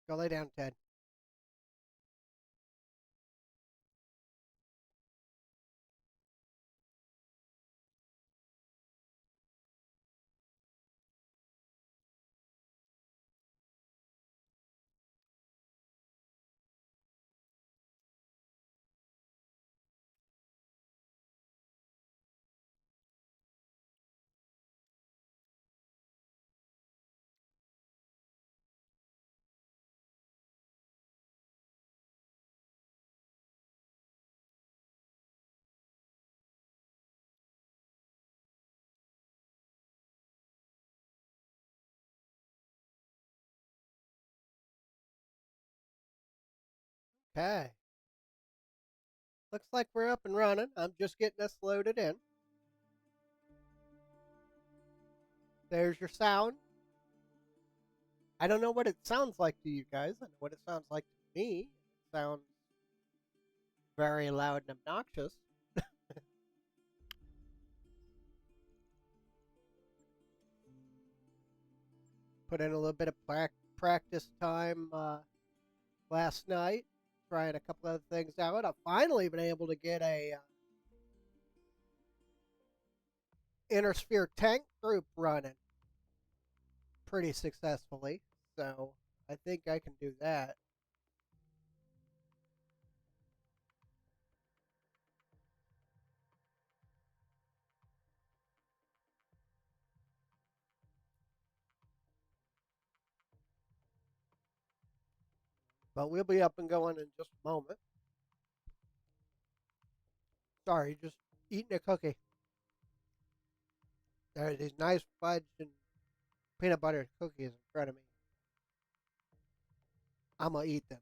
Go lay down, Ted. Okay. Looks like we're up and running. I'm just getting us loaded in. There's your sound. I don't know what it sounds like to you guys. I know what it sounds like to me. It sounds very loud and obnoxious. Put in a little bit of practice time last night, trying a couple other things out. I've finally been able to get a inner sphere tank group running pretty successfully. So I think I can do that. But we'll be up and going in just a moment. Sorry, just eating a cookie. There are these nice fudge and peanut butter cookies in front of me. I'm gonna eat them.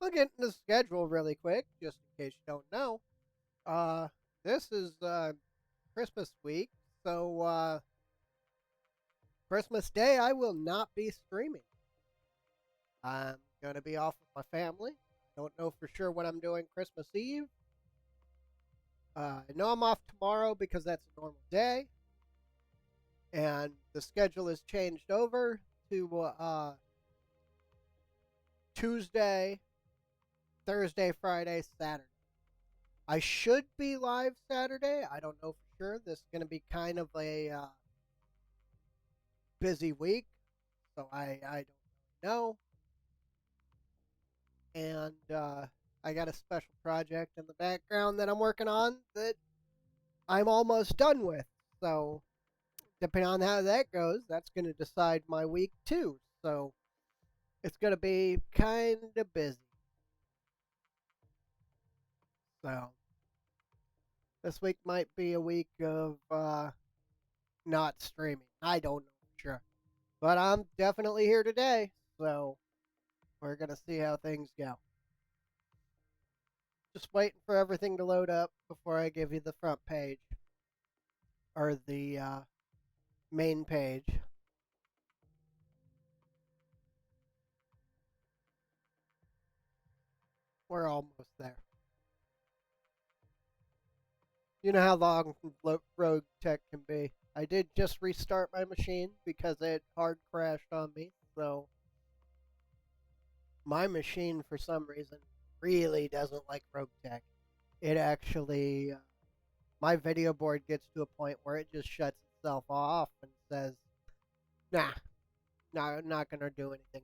We'll get into the schedule really quick, just in case you don't know. Uh, this is Christmas week, so Christmas Day I will not be streaming. I'm gonna be off with my family. Don't know for sure what I'm doing Christmas Eve. I know I'm off tomorrow because that's a normal day, and the schedule has changed over to Tuesday, Thursday, Friday, Saturday. I should be live Saturday. I don't know for sure. This is going to be kind of a busy week, so I don't know. And I got a special project in the background that I'm working on that I'm almost done with. So depending on how that goes, that's going to decide my week too. So it's going to be kind of busy. So this week might be a week of not streaming. I don't know for sure. But I'm definitely here today. So we're going to see how things go. Just waiting for everything to load up before I give you the front page or the main page. We're almost there. You know how long rogue tech can be. I did just restart my machine because it hard crashed on me. So my machine, for some reason, really doesn't like rogue tech. It actually, my video board gets to a point where it just shuts itself off and says, "Nah, not gonna do anything."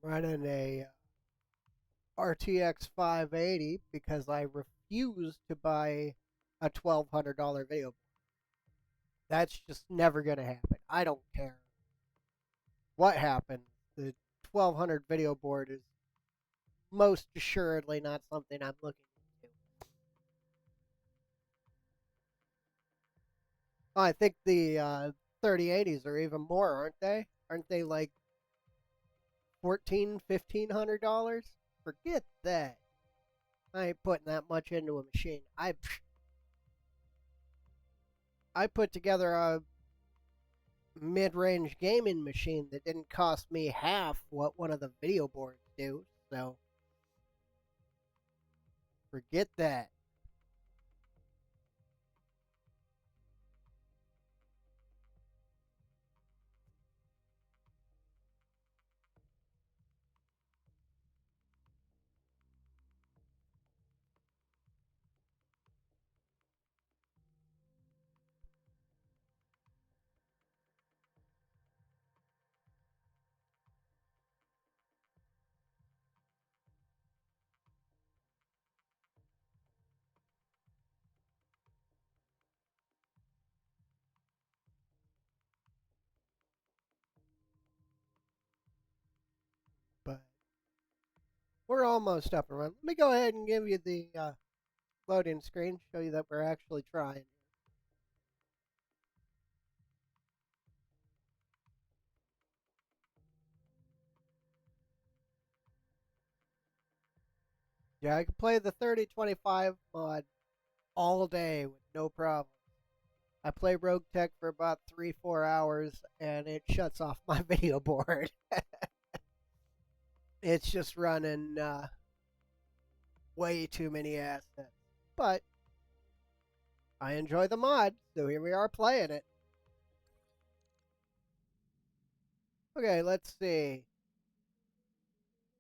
I'm running a RTX 580 because I refuse to buy a $1,200 video board. That's just never going to happen. I don't care what happened. The 1,200 video board is most assuredly not something I'm looking into. I think the 3080s are even more, aren't they? Aren't they like 1500 dollars? Forget that. I ain't putting that much into a machine. I put together a mid-range gaming machine that didn't cost me half what one of the video boards do. So forget that. But we're almost up and running. Let me go ahead and give you the loading screen, show you that we're actually trying. Yeah, I can play the 3025 mod all day with no problem. I play Rogue Tech for about 3-4 hours and it shuts off my video board. It's just running way too many assets. But I enjoy the mod, so here we are playing it. Okay, let's see.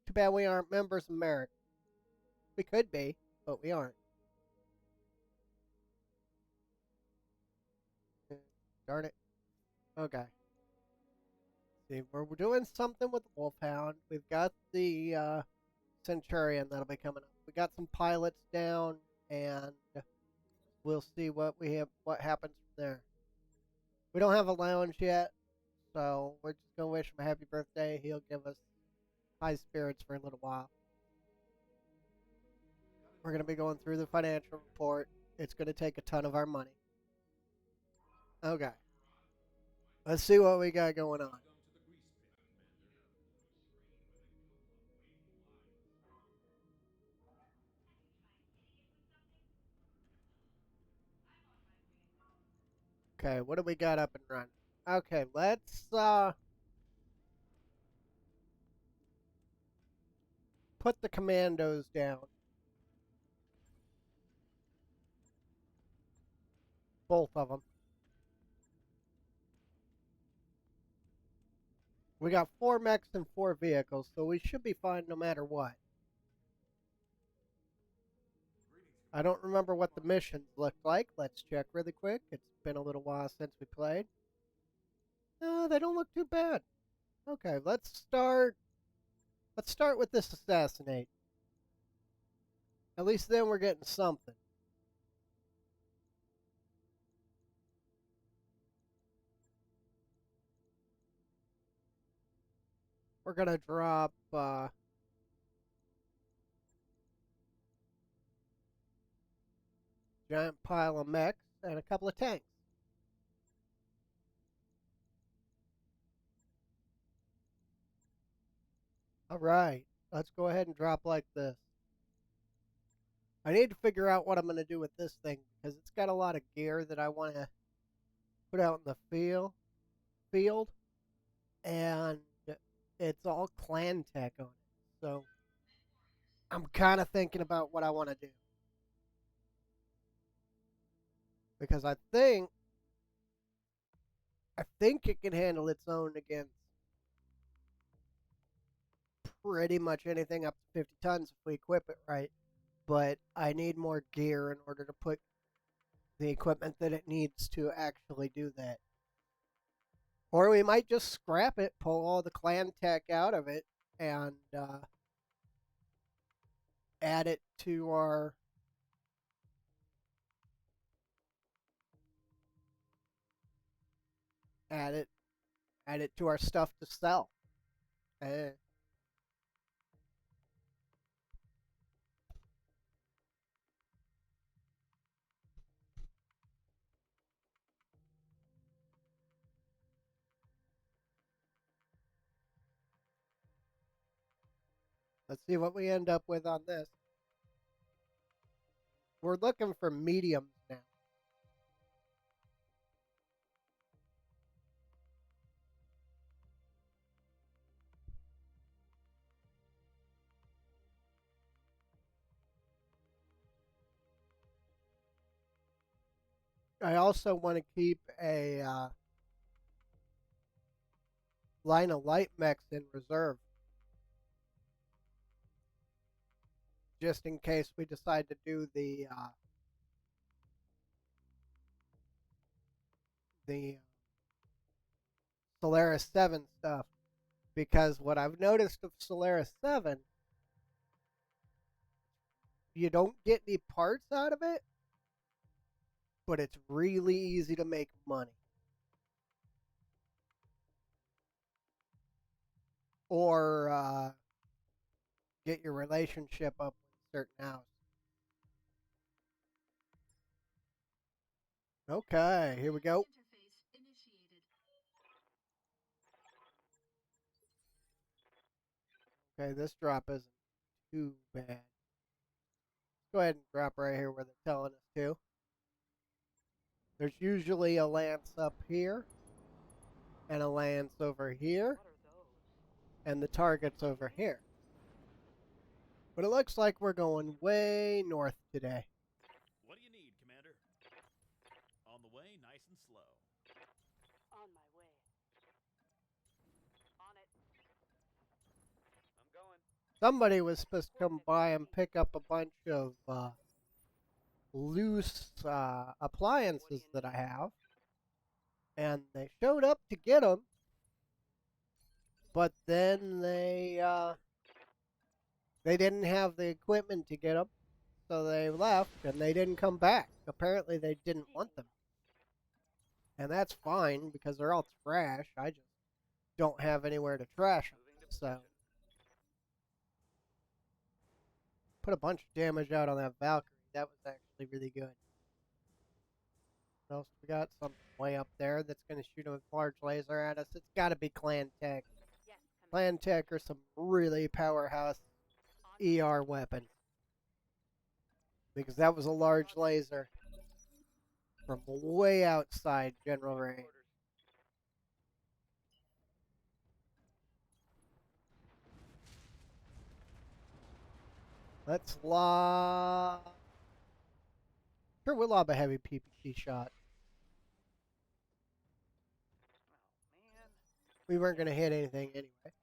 Too bad we aren't members of Merit. We could be, but we aren't. Darn it. Okay. See, we're doing something with the wolfhound. We've got the centurion that'll be coming up. We got some pilots down, and we'll see what happens from there. We don't have a lounge yet, so we're just gonna wish him a happy birthday. He'll give us high spirits for a little while. We're gonna be going through the financial report. It's gonna take a ton of our money. Okay. Let's see what we got going on. Okay, what do we got up and running? Okay, let's put the commandos down. Both of them. We got 4 mechs and 4 vehicles, so we should be fine no matter what. I don't remember what the missions looked like. Let's check really quick. It's been a little while since we played. They don't look too bad. Okay, let's start. Let's start with this assassinate. At least then we're getting something. We're gonna drop giant pile of mechs and a couple of tanks. All right, let's go ahead and drop like this. I need to figure out what I'm going to do with this thing because it's got a lot of gear that I want to put out in the field, and it's all clan tech on it. So I'm kind of thinking about what I want to do because I think it can handle its own against pretty much anything up to 50 tons if we equip it right. But I need more gear in order to put the equipment that it needs to actually do that. Or we might just scrap it, pull all the clan tech out of it, and add it to our add it add it to our stuff to sell. Eh. Let's see what we end up with on this. We're looking for mediums now. I also want to keep a line of light mechs in reserve, just in case we decide to do the Solaris 7 stuff. Because what I've noticed of Solaris 7, you don't get any parts out of it, but it's really easy to make money. Or get your relationship up with a certain house. Okay, here we go. Okay, this drop isn't too bad. Let's go ahead and drop right here where they're telling us to. There's usually a lance up here, and a lance over here, and the target's over here. But it looks like we're going way north today. What do you need, Commander? On the way, nice and slow. On my way. On it. I'm going. Somebody was supposed to come by and pick up a bunch of loose appliances that I have. And they showed up to get them. But then they didn't have the equipment to get them. So they left and they didn't come back. Apparently they didn't want them. And that's fine because they're all trash. I just don't have anywhere to trash them. So put a bunch of damage out on that Valkyrie. That was actually really good. What else we got? Something way up there that's going to shoot a large laser at us. It's got to be Clan Tech. Yes, Clan Tech are some really powerhouse ER weapons. Because that was a large laser from way outside General Ray. Let's lob. Sure, we'll lob a heavy PPC shot. Oh, man. We weren't going to hit anything anyway.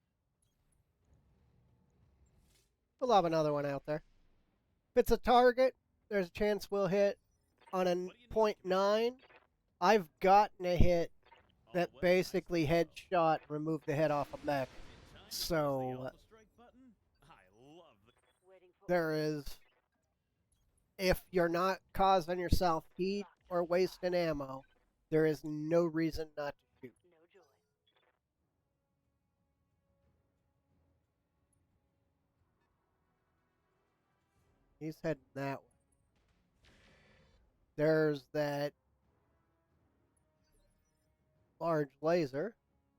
We'll lob another one out there. If it's a target, there's a chance we'll hit on a 0.9. I've gotten a hit that basically headshot, removed the head off a mech. So there is, if you're not causing yourself heat or wasting ammo, there is no reason not to shoot. No joy. He's heading that way. There's that large laser.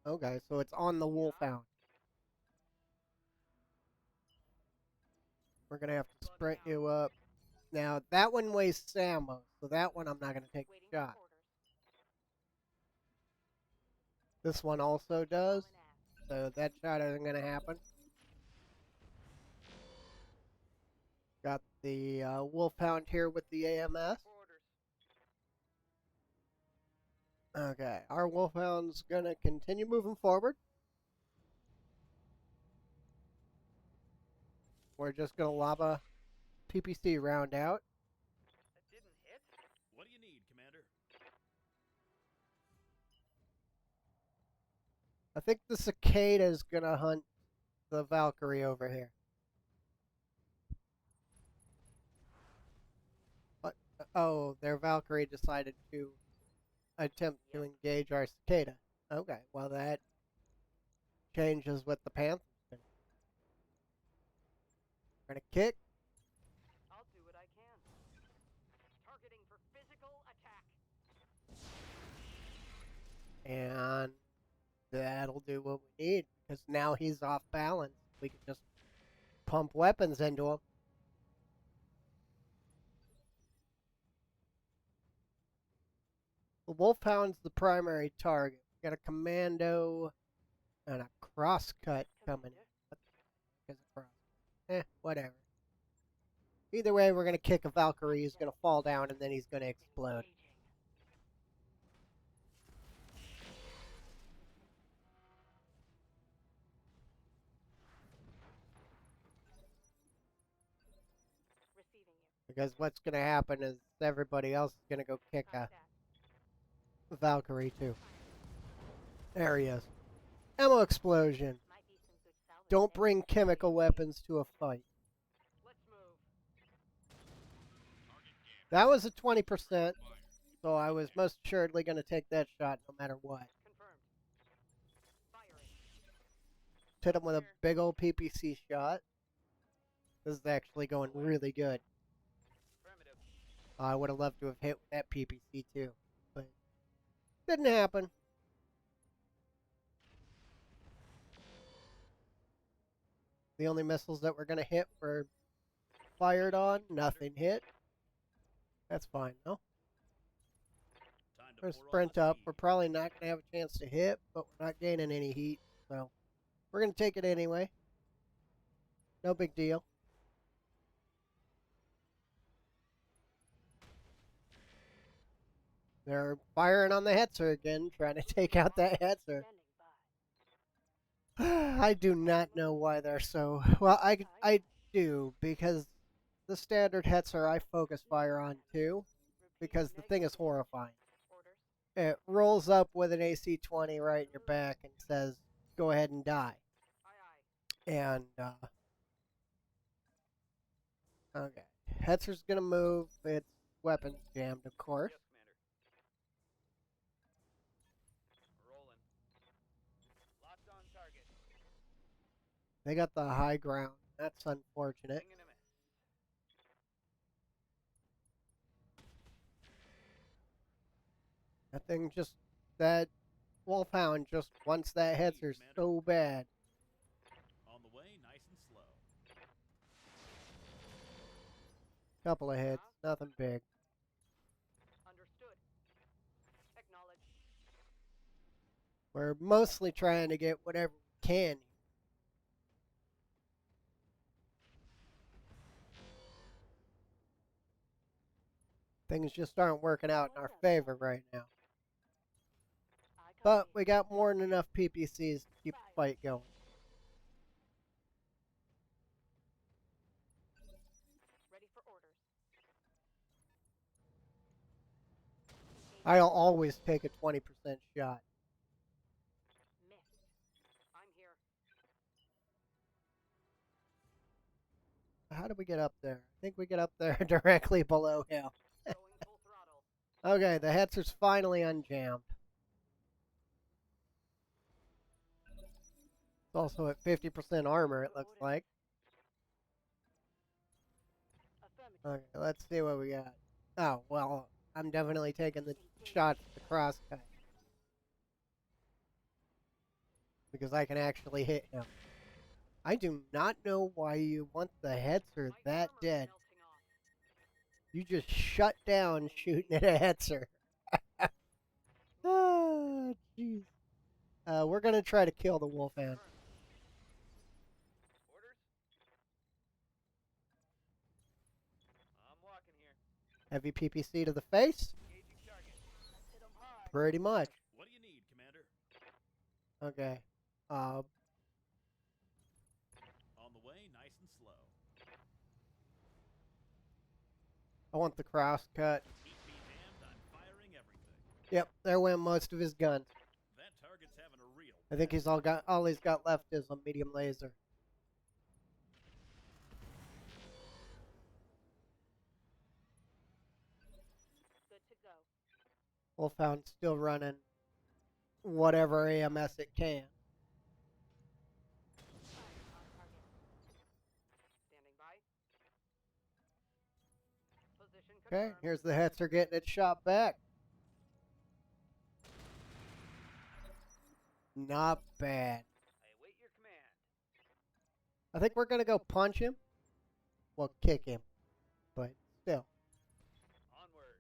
Okay, so it's on the wolfhound. We're going to have to sprint you up. Now, that one wastes ammo, so that one I'm not going to take a shot. This one also does, so that shot isn't going to happen. Got the wolfhound here with the AMS. Okay, our wolfhound's going to continue moving forward. We're just going to lob a PPC round out. That didn't hit. What do you need, Commander? I think the cicada's going to hunt the Valkyrie over here. But, oh, their Valkyrie decided to attempt to engage our cicada. Okay, well that changes what the Panther's doing. We're going to kick. I'll do what I can. Targeting for physical attack. And that'll do what we need, because now he's off balance. We can just pump weapons into them. The wolfhound's the primary target. We got a commando and a crosscut coming in. What the heck is a cross? Whatever. Either way, we're gonna kick a Valkyrie. He's gonna fall down and then he's gonna explode. Because what's gonna happen is everybody else is gonna go kick a Valkyrie too. There he is. Ammo explosion. Don't bring chemical weapons to a fight. That was a 20%, so I was most assuredly going to take that shot no matter what. Hit him with a big old PPC shot. This is actually going really good. I would have loved to have hit with that PPC too, but didn't happen. The only missiles that we're going to hit were fired on. Nothing hit. That's fine, though. We're sprint up. We're probably not going to have a chance to hit, but we're not gaining any heat, so we're going to take it anyway. No big deal. They're firing on the Hetzer again, trying to take out that Hetzer. I do not know why they're so... Well, I do, because the standard Hetzer I focus fire on too, because the thing is horrifying. It rolls up with an AC-20 right in your back and says, go ahead and die. And, okay. Hetzer's gonna move. Its weapons jammed, of course. They got the high ground. That's unfortunate. That thing just, that wolfhound just wants that Hetzer so bad. On the way, nice and slow. Couple of hits, nothing big. Understood. Acknowledged. We're mostly trying to get whatever we can. Things just aren't working out in our favor right now. But we got more than enough PPCs to keep the fight going. Ready for orders. I'll always take a 20% shot. Missed. I'm here. How do we get up there? I think we get up there directly below him. Going full throttle. Okay, the Hetzer's finally unjammed. It's also at 50% armor, it looks like. Okay, let's see what we got. Oh, well, I'm definitely taking the shots at the crosscut. Because I can actually hit him. I do not know why you want the Hetzer that dead. You just shut down shooting at a Hetzer. Oh, jeez. We're going to try to kill the wolfhound. Heavy PPC to the face? Pretty much. What do you need, Commander? Okay. On the way, nice and slow. I want the crosscut. Heat be damned, I'm firing everything. Yep, there went most of his guns. That target's having a real... I think all he's got left is a medium laser. Good to go. Wolfhound's still running whatever AMS it can. On target. Standing by. Position Okay, confirmed. here's the Hetzer getting its shot back. Not bad. I await your command. I think we're gonna go punch him. Well, kick him, but still. Onward.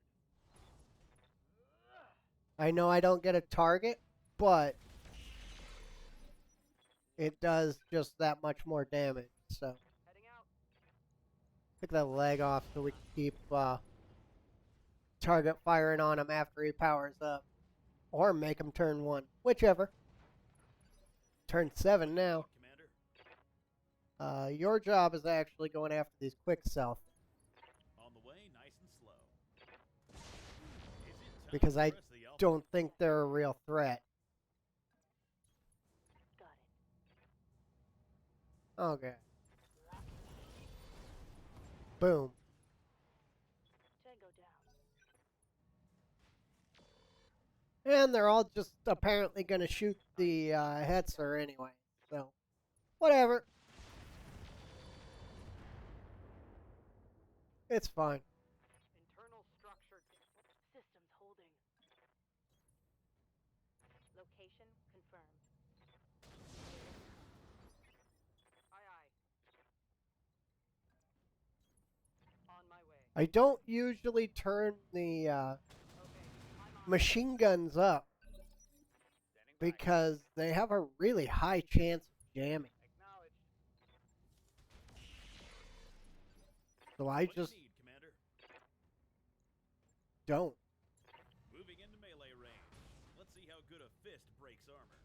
I know I don't get a target, but it does just that much more damage. So Heading out. take that leg off so we can keep target firing on him after he powers up, or make him turn 1, whichever. Turn 7 now. Commander. Your job is actually going after these quick self On the way, nice and slow. Is it time because to I press the alpha? don't think they're a real threat. Got it. Okay. Boom. Tango down. And they're all just apparently going to shoot the Hetzer anyway. So, whatever. It's fine. Internal structure. Systems holding. Location confirmed. Aye, aye. On my way. I don't usually turn the Okay, I'm on. machine guns up Standing by. because they have a really high chance of jamming. Acknowledged. So I What do you just need, Commander? don't. Moving into melee range. Let's see how good a fist breaks armor.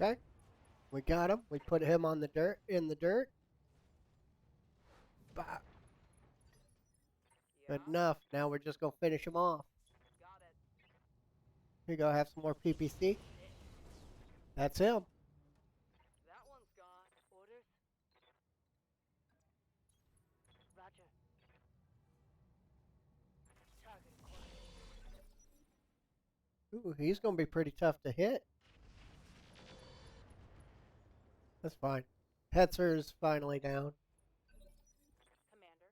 Okay. We got him. We put him on the dirt in the dirt. Bah. Yeah. Good enough. Now we're just gonna finish him off. Got it. Here you go. Have some more PPC. That's him. That one's gone. Orders. Roger. Target acquired. Ooh, he's gonna be pretty tough to hit. That's fine. Hetzer's finally down. Commander.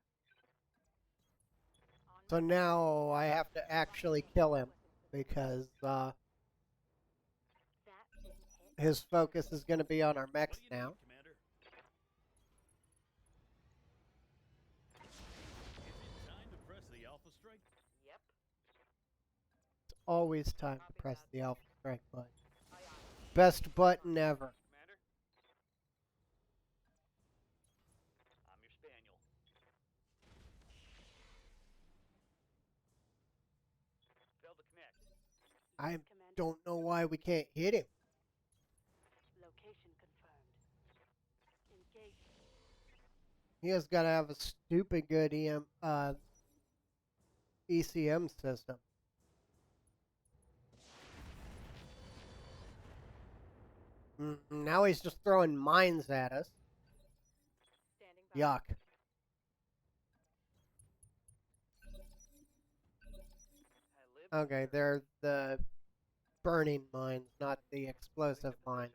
On So now I have to actually kill him because That didn't hit. his focus is going to be on our What mechs do you now. need, Commander? Is it time to press the alpha strike? Yep. It's always time to press the Alpha Strike button. Aye, aye. Best button ever. Commander? I'm your spaniel. Failed to connect. I Commander. don't know why we can't hit him. Location confirmed. Engage. He has got to have a stupid good ECM system. Now he's just throwing mines at us. Standing by. Yuck. I live Okay, they're the burning mines, not the explosive mines.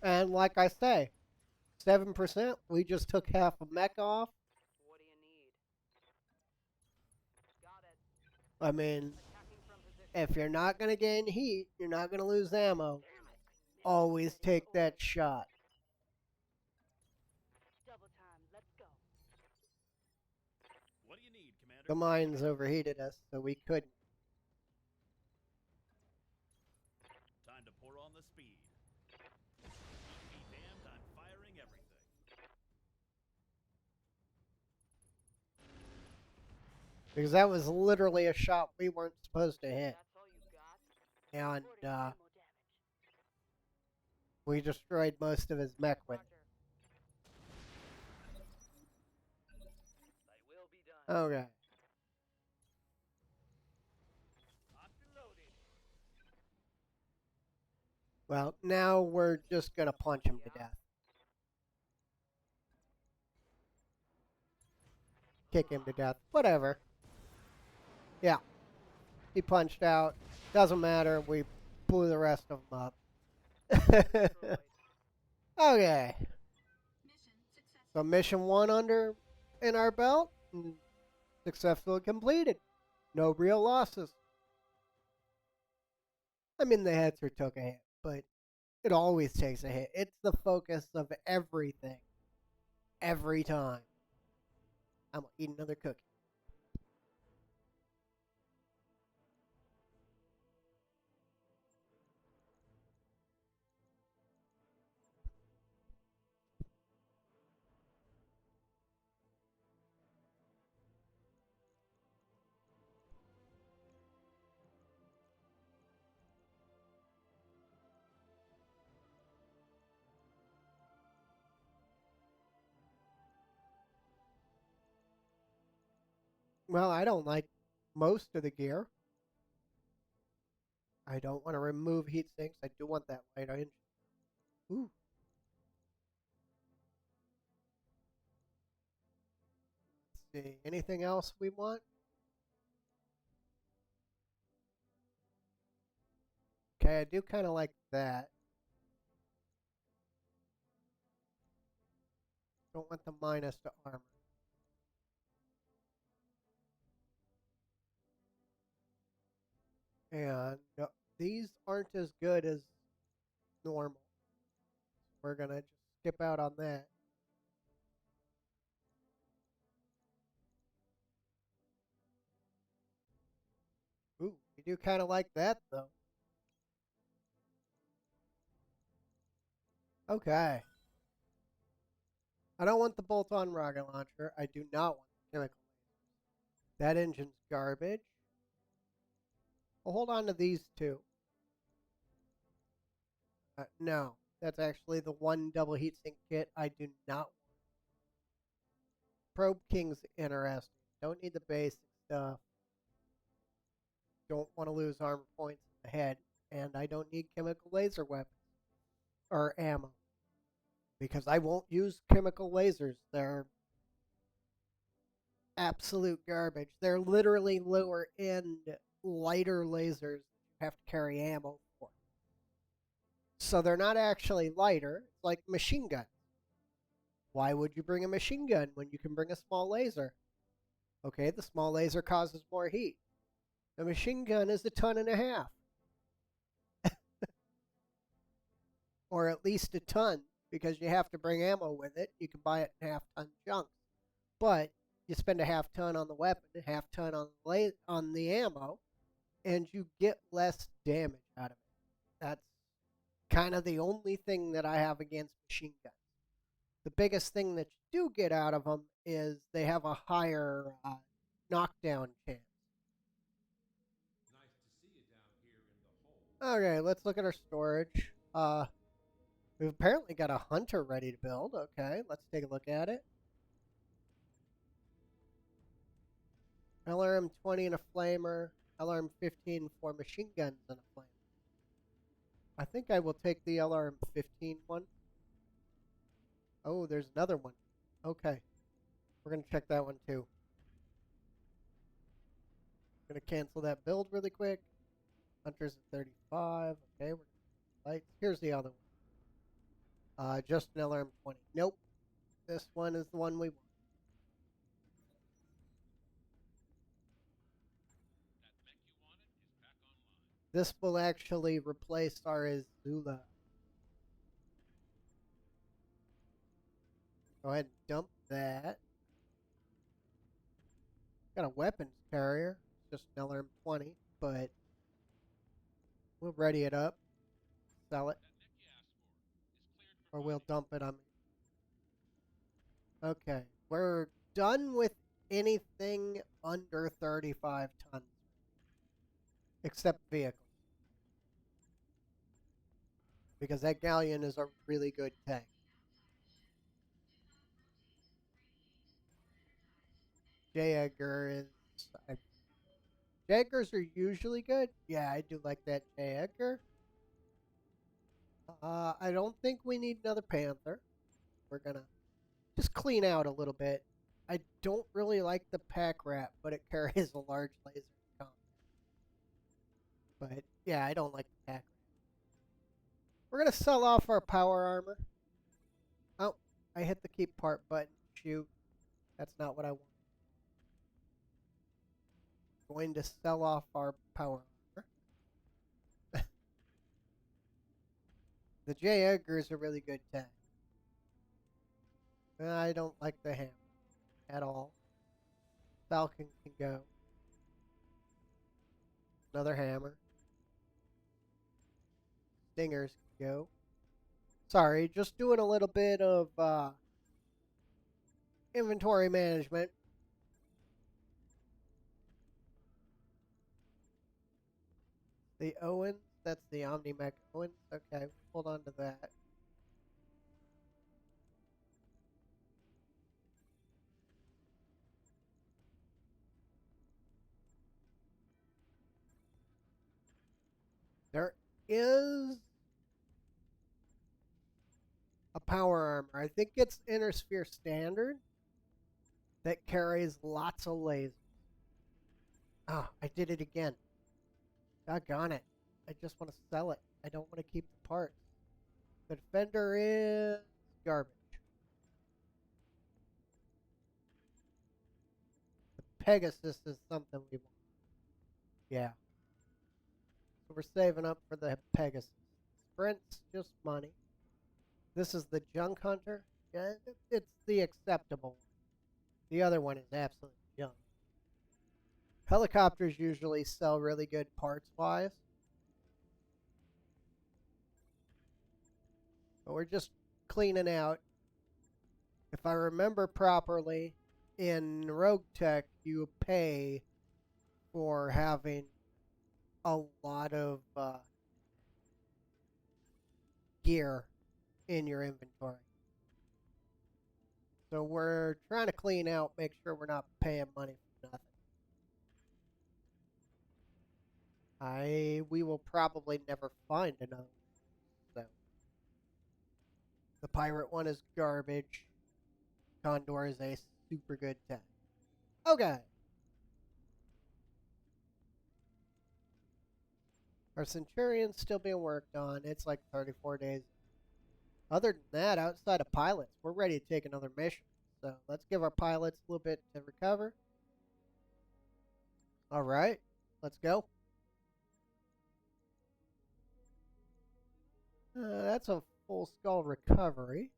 And like I say, 7%, we just took half a mech off. What do you need? Got it. I mean, Attacking from position. if you're not going to gain heat, you're not going to lose ammo. Damn it. Always take that shot. Double time. Let's go. What do you need, Commander? The mines overheated us, so we couldn't. Time to pour on the speed. Be damned, I'm firing everything. Because that was literally a shot we weren't supposed to hit. That's all you got? And Reporting ammo damage. we destroyed most of his mech with Roger. Thy will be done. it. Okay. Locked and loaded. Well, now we're just going to punch him to death. Kick him to death. Whatever. Yeah. He punched out. Doesn't matter. We blew the rest of them up. Destroyed. Okay. So mission 1 in our belt. Successfully completed. No real losses. I mean, the Hetzer took a hit, but it always takes a hit. It's the focus of everything. Every time. I'm gonna eat another cookie. Well, I don't like most of the gear. I don't want to remove heat sinks. I do want that light engine. Ooh. Let's see. Anything else we want? Okay, I do kind of like that. Don't want the minus to armor. And these aren't as good as normal. We're going to just skip out on that. Ooh, we do kind of like that, though. Okay. I don't want the bolt-on rocket launcher. I do not want the chemical lasers. That engine's garbage. We'll hold on to these two. No, that's actually the one double heatsink kit I do not want. Probe King's interesting. Don't need the basic stuff. Don't want to lose armor points in the head. And I don't need chemical laser weapons or ammo. Because I won't use chemical lasers. They're absolute garbage. They're literally lower end, lighter lasers you have to carry ammo for. So they're not actually lighter. It's like machine guns. Why would you bring a machine gun when you can bring a small laser? Okay, the small laser causes more heat. The machine gun is 1.5 tons. Or at least 1 ton, because you have to bring ammo with it. You can buy it in half-ton chunks. But you spend a half-ton on the weapon, a half-ton on the ammo, and you get less damage out of it. That's kind of the only thing that I have against machine guns. The biggest thing that you do get out of them is they have a higher knockdown chance. Okay, let's look at our storage. We've apparently got a hunter ready to build. Okay, let's take a look at it. LRM 20 and a flamer. LRM 15 for machine guns and a flamer. I think I will take the LRM 15 one. Oh, there's another one. Okay. We're going to check that one too. I'm going to cancel that build really quick. Hunter's at 35. Okay, we're lights. Here's the other one. Just an LRM 20. Nope. This one is the one we want. This will actually replace our Azula. Go ahead and dump that. Got a weapons carrier. Just an LRM 20, but we'll ready it up, sell it, or we'll dump it on me. Okay, we're done with anything under 35 tons, except vehicles. Because that galleon is a really good tank. J. Edgar is... J. Edgars are usually good. Yeah, I do like that J. Edgar. I don't think we need another Panther. We're gonna just clean out a little bit. I don't really like the pack rat, but it carries a large laser comp. But yeah, I don't like the pack rat. We're gonna sell off our power armor. Oh, I hit the keep part button. Shoot. That's not what I want. Going to sell off our power armor. The J. Edgar is a really good tank. I don't like the hammer at all. Falcon can go. Another hammer. Stingers can go. Sorry, just doing a little bit of inventory management. The Owens, that's the Omni-Mech Owens. Okay, hold on to that. There is a power armor. I think it's Inner Sphere Standard that carries lots of lasers. Ah, I did it again. Doggone it. I just want to sell it. I don't want to keep the parts. The Defender is garbage. The Pegasus is something we want. Yeah. So we're saving up for the Pegasus. Sprint's just money. This is the Junk Hunter. Yeah, it's the acceptable one. The other one is absolute junk. Helicopters usually sell really good parts wise. But we're just cleaning out. If I remember properly, in Rogue Tech, you pay for having a lot of gear in your inventory. So we're trying to clean out, make sure we're not paying money for nothing. We will probably never find another one. So the pirate one is garbage. Condor is a super good tank. Okay. Our Centurion's still being worked on. It's like 34 days. Other than that, outside of pilots, we're ready to take another mission. So let's give our pilots a little bit to recover. All right, let's go. That's a full skull recovery.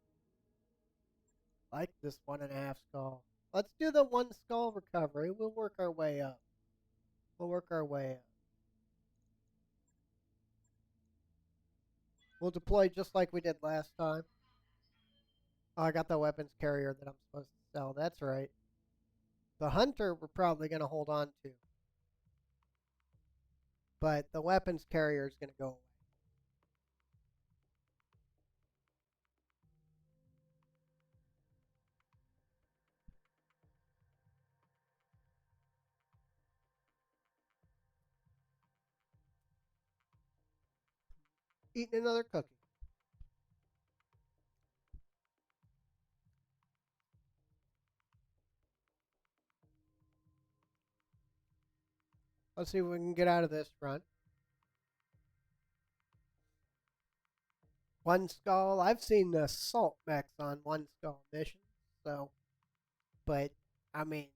Like this 1.5 skull. Let's do the 1 skull recovery. We'll work our way up. We'll work our way up. We'll deploy just like we did last time. Oh, I got the weapons carrier that I'm supposed to sell. That's right. The hunter we're probably going to hold on to. But the weapons carrier is going to go away. Eating another cookie. Let's see if we can get out of this run. 1 skull. I've seen the assault mechs on 1 skull missions. So, but I mean,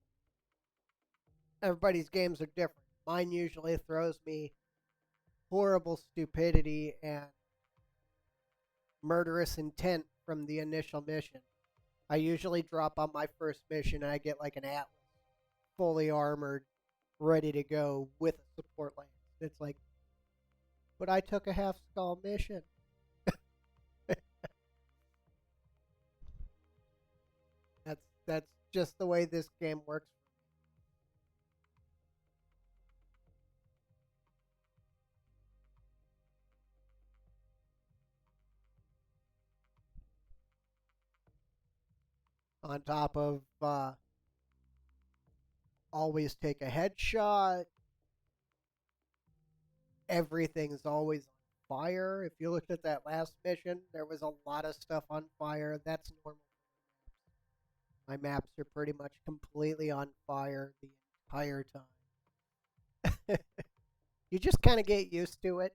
everybody's games are different. Mine usually throws me horrible stupidity and murderous intent from the initial mission. I usually drop on my first mission and I get like an Atlas, fully armored, ready to go with a support lance. It's like, but I took a half skull mission. That's just the way this game works. On top of always take a headshot. Everything's always on fire. If you looked at that last mission, there was a lot of stuff on fire. That's normal. My maps are pretty much completely on fire the entire time. You just kind of get used to it.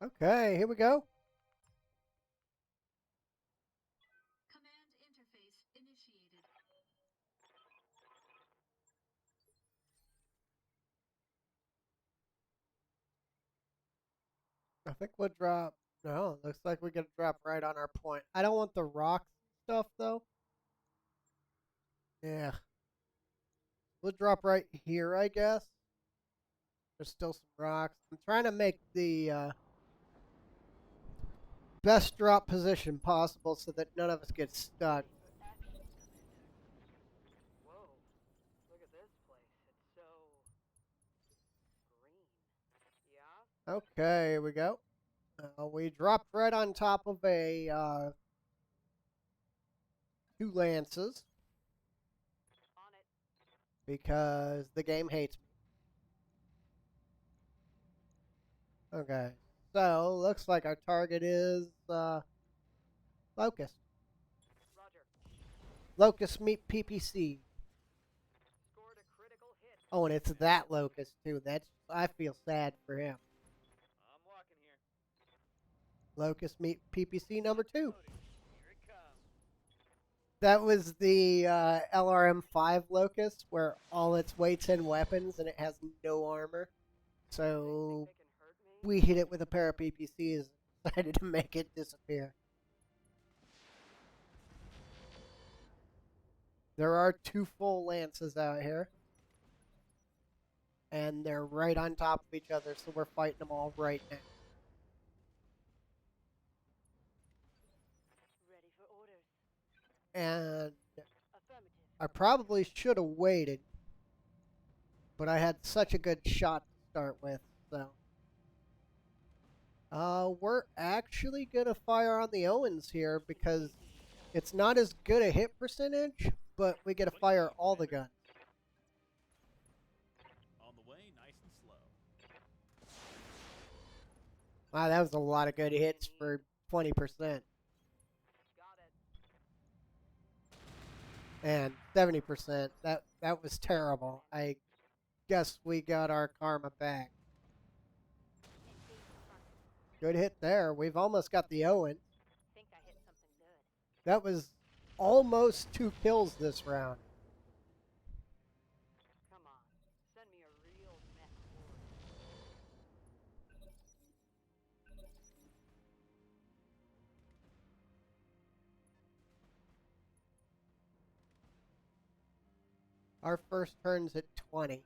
Okay, here we go. Command interface initiated. I think we'll drop. No, looks like we're gonna drop right on our point. I don't want the rock stuff though. Yeah, we'll drop right here, I guess. There's still some rocks. I'm trying to make the best drop position possible so that none of us get stuck. Action, Commander. Whoa. Look at this place. It's so green. Yeah? Okay, here we go. We dropped right on top of a two lances On it. because the game hates me. Okay, so looks like our target is Locust. Roger. Locust meet PPC. Scored a critical hit. Oh, and it's that Locust too. That's I feel sad for him. I'm walking here. Locust meet PPC number 2. Here it comes. That was the LRM-5 Locust, where all its weight's in weapons and it has no armor. So Think they can hurt me? we hit it with a pair of PPCs and decided to make it disappear. There are 2 full lances out here. And they're right on top of each other, so we're fighting them all right now. Ready for orders. And Affirmative. I probably should have waited, but I had such a good shot to start with, so. We're actually going to fire on the Owens here because it's not as good a hit percentage, but we get to fire all the guns. On the way, nice and slow. Wow, that was a lot of good hits for 20%. Got it. And 70%, that was terrible. I guess we got our karma back. Good hit there. We've almost got the Owen. Think I hit something good. That was almost 2 kills this round. Come on. Send me a real mech horde. Our first turn's at 20.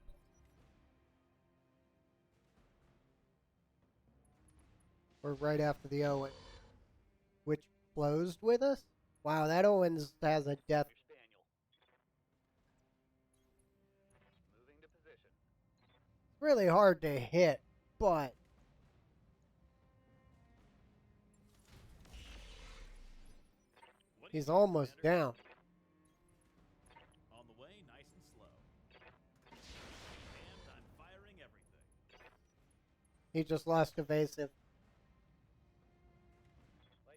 We're right after the Owen, which closed with us. Wow, that Owens has a death. Spaniel. Moving to position. Really hard to hit, but What do you he's think, almost Commander? down. On the way, nice and slow. Damned, I'm firing everything. He just lost evasive.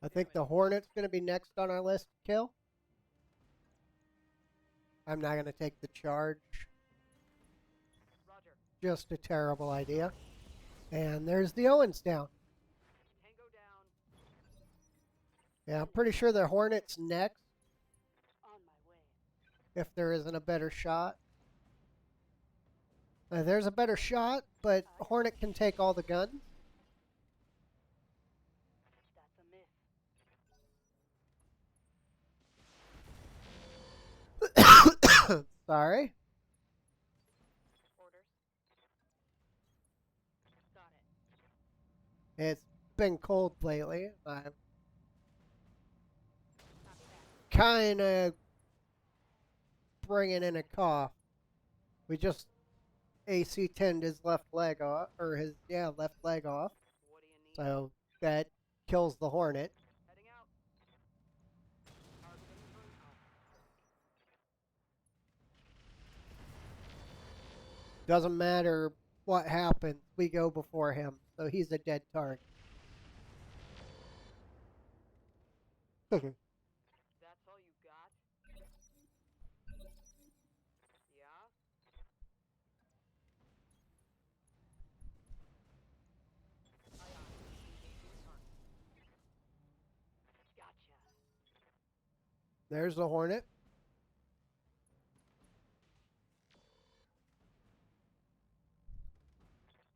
I think the Hornet's going to be next on our list to kill. I'm not going to take the charge. Roger. Just a terrible idea. And there's the Owens down. Tango down. Yeah, I'm pretty sure the Hornet's next On my way. if there isn't a better shot. There's a better shot, but Hornet can take all the guns. That's a miss. Sorry. Orders. Got it. It's been cold lately. I'm Copy that. kind of bringing in a cough. We just AC-10'd his left leg off, or his, left leg off. What do you need? So that kills the Hornet. Heading out. Targeting for Alpha. Doesn't matter what happens, we go before him. So he's a dead target. That's all you got? Yeah? Aye, aye. There's the Hornet.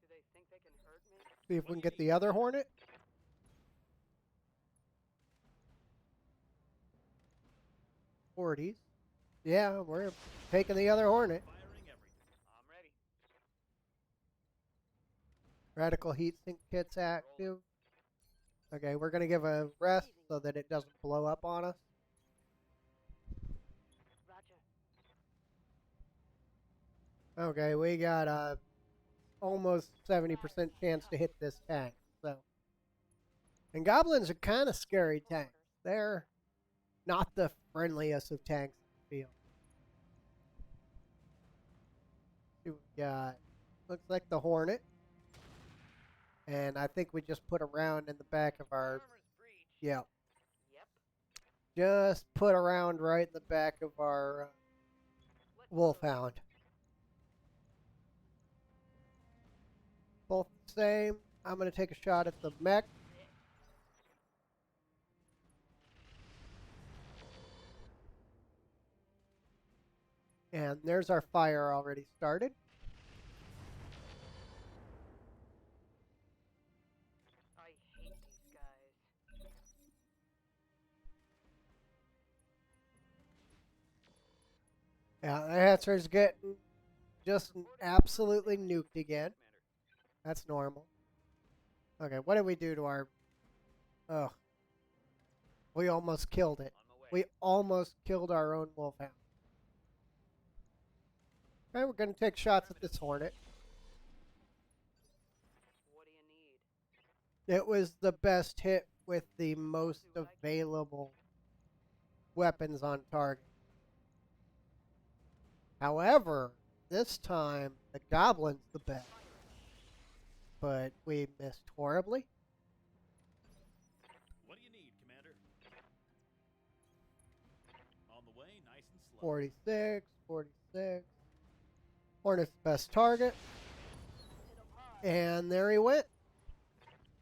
Do they think they can hurt me? See if we can get the other Hornet. '40s. Yeah, we're taking the other Hornet. Firing everything. I'm ready. Radical heat sink kit's active. Okay, we're gonna give a rest so that it doesn't blow up on us. Roger. Okay, we got a almost 70% chance to hit this tank. So, and goblins are kind of scary tanks. They're not the friendliest of tanks in the field. See what we got. Looks like the Hornet. And I think we just put a round in the back of our. Armor's breach. Yeah. Yep. Just put a round right in the back of our Let's wolfhound. Both the same. I'm going to take a shot at the mech. And there's our fire already started. I hate these guys. Yeah, the Hetzer's getting just absolutely nuked again. That's normal. Okay, what did we do to our... Ugh. We almost killed it. On my way. We almost killed our own wolfhound. Okay, we're going to take shots at this Hornet. What do you need? It was the best hit with the most available weapons on target. However, this time the Goblin's the best. But we missed horribly. What do you need, Commander? On the way, nice and slow. 46, 46. Hornet's the best target. And there he went.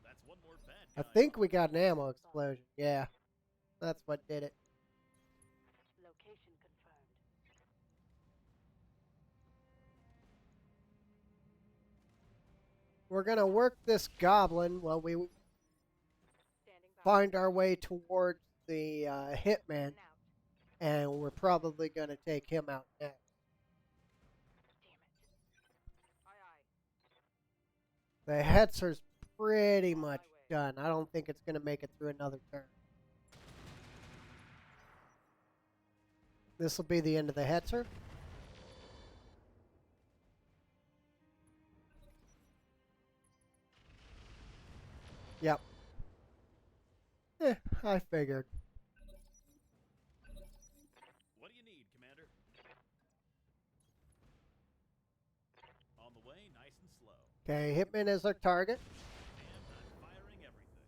That's one more bad I guy. think we got an ammo explosion. Yeah, that's what did it. Location confirmed. We're going to work this Goblin while we Standing by. find our way towards the Hitman. And out. And we're probably going to take him out next. Damn it. Aye aye. The Hetzer's pretty much done. I don't think it's going to make it through another turn. This will be the end of the Hetzer. Yep. I figured. What do you need, Commander? On the way, nice and slow. Okay, Hitman is our target. And I'm firing everything.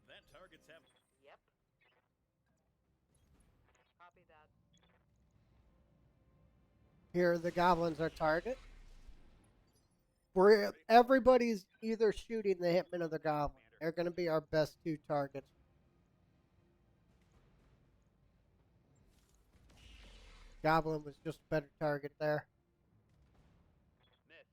That target's have... Yep. Copy that. Here, the Goblin's our target. Everybody's either shooting the Hitman or the Goblin. They're going to be our best two targets. Goblin was just a better target there. Missed.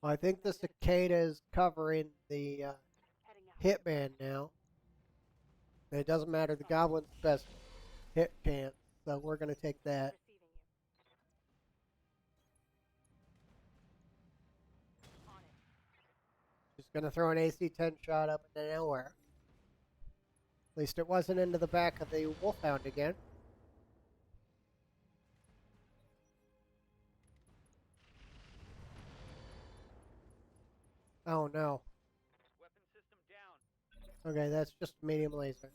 I think the Cicada is covering the Heading out. Hitman now. It doesn't matter. The Goblin's the best hit chance, so we're going to take that. Receiving you. On it. Just going to throw an AC-10 shot up into nowhere. At least it wasn't into the back of the Wolfhound again. Oh no. Weapon system down. Okay, that's just a medium laser.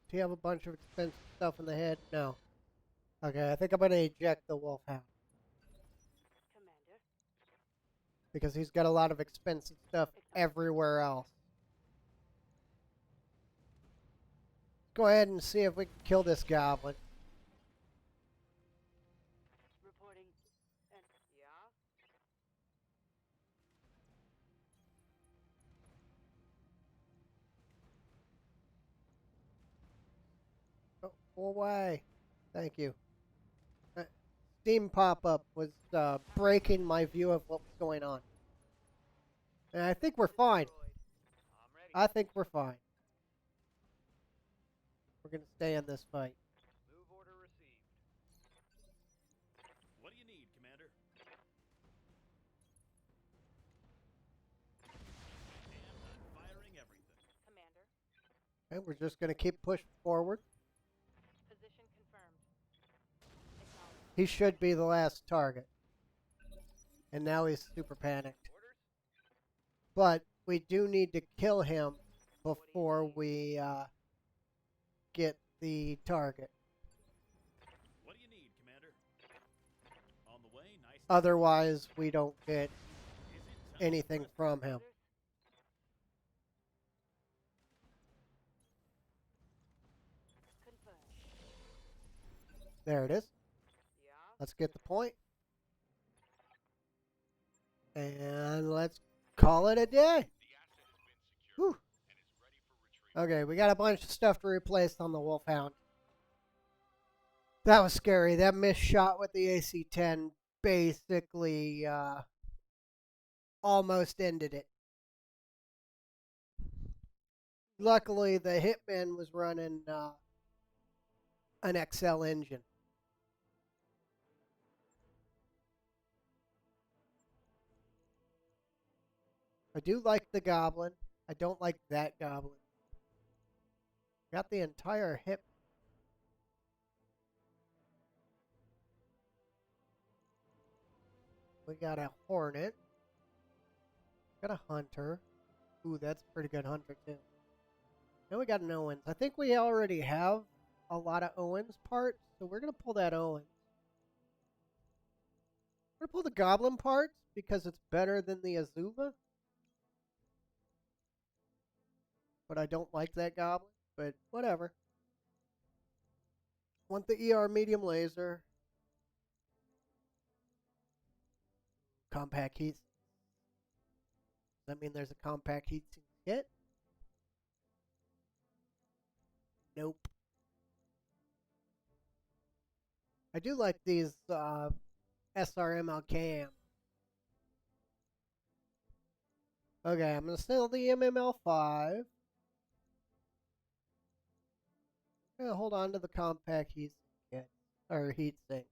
Do you have a bunch of expensive stuff in the head? No. Okay, I think I'm going to eject the Wolfhound. Commander. Because he's got a lot of expensive stuff everywhere else. go ahead and see if we can kill this goblin. Reporting. And yeah? Oh, go away. Thank you. Steam pop-up was breaking my view of what was going on. And I think we're fine. I'm ready. I think we're fine. We're going to stay in this fight. Move order received. What do you need, Commander? And I'm firing everything. Commander, And we're just going to keep pushing forward. position confirmed. Acknowledged. He should be the last target. And now he's super panicked. Orders? But we do need to kill him before we get the target. What do you need, Commander? On the way, nice. Otherwise, we don't get Is it time anything for from him. Orders? Confirmed. There it is. Yeah? Let's get the point. And let's call it a day. Whew. Okay, we got a bunch of stuff to replace on the wolfhound. That was scary. That missed shot with the AC-10 basically almost ended it. Luckily, the Hitman was running an XL engine. I do like the goblin. I don't like that goblin. Got the entire hip. We got a hornet. Got a hunter. Ooh, that's a pretty good hunter too. Then we got an Owens. I think we already have a lot of Owens parts, so we're gonna pull that Owens. We're gonna pull the goblin parts because it's better than the Azuva. But I don't like that goblin. But whatever. Want the ER medium laser. Compact heat. Does that mean there's a compact heat sink kit? Nope. I do like these SRMLK. Okay, I'm going to sell the MML5. I'm going to hold on to the compact heat kit, or heat sinks.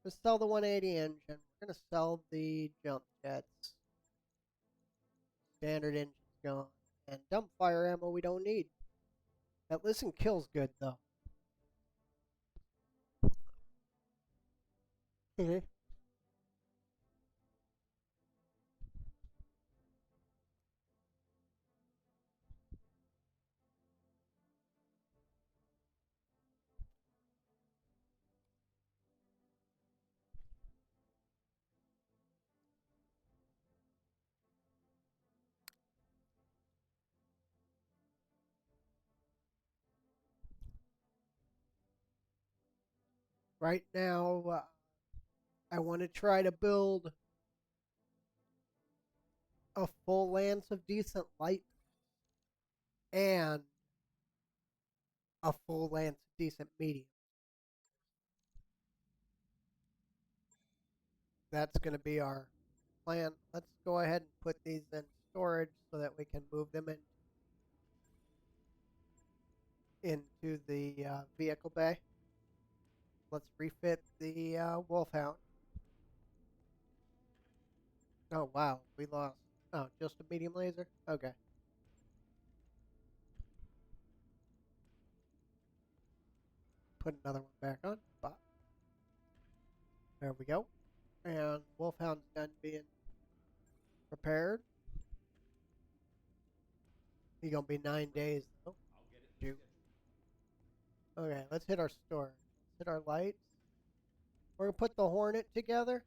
Let's sell the 180 engine. We're going to sell the jump jets. Standard engine's gone. And dump fire ammo we don't need. That listen kills good though. Okay. Right now, I want to try to build a full lance of decent light and a full lance of decent medium. That's going to be our plan. Let's go ahead and put these in storage so that we can move them into the vehicle bay. Let's refit the wolfhound. Oh, wow. We lost. Oh, just a medium laser? Okay. Put another one back on. Bop. There we go. And wolfhound's done being prepared. He's going to be 9 days, though. Shoot. Okay, let's hit our storage. Hit our lights. We're going to put the Hornet together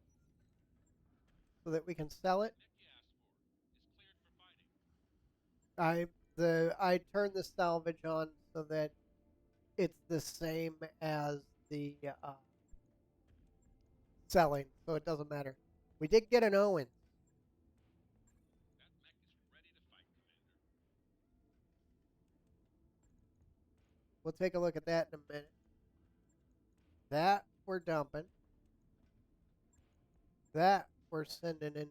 so that we can sell it. I turned the salvage on so that it's the same as the selling, so it doesn't matter. We did get an Owen. We'll take a look at that in a minute. That we're dumping. That we're sending in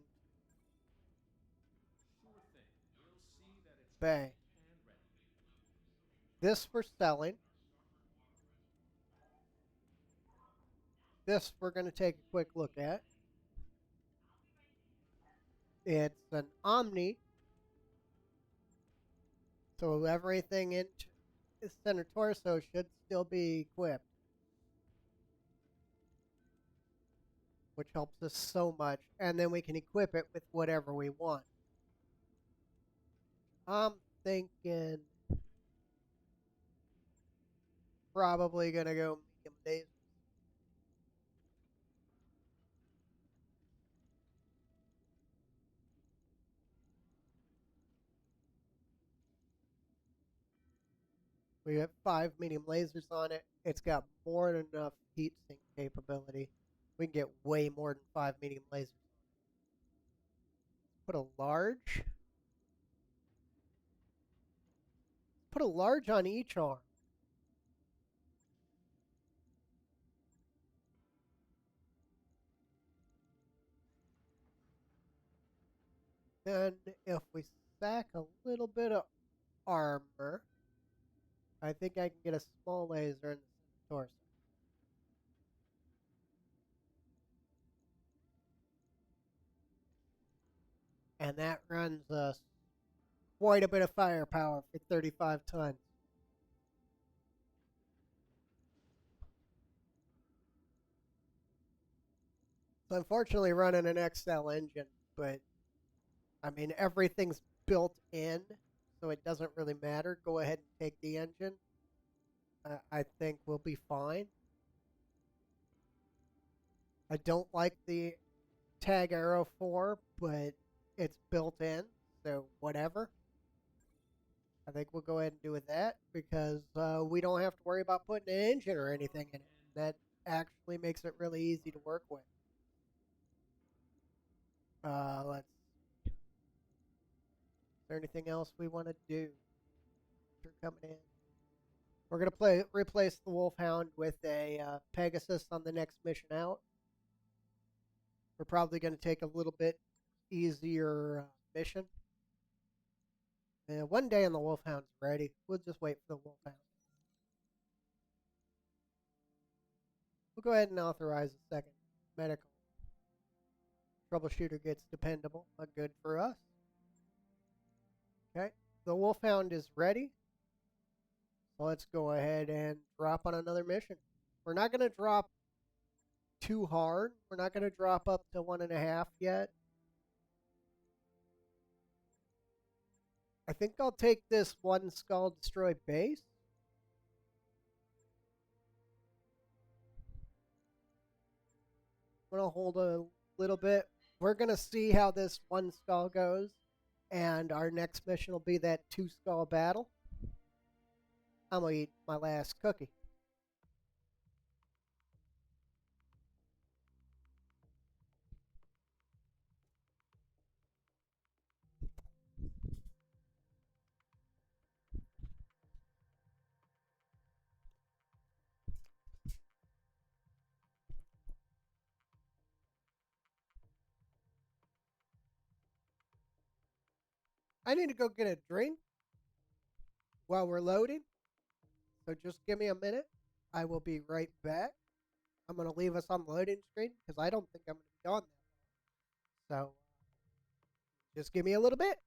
Bay. This we're selling. This we're going to take a quick look at. It's an Omni. So everything in its center torso should still be equipped. Which helps us so much. And then we can equip it with whatever we want. I'm thinking probably going to go medium laser. We have 5 medium lasers on it. It's got more than enough heat sink capability. We can get way more than 5 medium lasers. Put a large. Put a large on each arm. Then if we stack a little bit of armor, I think I can get a small laser in the torso. And that runs us quite a bit of firepower for 35 tons. It's unfortunately running an XL engine, but I mean, everything's built in, so it doesn't really matter. Go ahead and take the engine. I think we'll be fine. I don't like the Tag Arrow 4, but it's built in, so whatever. I think we'll go ahead and do with that because we don't have to worry about putting an engine or anything in it. That actually makes it really easy to work with. Let's. Is there anything else we want to do? You're coming in. We're gonna replace the Wolfhound with a Pegasus on the next mission out. We're probably gonna take a little bit easier mission. One day and the Wolfhound's ready. We'll just wait for the Wolfhound. We'll go ahead and authorize a second medical. Troubleshooter gets dependable. Good for us. Okay, the Wolfhound is ready. So let's go ahead and drop on another mission. We're not going to drop too hard. We're not going to drop up to 1.5 yet. I think I'll take this one skull destroy base. I'm going to hold a little bit. We're going to see how this one skull goes. And our next mission will be that 2 skull battle. I'm going to eat my last cookie. I need to go get a drink while we're loading. So just give me a minute. I will be right back. I'm going to leave us on the loading screen because I don't think I'm going to be on that. So just give me a little bit.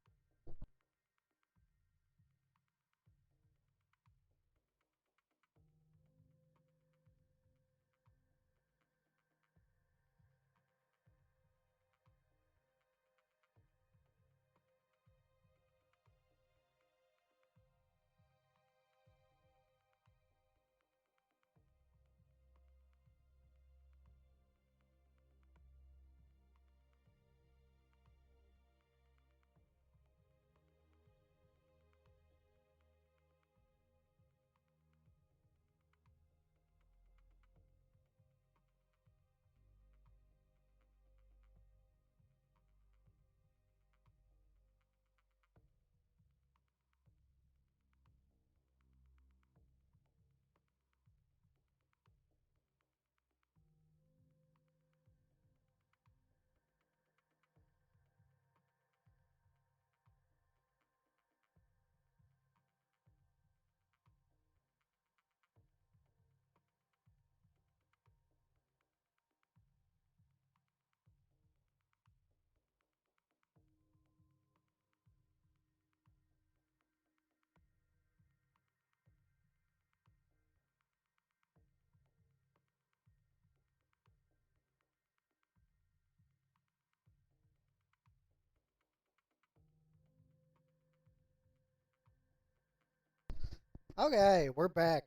Okay, we're back.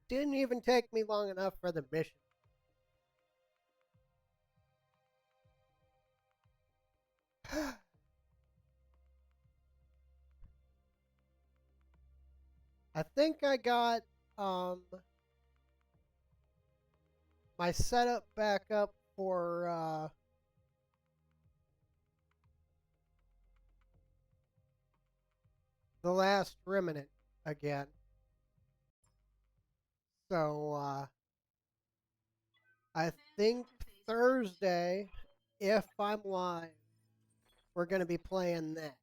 Didn't even take me long enough for the mission. I think I got my setup back up for the last remnant again. So I think Thursday, if I'm live, we're going to be playing that.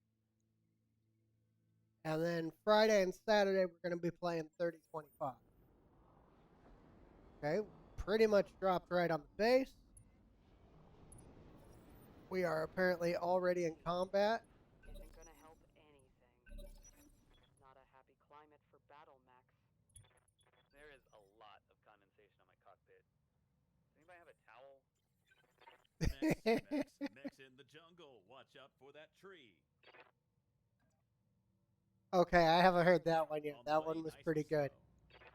And then Friday and Saturday, we're going to be playing 3025. Okay, pretty much dropped right on the base. We are apparently already in combat. Isn't gonna help anything. Not a happy climate for battle mechs. There is a lot of condensation on my cockpit. Does anybody have a towel? Mechs in the jungle. Watch out for that tree. Okay, I haven't heard that one yet. On the That way, one was nice pretty and good. slow.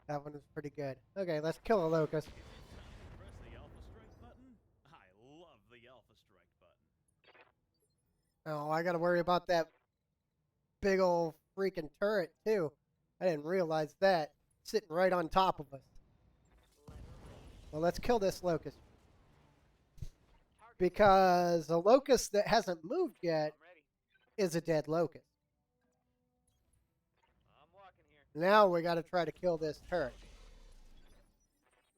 That one was pretty good. Okay, let's kill a locust. Is it time to press the Alpha Strike button? I love the Alpha Strike button. Oh, I got to worry about that big old freaking turret, too. I didn't realize that. Sitting right on top of us. Well, let's kill this locust. Because a locust that hasn't moved yet I'm ready. is a dead locust. I'm walking here. Now we got to try to kill this turret.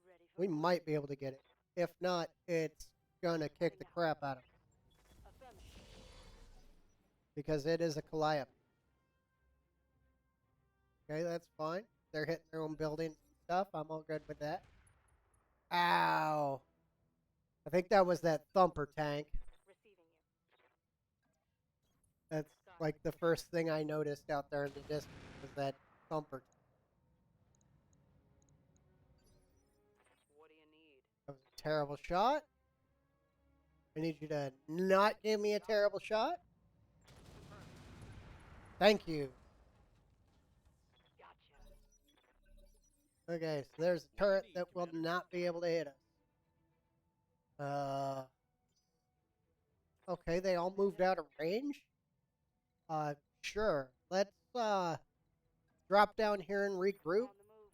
Ready for We might be able to get it. If not, it's going to kick the crap out of us. affirmative. Because it is a Calliope. Okay, that's fine. They're hitting their own buildings and stuff. I'm all good with that. Ow. I think that was that thumper tank. Receiving you. That's like the first thing I noticed out there in the distance was that thumper. What do you need? That was a terrible shot. I need you to not give me a terrible shot. Thank you. Gotcha. Okay, so there's a turret that will not be able to hit us. Okay, they all moved out of range? Sure. Let's, drop down here and regroup. On the move.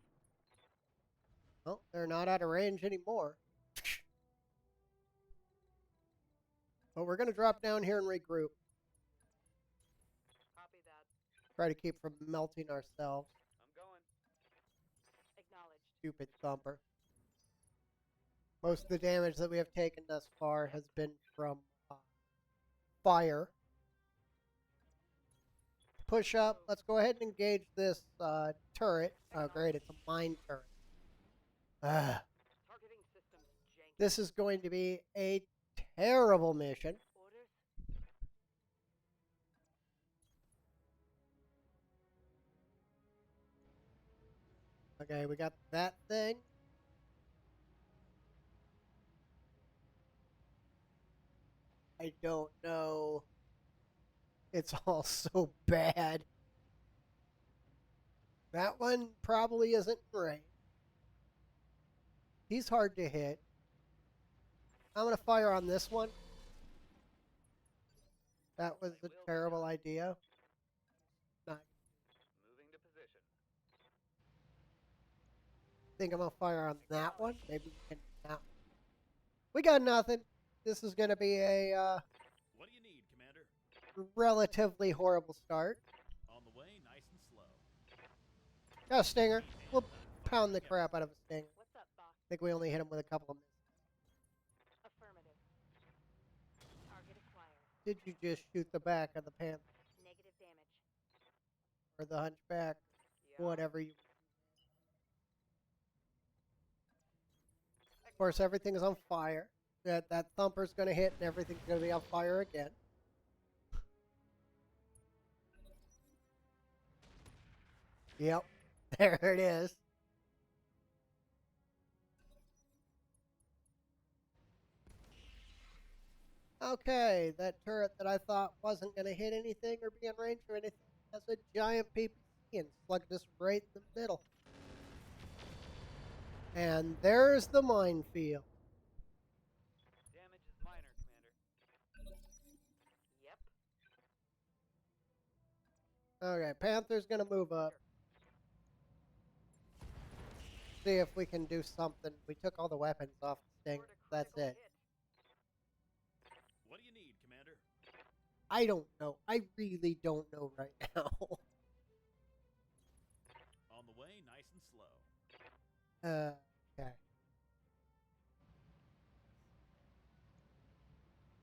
Well, they're not out of range anymore. But we're going to drop down here and regroup. Copy that. Try to keep from melting ourselves. I'm going. Acknowledged. Stupid thumper. Most of the damage that we have taken thus far has been from fire. Push up. Let's go ahead and engage this turret. Oh, great. It's a mine turret. Targeting systems janky. This is going to be a terrible mission. Orders? Okay, we got that thing. I don't know. It's all so bad. That one probably isn't right. He's hard to hit. I'm going to fire on this one. That was a terrible idea. Not Moving to position. think I'm going to fire on that one. Maybe we can now. We got nothing. This is going to be a What do you need, Commander? relatively horrible start. On the way, nice and slow. Got a stinger. We'll pound the crap out of a stinger. What's up, boss? I think we only hit him with a couple of misses. Affirmative. Target acquired. Did you just shoot the back of the panther Negative damage. or the hunchback? Yeah. Whatever you. Of course, everything is on fire. That thumper's going to hit and everything's going to be on fire again. Yep, there it is. Okay, that turret that I thought wasn't going to hit anything or be in range or anything has a giant PPC and slugged us right in the middle. And there's the minefield. Damage is minor, Commander. Yep. Okay, Panther's gonna move up. See if we can do something. We took all the weapons off the Sting. Scored a That's critical it. hit. What do you need, Commander? I don't know. I really don't know right now. On the way, nice and slow. Okay.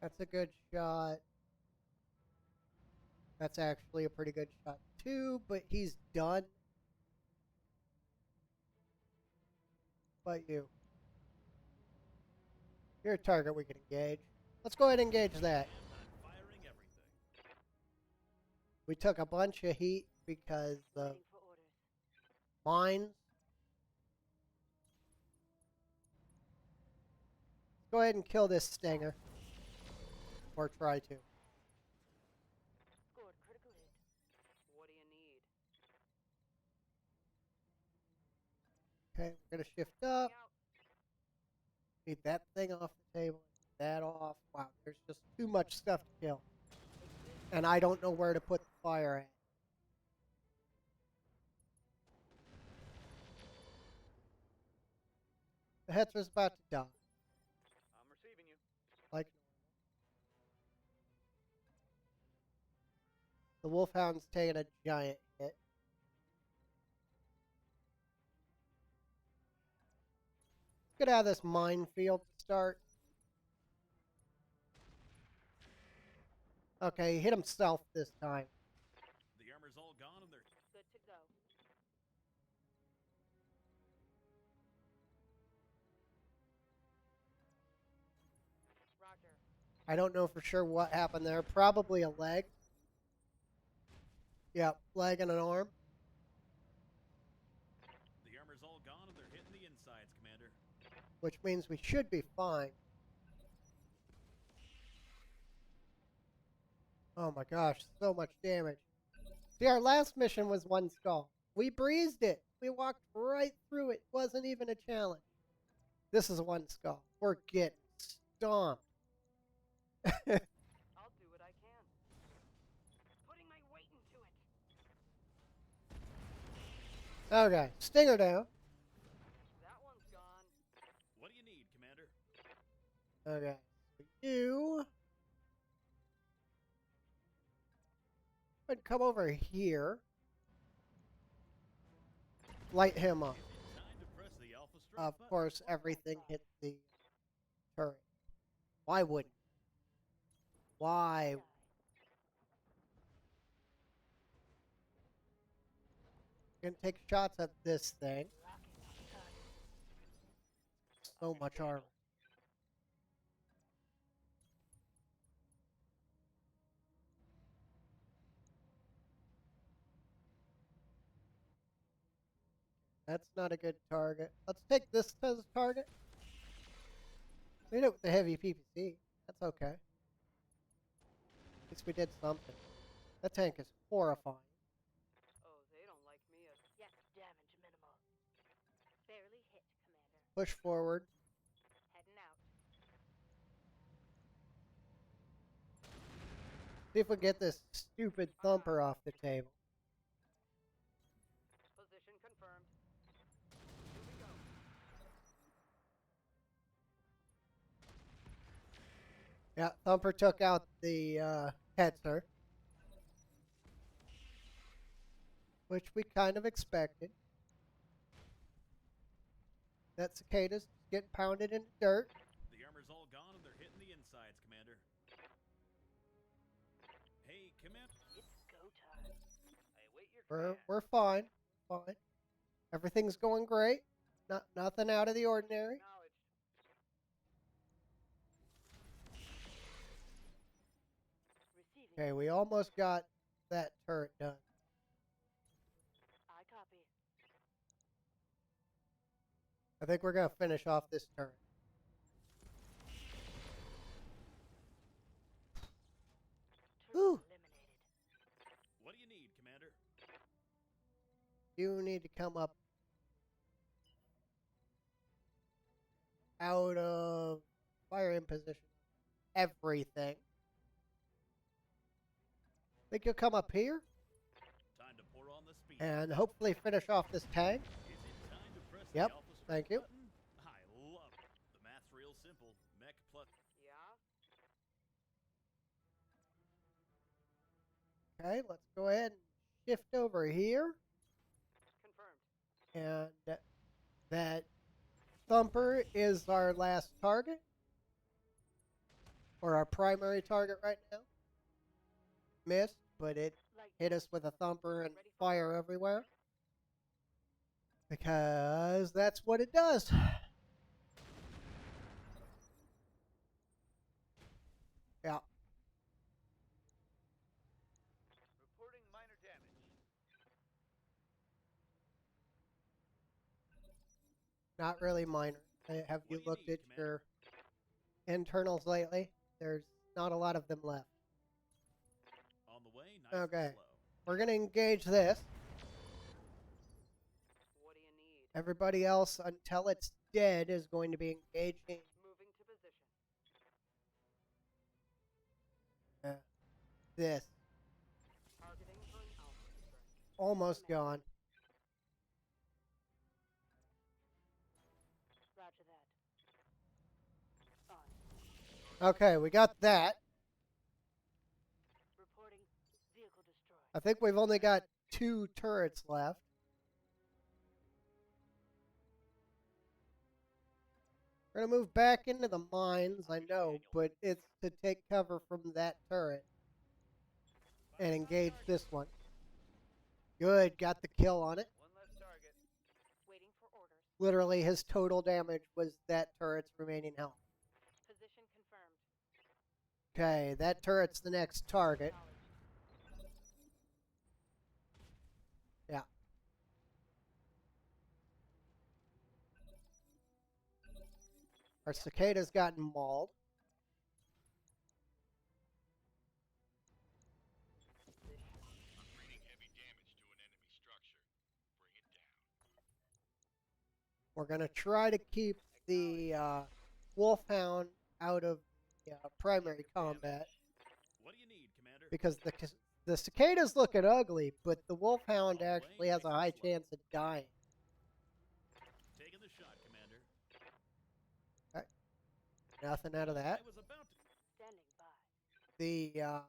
That's a good shot. That's actually a pretty good shot too, but he's done. But you. You're a target we can engage. Let's go ahead and engage that. I'm firing everything. We took a bunch of heat because of Waiting for orders. mines. Go ahead and kill this Stinger. Or try to. Scored critical hit. What do you need? Okay, we're gonna shift up. Out. Need that thing off the table. That off. Wow, there's just too much stuff to kill. And I don't know where to put the fire at. The Hetzer's about to die. I'm receiving you. Like the Wolfhound's taking a giant hit. Get out of this minefield to start. Okay, he hit himself this time. The armor's all gone and they're Good to go. Roger. I don't know for sure what happened there. Probably a leg. Yep, leg and an arm. the armor's all gone and they're hitting the insides, Commander. Which means we should be fine. Oh my gosh, so much damage. See, our last mission was one skull. We breezed it. We walked right through it. Wasn't even a challenge. This is one skull. We're getting stomped. I'll do what I can. Putting my weight into it. Okay, Stinger down. That one's gone. What do you need, Commander? Okay, so you would come over here. Light him up. Time to press the Alpha Strike Of button. course, everything hit the turret. Why wouldn't? Why? Gonna take shots at this thing. So much armor. That's not a good target. Let's take this as a target. We did it with the heavy PPC. That's okay. At least we did something. That tank is horrifying. Oh, they don't like me as Yes, damage minimal. Barely hit, Commander. Push forward. heading out. See if we get this stupid thumper off the table. Position confirmed. Here we go. Yeah, thumper took out the Hetzer. Which we kind of expected. That cicada's getting pounded into dirt. The armor's all gone and they're hitting the insides, Commander. Hey, Commander. It's go time. I await your command. We're fine. Fine. Everything's going great. Nothing out of the ordinary. Acknowledged. Receiving. Okay, we almost got that turret done. I copy. I think we're gonna finish off this turret. Turret Whew. eliminated. What do you need, Commander? You need to come up out of fire in position. Everything. Think you'll come up here Time to pour on the speed. and hopefully finish off this tank. Is it time to press Yep, the alpha thank strike you. button? I love it. The math's real simple. Mech plus Yeah? Okay, let's go ahead and shift over here. Confirmed. And that thumper is our last target. Or our primary target right now. Missed, but it Light hit us with a thumper and fire everywhere. Because that's what it does. Yeah. Reporting minor damage. Not really minor. Have you What do you looked need, at Commander? your internals lately? There's not a lot of them left. on the way, nice Okay. and slow. We're going to engage this. What do you need? Everybody else, until it's dead, is going to be engaging Moving to position. this. Targeting for an alpha strike. Almost gone. Roger that. On. Okay, we got that. Reporting. Vehicle destroyed. I think we've only got 2 turrets left. We're going to move back into the mines, I know, but it's to take cover from that turret and engage this one. Good, got the kill on it. One less target. Waiting for orders. Literally, his total damage was that turret's remaining health. Position confirmed. Okay, that turret's the next target. Yeah. Our cicada's gotten mauled. We're going to try to keep the wolfhound out of primary combat What do you need, Commander? because the cicada's looking ugly, but the wolfhound actually has a high chance of dying. Taking the shot, Commander. Nothing out of that. I was about to. Standing by. The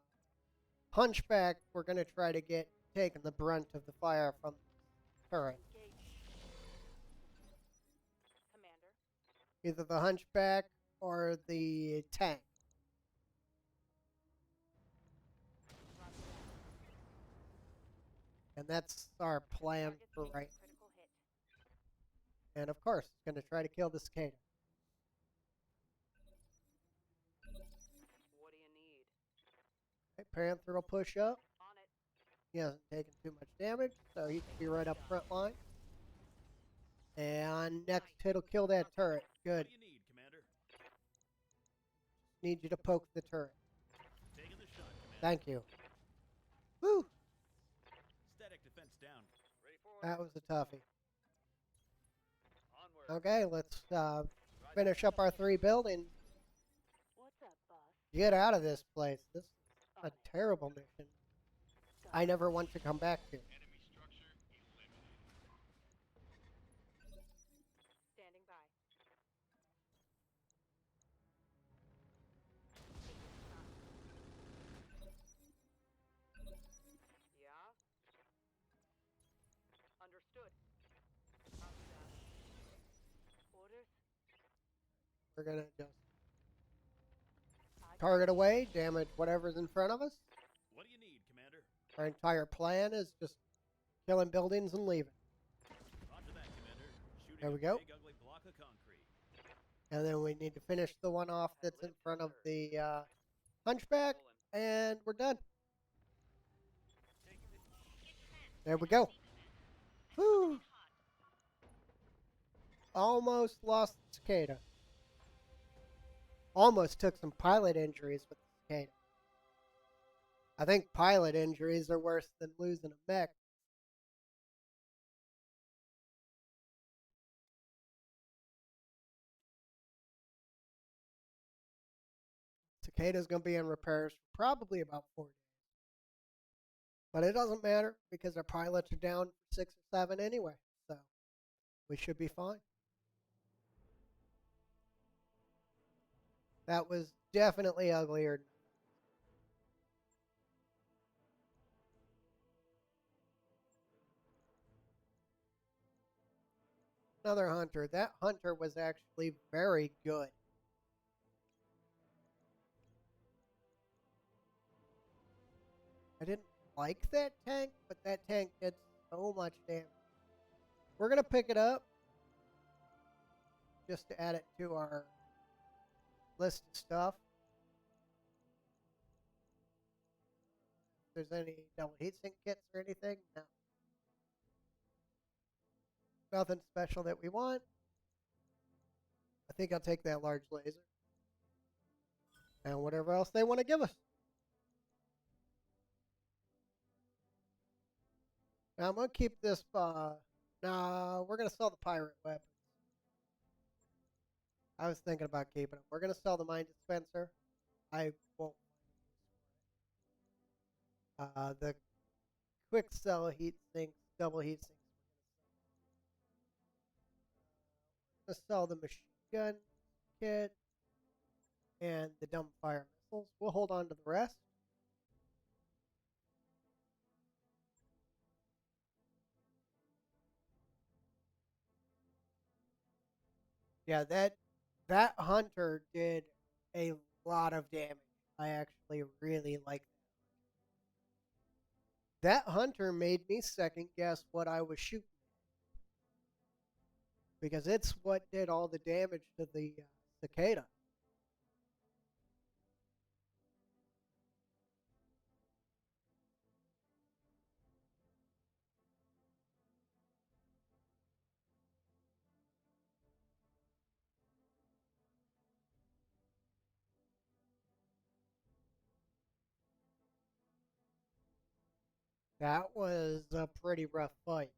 hunchback, we're going to try to get taking the brunt of the fire from the turret. Engage. Commander. Either the hunchback or the tank. Roger that. And that's our plan Target for takes right. critical hit. And of course, it's going to try to kill the cicada. What do you need? Okay, Panther will push up. On it. He hasn't taken too much damage, so he can be right up front line. And next hit will kill that turret. Good. What do you need, Commander? Need you to poke the turret. Taking the shot, Commander. Thank you. Woo! Static defense down. Ready for That was a toughie. onward. Okay, let's finish up our 3 buildings. What's up, boss? Get out of this place. This is On a it. terrible mission. I never want to come back to. Standing by. Yeah? Understood. Copy that. Orders. We're going to just I target away, damage whatever's in front of us. What do you need, Commander? Our entire plan is just killing buildings and leaving. Roger that, Commander. Shooting There we a go. big ugly block of concrete. And then we need to finish the one off that's in front of the hunchback, and we're done. There we go. Whew. Almost lost the cicada. Almost took some pilot injuries with the cicada. I think pilot injuries are worse than losing a mech. Cicada's going to be in repairs for probably about 4 days. But it doesn't matter because our pilots are down for 6 or 7 anyway. So we should be fine. That was definitely uglier. Another hunter. That hunter was actually very good. I didn't like that tank, but that tank did so much damage. We're going to pick it up just to add it to our list of stuff. If there's any double heatsink kits or anything, no. Nothing special that we want. I think I'll take that large laser. And whatever else they want to give us. Now I'm going to keep this, nah, we're going to sell the pirate weapons. I was thinking about keeping them. We're going to sell the mine dispenser. I won't. The quick sell heat sinks, double heat sinks. We're going to sell the machine gun kit and the dumbfire missiles. We'll hold on to the rest. Yeah, that hunter did a lot of damage. I actually really like that. That hunter made me second guess what I was shooting because it's what did all the damage to the cicada. That was a pretty rough fight.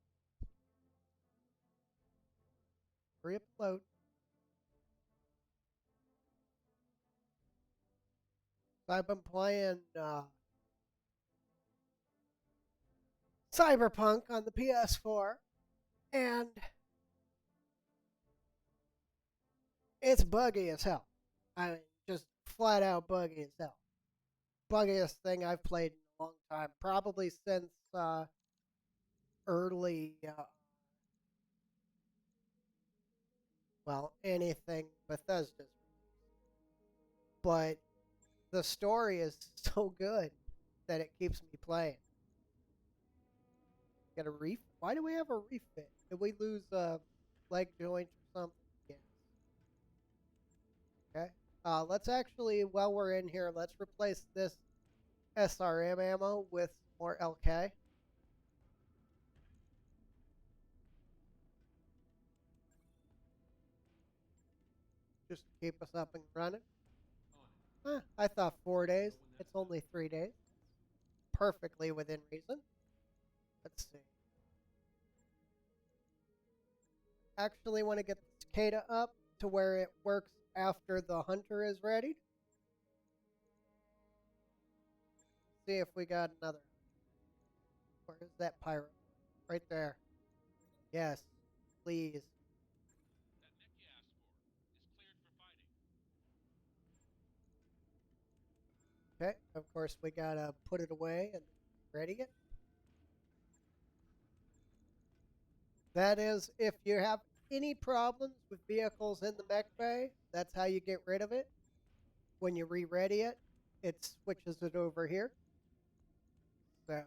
Hurry up, load. So I've been playing Cyberpunk on the PS4, and it's buggy as hell. I mean, just flat out buggy as hell. Buggiest thing I've played in a long time, probably since early, well, anything Bethesda's. But the story is so good that it keeps me playing. Got a reef? Why do we have a refit? Did we lose a leg joint or something? Yes. Okay. Let's actually, while we're in here, let's replace this SRM ammo with more LK. Just to keep us up and running. I thought 4 days. It's only 3 days. Perfectly within reason. Let's see. Actually want to get the cicada up to where it works after the hunter is ready. See if we got another. Where is that pirate? Right there. Yes, please. Okay, of course we gotta put it away and ready it. That is, if you have any problems with vehicles in the mech bay, that's how you get rid of it. When you re-ready it, it switches it over here. So,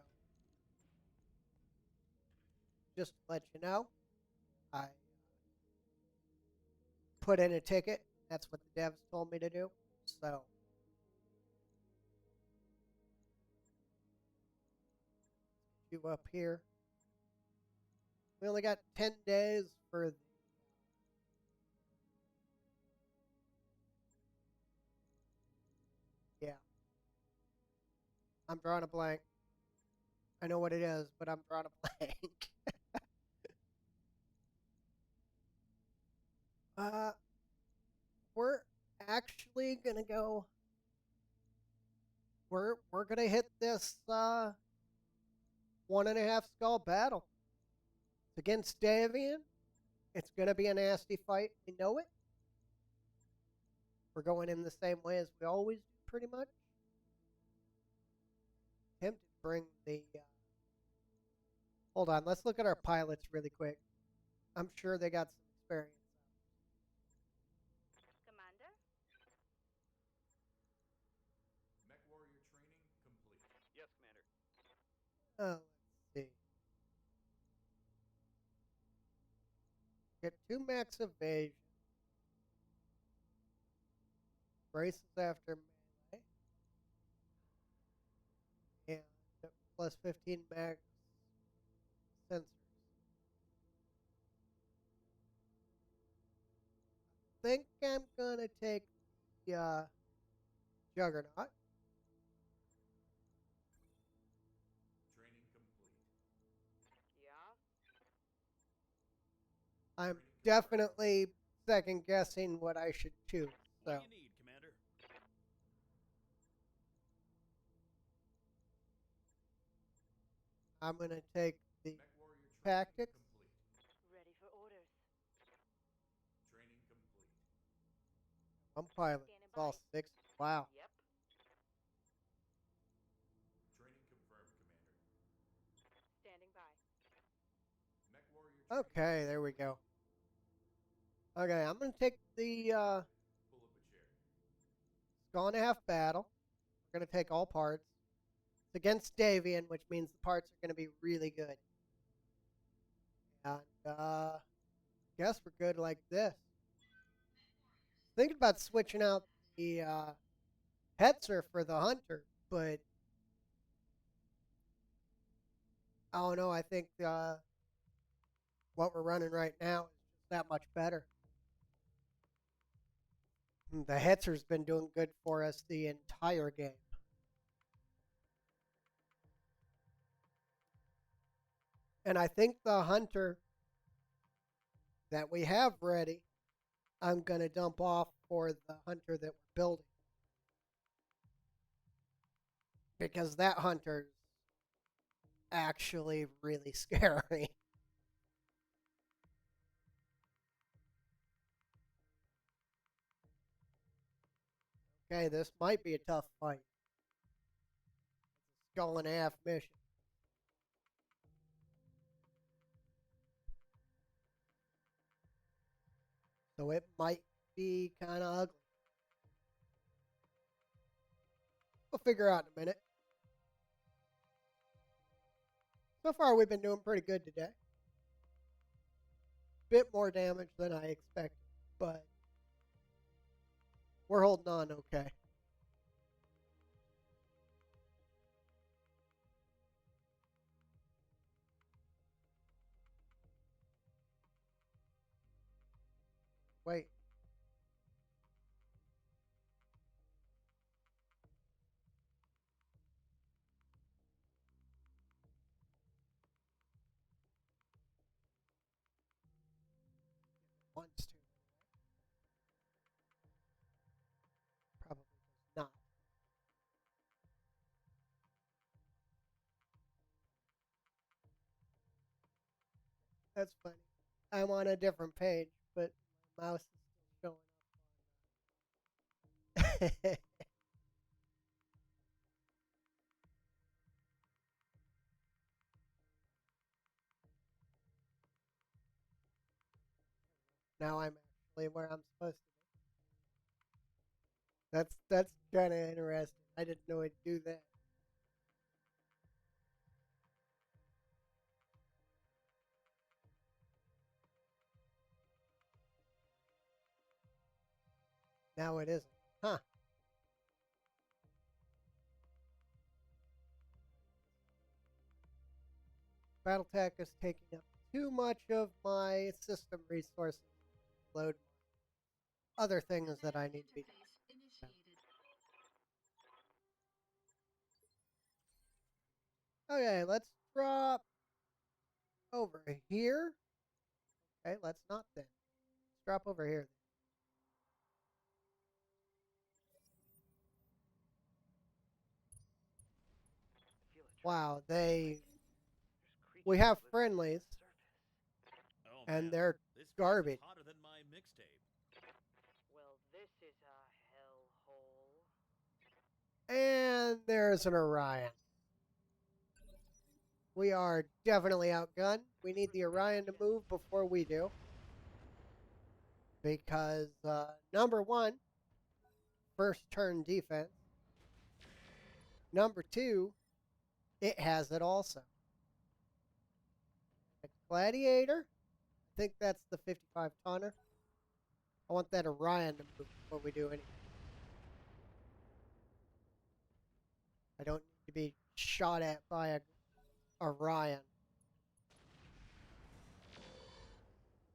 just to let you know, I put in a ticket. That's what the devs told me to do. So, you up here. We only got 10 days for the, yeah. I'm drawing a blank. I know what it is, but I'm drawing a blank. uh, we're actually gonna go we're gonna hit this 1.5 skull battle. It's against Davian. It's gonna be a nasty fight. We know it. We're going in the same way as we always do, pretty much. Him to bring the. Hold on, let's look at our pilots really quick. I'm sure they got some experience. Commander? Mech warrior training complete. Yes, Commander. Let's see. Get 2 max evasion. Braces after melee. And plus 15 max sensors. I think I'm gonna take the Juggernaut. Training complete. Yeah? I'm definitely second guessing what I should choose. So What do you need, Commander? I'm gonna take the Mech warrior training tactics. complete. Ready for orders. Training complete. I'm pilot. Standing It's all by. 6. Wow. Yep. Training confirmed, Commander. Standing by. Mech warrior training Okay, there we go. Okay, I'm gonna take the pull up a chair. skull and a half battle. We're gonna take all parts. It's against Davian, which means the parts are gonna be really good. And guess we're good like this. Thinking about switching out the Hetzer for the Hunter, but I don't know. I think what we're running right now is just that much better. The Hetzer's been doing good for us the entire game. And I think the Hunter that we have ready, I'm going to dump off for the Hunter that we're building. Because that Hunter's actually really scary. Okay, this might be a tough fight. It's a skull and a half mission. So it might be kind of ugly. We'll figure out in a minute. So far, we've been doing pretty good today. Bit more damage than I expected, but we're holding on okay. Wait. Wants to. Probably does not. That's funny. I'm on a different page, but my mouse is still showing up. Now I'm actually where I'm supposed to be. That's kind of interesting. I didn't know it'd do that. Now it isn't. Huh. Battletech is taking up too much of my system resources. Load other things that I need to be doing. Okay, let's drop over here. Okay, let's not then. Let's drop over here. Wow, There's we creatures have living friendlies, on the surface. Oh, and man, they're this place garbage. is hotter than my mixtape. Well, this is a hellhole. And there's an Orion. We are definitely outgunned. We need the Orion to move before we do. Because, number one, first turn defense. Number two, it has it also. Gladiator, I think that's the 55 tonner. I want that Orion to move before we do anything. I don't need to be shot at by a Orion.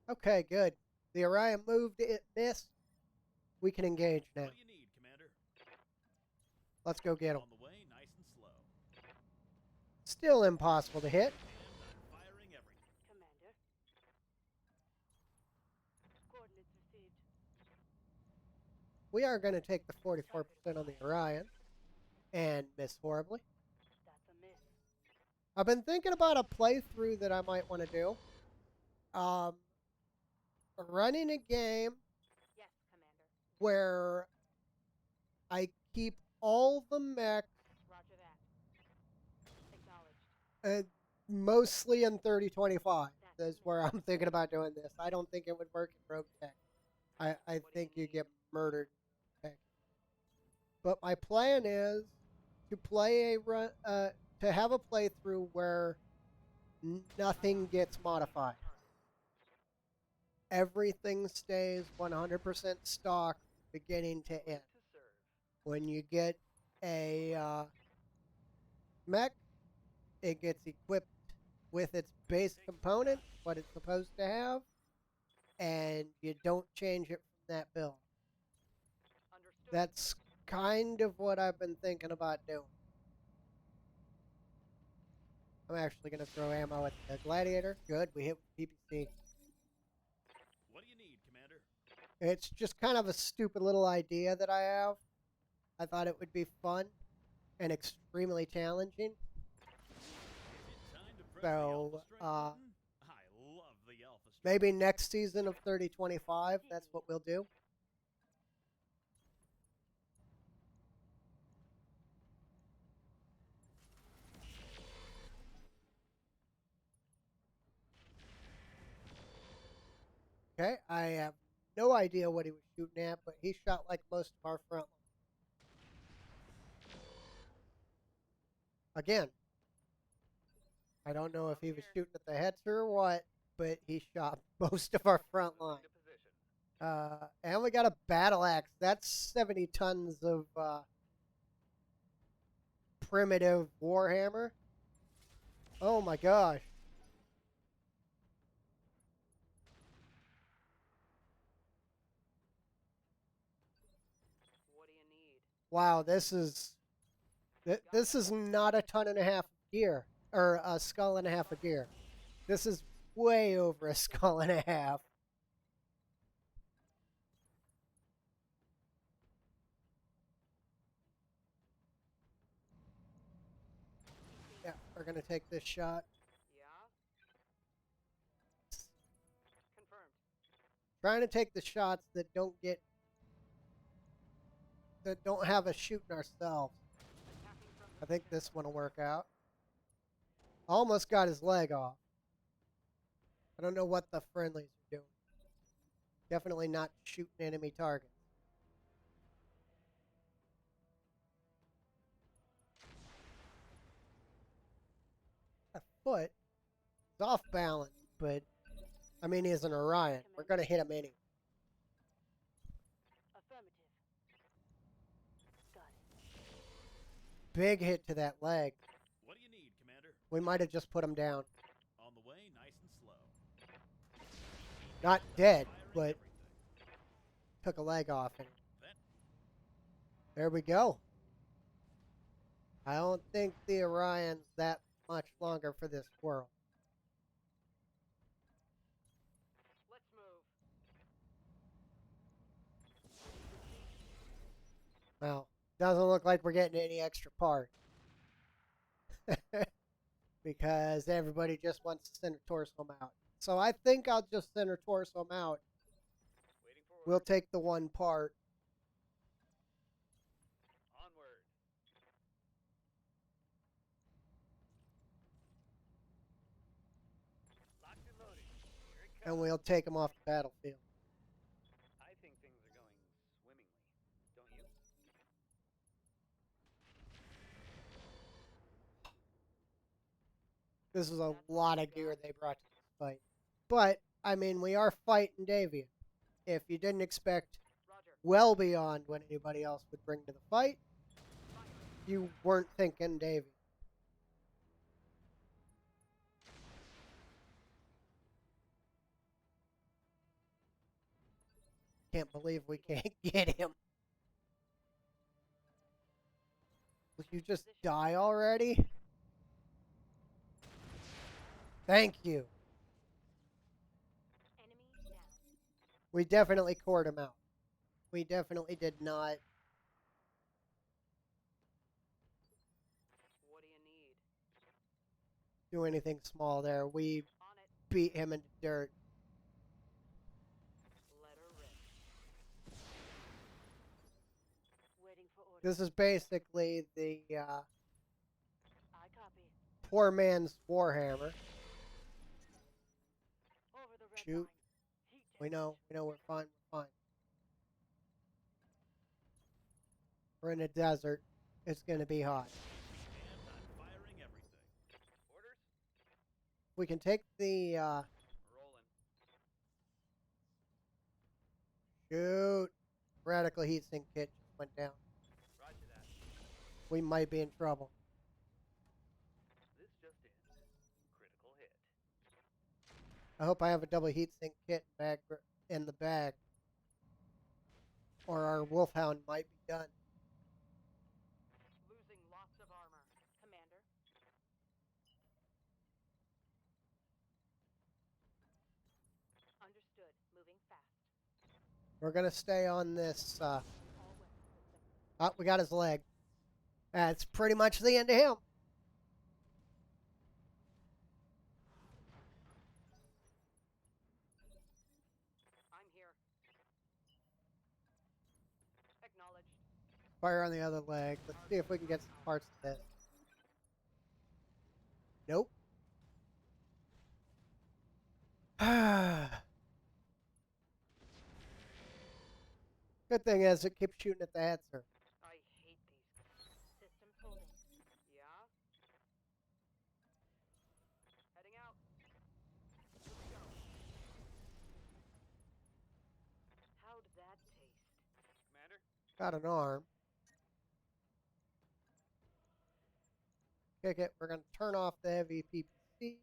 Okay, good. The Orion moved, it missed. We can engage now. What do you need, Commander? Let's go get him. On the way, nice and slow. Still impossible to hit. And I'm firing everything. Commander. Coordinates received. We are going to take the 44% on the Orion and miss horribly. That's a miss. I've been thinking about a playthrough that I might want to do. Running a game Yes, Commander. where I keep all the mechs Roger that. Acknowledged. mostly in 3025. That's where I'm thinking about doing this. I don't think it would work in Rogue Tech. I think you get murdered in Tech. But my plan is to play a run, to have a playthrough where nothing gets modified. Everything stays 100% stock beginning to end. To serve. When you get a mech, it gets equipped with its base component, what it's supposed to have, and you don't change it from that build. Understood. That's kind of what I've been thinking about doing. I'm actually going to throw ammo at the Gladiator. Good, we hit PPC. What do you need, Commander? It's just kind of a stupid little idea that I have. I thought it would be fun and extremely challenging. Is it time to press the So, Alpha Strike button? I love the Alpha Strike. maybe next season of 3025, that's what we'll do. Okay, I have no idea what he was shooting at, but he shot like most of our front line. Again, I don't know if he was shooting at the heads or what, but he shot most of our front line. Moving to position. And we got a battle axe. That's 70 tons of primitive warhammer. Oh my gosh. What do you need? Wow, this is not a ton and a half of gear, or a skull and a half of gear. This is way over a skull and a half. Yeah, we're gonna take this shot. Yeah? Confirmed. Trying to take the shots that don't have us shooting ourselves. Attacking from I think this one will work out. Almost got his leg off. I don't know what the friendlies are doing. Definitely not shooting enemy targets. A foot is off balance, but I mean he's an Orion. We're gonna hit him anyway. Affirmative. Got it. Big hit to that leg. What do you need, Commander? We might have just put him down. On the way, nice and slow. Not dead, Firing but everything. took a leg off. And That there we go. I don't think the Orion's that much longer for this world. Let's move. Well, doesn't look like we're getting any extra parts. because everybody just wants to send a torso out. So I think I'll just send a torso out. Waiting for We'll orders. take the one part. Onward. Locked and loaded. Here it comes. And we'll take them off the battlefield. I think things are going swimmingly. Don't you? This is a lot of gear they brought to this fight. But, I mean, we are fighting Davian. If you didn't expect Roger. well beyond what anybody else would bring to the fight, you weren't thinking Davian. Can't believe we can't get him. Will you just die already? Thank you. Enemy down. We definitely cored him out. We definitely did not. What do you need? Do anything small there. We On it. beat him into dirt. Let her rip. Waiting for orders. This is basically the I copy. poor man's Warhammer. Over the red Shoot. line. Heat We know, we're fine, we're fine. We're in a desert. It's gonna be hot. Damned, I'm firing everything. Orders? We can take the Rolling. shoot. Radical heatsink kit just went down. Roger that. We might be in trouble. This just in. Critical hit. I hope I have a double heatsink kit bag in the bag, or our wolfhound might be done. Losing lots of armor. Commander. Understood. Moving fast. We're gonna stay on this. All weapon systems. Oh, we got his leg. That's pretty much the end of him. I'm here. Acknowledged. Fire on the other leg. Let's see if we can get some parts of this. Nope. Good thing is it keeps shooting at the Hetzer. I hate these. Systems holding. Yeah? Heading out. Here we go. How'd that taste? Commander? Got an arm. Kick it. We're gonna turn off the heavy PPC.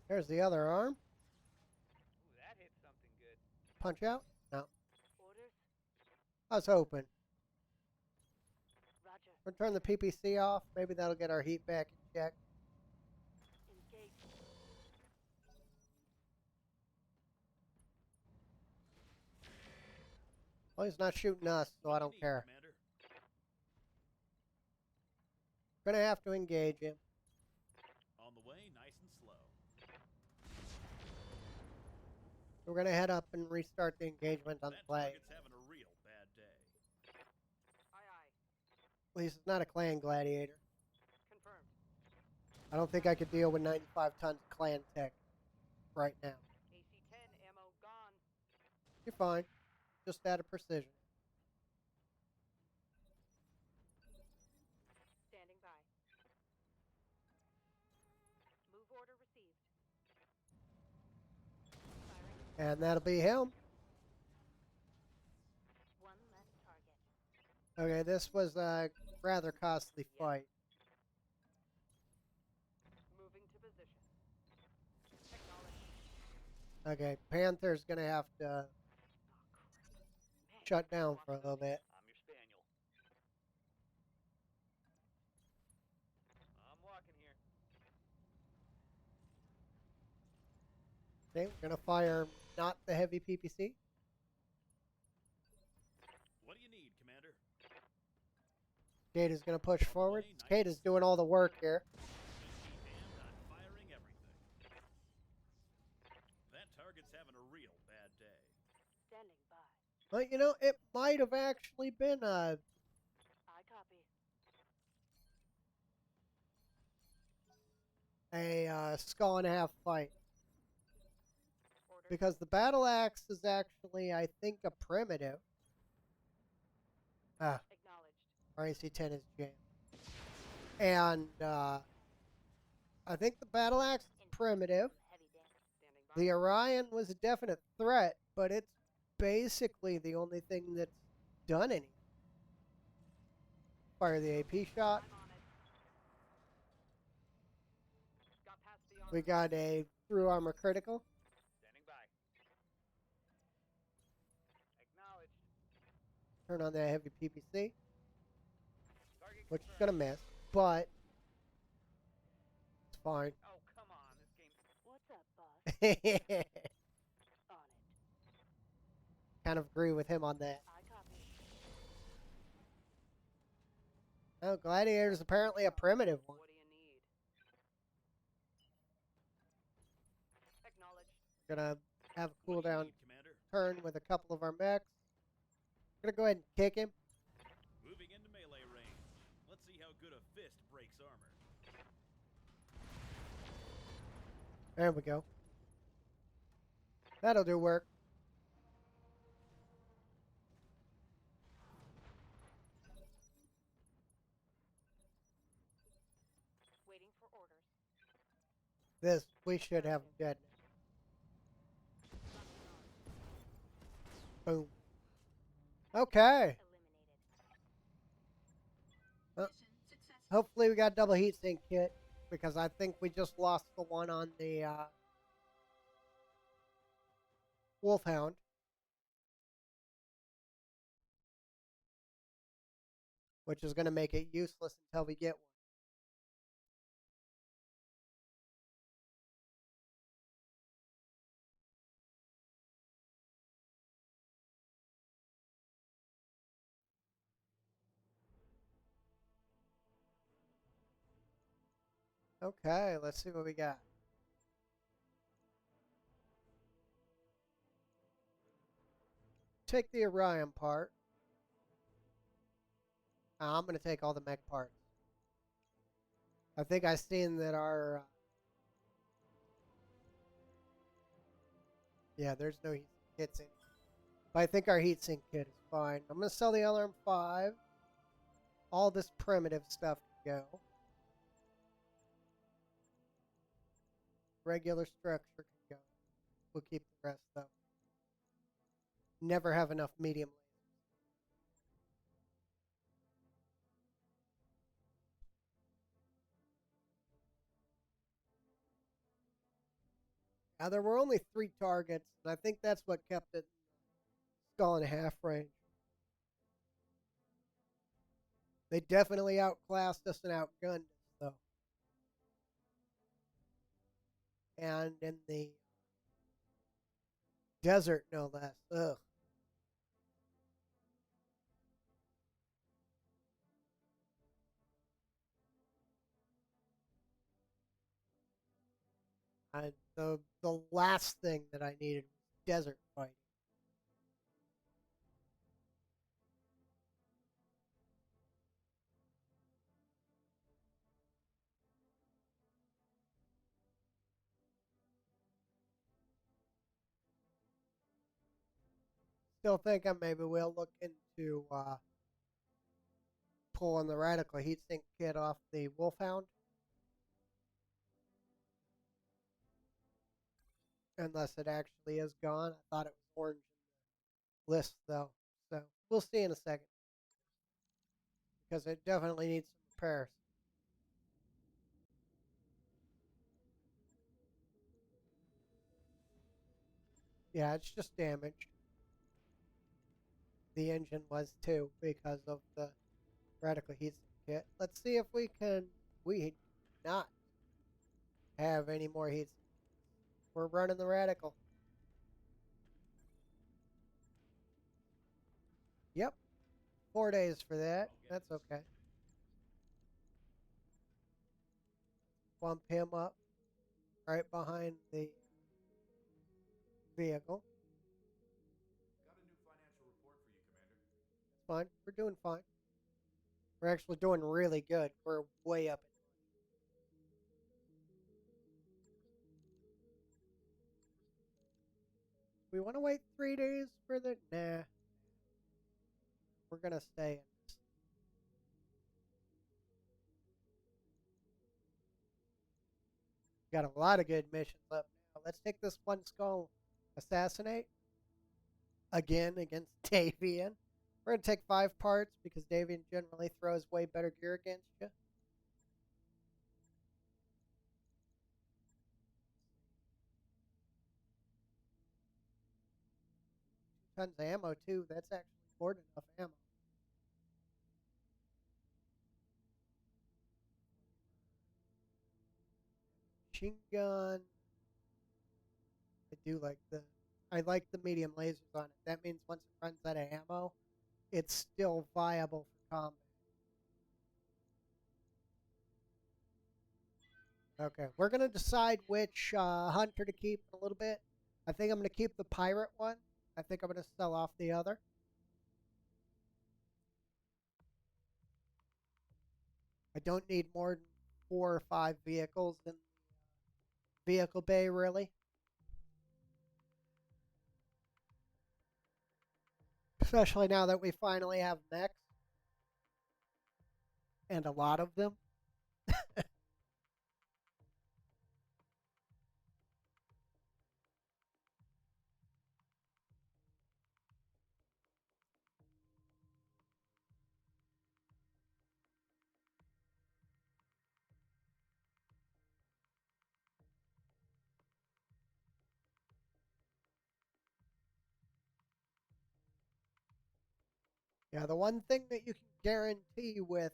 There's the other arm. Ooh, that hit something good. Punch out. No. Orders. I was hoping. Roger. We'll turn the PPC off. Maybe that'll get our heat back in check. Engage. Well, he's not shooting us, so I What do you don't need, care. Commander? Gonna have to engage him. On the way, nice and slow. We're gonna head up and restart the engagement on the That flag. target's having a real bad day. Aye aye. At least it's not a clan gladiator. Confirmed. I don't think I could deal with 95 tons of clan tech right now. AC-10 ammo gone. You're fine. Just out of precision. Standing by. Move order received. Firing. And that'll be him. One less target. Okay, this was a rather costly fight. Moving to position. Acknowledged. Okay, Panther's gonna have to shut down for a little bit. I'm your spaniel. I'm walking here. Okay, we're gonna fire not the heavy PPC. Cicada's gonna push On the forward. way, nice Cicada's doing all the work here. Be damned, I'm firing everything. That target's having a real bad day. Standing by. But you know, it might have actually been I copy. a skull and a half fight. Orders. Because the battle axe is actually, I think, a primitive. Ah, Acknowledged. RAC-10 is jammed. And I think the battle axe is primitive. Heavy damage. Standing by. The Orion was a definite threat, but it's basically the only thing that's done anything. Fire the AP shot. I'm on it. Got past the We armor. got a through armor critical. Standing by. Acknowledged. Turn on that heavy PPC, Target which is confirmed. gonna miss, but it's fine. Oh, come on. This game. What's up, boss? On it. Kind of agree with him on that. I copy. Oh, Gladiator's apparently a primitive one. What do you need? Acknowledged. Gonna have a What do you cooldown need, Commander? turn with a couple of our mechs. Gonna go ahead and kick him. Moving into melee range. Let's see how good a fist breaks armor. There we go. That'll do work. Waiting for orders. This, we should have him dead now. Boom. Okay. Eliminated. Hopefully we got double heatsink kit, because I think we just lost the one on the wolfhound. Which is going to make it useless until we get one. Okay, let's see what we got. Take the Orion part. I'm going to take all the mech parts. I think I seen that our... yeah, there's no heat kits in. But I think our heatsink kit is fine. I'm going to sell the LRM-5. All this primitive stuff can go. Regular structure can go. We'll keep the rest though. Never have enough medium lasers. Now there were only 3 targets, and I think that's what kept it skull and a half range. They definitely outclassed us and outgunned us, though. And in the desert, no less. Ugh. The last thing that I needed was desert fighting. Still thinking maybe we'll look into pulling the radical heatsink kit off the wolfhound. Unless it actually is gone. I thought it was orange in the list though. So we'll see in a second. Because it definitely needs some repairs. Yeah, it's just damaged. The engine was too because of the radical heatsink kit. Let's see if we can not have any more heats. We're running the radical. Yep. 4 days for that. That's okay. bump him up right behind the vehicle. Got a new financial report for you, Commander. It's fine. We're doing fine. We're actually doing really good. We're way up. We want to wait 3 days for the... Nah. We're going to stay in this. Got a lot of good missions up now. Let's take this one skull. Assassinate. Again against Davian. We're going to take 5 parts because Davian generally throws way better gear against you. Tons of ammo too. That's actually more than enough ammo. Machine gun. I like the medium lasers on it. That means once it runs out of ammo, it's still viable for combat. Okay, we're gonna decide which hunter to keep in a little bit. I think I'm gonna keep the pirate one. I think I'm gonna sell off the other. I don't need more than 4 or 5 vehicles in the vehicle bay, really. Especially now that we finally have mechs. And a lot of them. Yeah, the one thing that you can guarantee with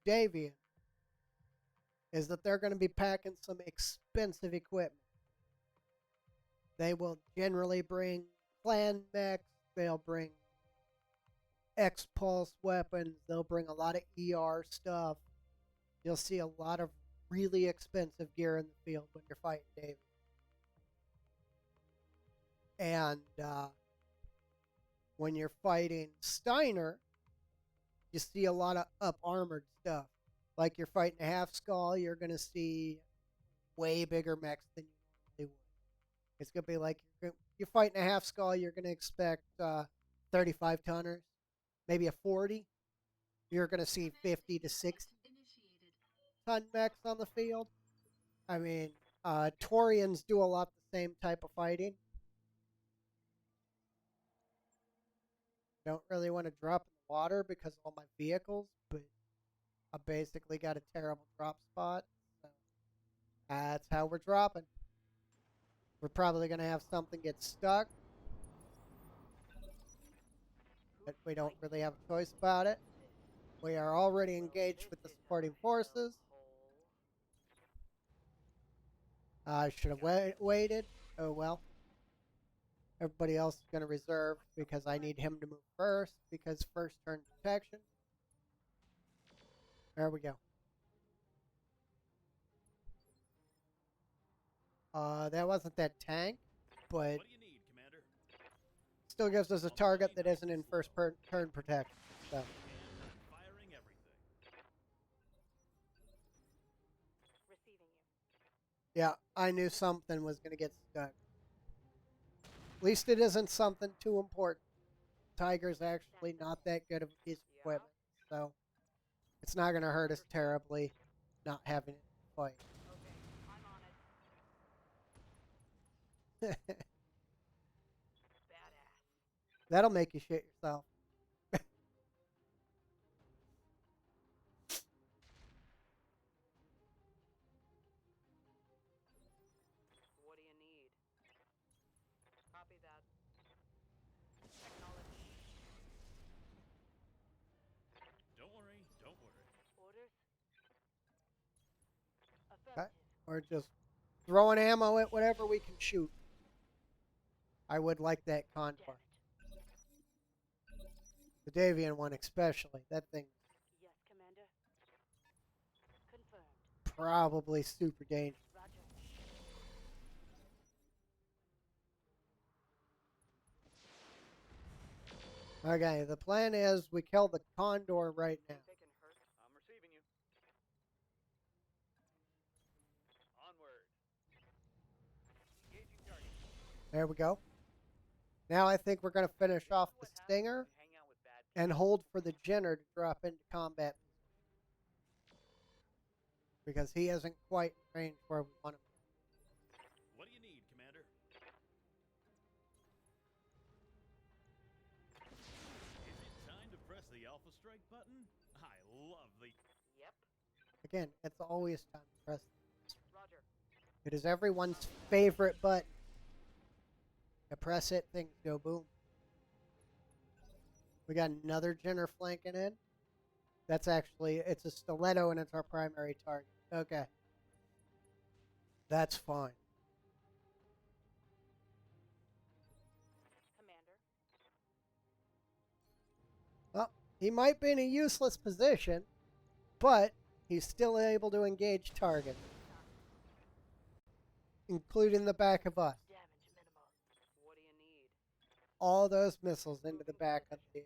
Davian is that they're going to be packing some expensive equipment. They will generally bring clan mechs, they'll bring X-Pulse weapons, they'll bring a lot of ER stuff. You'll see a lot of really expensive gear in the field when you're fighting Davian. And when you're fighting Steiner, you see a lot of up-armored stuff. Like you're fighting a half-skull, you're going to see way bigger mechs than you normally would. It's going to be like you're fighting a half-skull, you're going to expect 35-tonners, maybe a 40. You're going to see 50 to 60-ton mechs on the field. I mean, Taurians do a lot the same type of fighting. Don't really want to drop in the water because of all my vehicles, but I basically got a terrible drop spot. So that's how we're dropping. We're probably going to have something get stuck, but we don't really have a choice about it. We are already engaged with the supporting forces. I should have waited. Oh well. Everybody else is going to reserve because I need him to move first because first turn protection. There we go. That wasn't that tank, but What do you need, Commander? still gives us a target that isn't in first turn protection. So. And I'm firing everything. Receiving you. Yeah, I knew something was going to get stuck. At least it isn't something too important. Tiger's actually not that good of a piece of equipment, so it's not going to hurt us terribly not having it fight. Okay, I'm on it. Badass. That'll make you shit yourself. What do you need? Copy that. Acknowledge. Don't worry, don't worry. Orders? Okay. Affirmative. Or just throwing ammo at whatever we can shoot. I would like that Damn convoy. it. The Davian one especially. That thing Yes, Commander. Confirmed. probably super dangerous. Roger. Okay, the plan is we kill the condor right now. Taking hurt. I'm receiving you. Onward. Engaging target. There we go. Now I think we're going to finish off the What happens stinger when you hang out with bad people? and hold for the Jenner to drop into combat. Because he isn't quite in range where we want him. What do you need, Commander? Is it time to press the Alpha Strike button? I love the... Yep. Again, it's always time to press. Roger. It is everyone's favorite button. You press it, things go boom. We got another Jenner flanking in. That's actually, it's a stiletto and it's our primary target. Okay. That's fine. Commander. Well, he might be in a useless position, but he's still able to engage targets, including the back of us. Damage minimal. What do you need? All those missiles into the back of the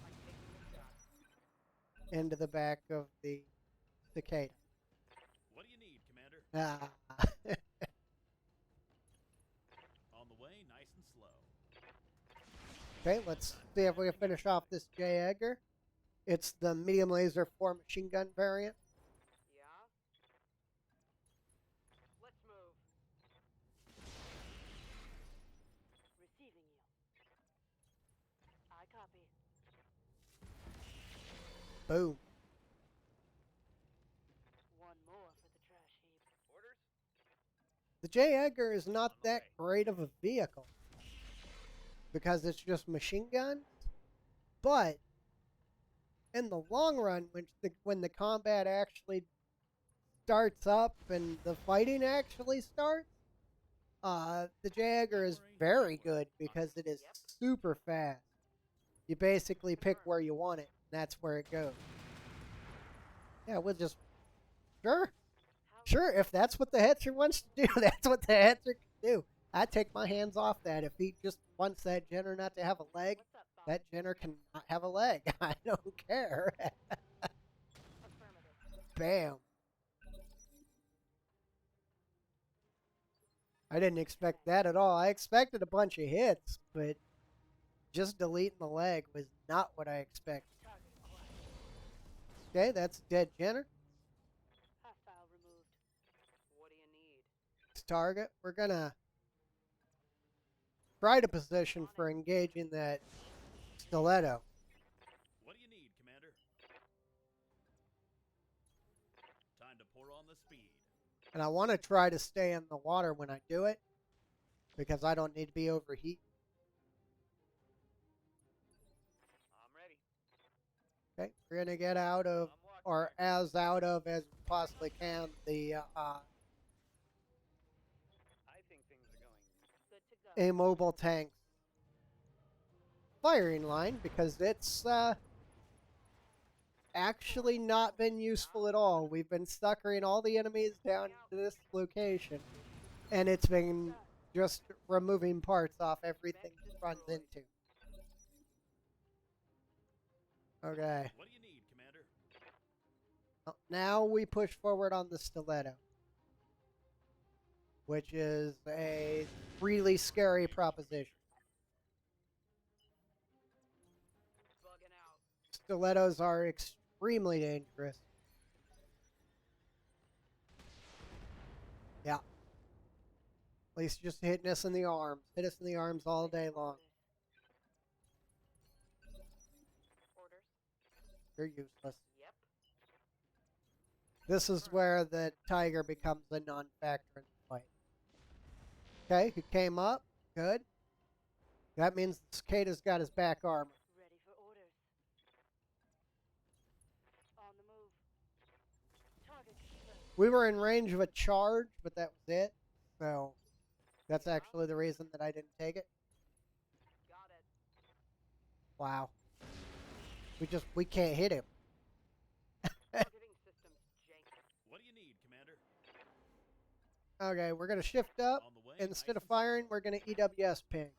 I'm taking the shot. into the back of the cicada. What do you need, Commander? Ah. On the way, nice and slow. Okay, let's see if we can finish off this J. Edgar. It's the medium laser 4 machine gun variant. Yeah? Let's move. Receiving you. I copy. Boom. One more for the trash heap. Orders? The J. Edgar is not that great of a vehicle because it's just machine guns, but in the long run, when the combat actually starts up and the fighting actually starts, the J. Edgar is very good because it is super fast. You basically pick where you want it, and that's where it goes. Yeah, we'll just... Sure. Sure, if that's what the Hetzer wants to do, that's what the Hetzer can do. I take my hands off that. If he just wants that Jenner not to have a leg, What's up, Bob? that Jenner cannot have a leg. I don't care. Affirmative. Bam. I didn't expect that at all. I expected a bunch of hits, but just deleting the leg was not what I expected. Target acquired. Okay, that's dead Jenner. Hostile removed. What do you need? Next target. We're gonna try to position for engaging that stiletto. What do you need, Commander? Time to pour on the speed. And I want to try to stay in the water when I do it, because I don't need to be overheat. I'm ready. Okay, we're gonna get out of, I'm walking. or as out of as we possibly can, the I think things are going. Good to go. immobile tank firing line, because it's actually not been useful at all. We've been suckering all the enemies down to this location, and it's been just removing parts off everything it runs into. Okay. What do you need, Commander? Well, now we push forward on the stiletto, which is a really scary proposition. Bugging out. Stilettos are extremely dangerous. Yeah. At least just hitting us in the arms. Hit us in the arms all day long. Orders. You're useless. Yep. This is where the tiger becomes a non-factor in the fight. Okay, he came up. Good. That means the cicada's got his back armor. Ready for orders. On the move. Target confirmed. We were in range of a charge, but that was it. So that's actually the reason that I didn't take it. Got it. Wow. We can't hit him. Targeting systems jank. What do you Okay, we're gonna shift up. On the way, Instead nice of and firing, slow. we're gonna EWS ping.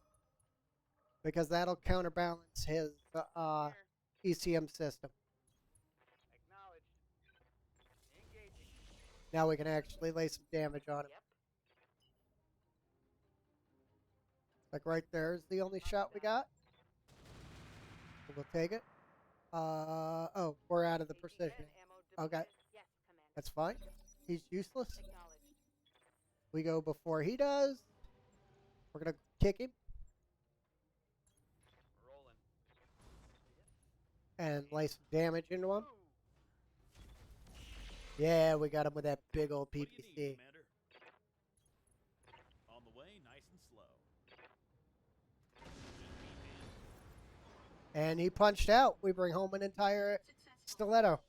Because that'll counterbalance his Here. ECM system. Acknowledged. Engaging. Now we can actually lay some damage on him. Yep. Like right there is the only shot we got. So we'll take it. Oh, we're out of the precision. AT-10 ammo Okay, deployed. Yes, Commander. that's fine. He's useless. Acknowledged. We go before he does. We're gonna kick him Rolling. and lay some damage into him. Ooh. Yeah, we got him with that big old What do you PPC. need, Commander? On the way, nice and slow. And he punched out. We bring home an entire stiletto.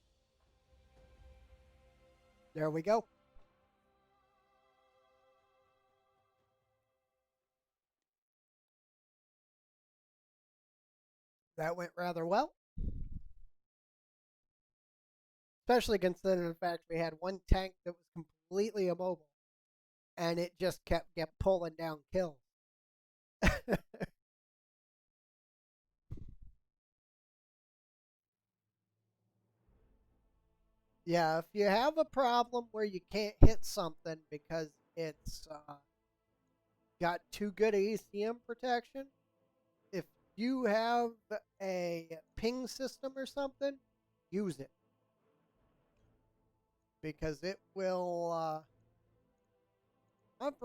There we go. That went rather well. Especially considering the fact we had one tank that was completely immobile. And it just kept pulling down kills. Yeah, if you have a problem where you can't hit something because it's got too good a ECM protection, if you have a ping system or something, use it. Because it will, I'm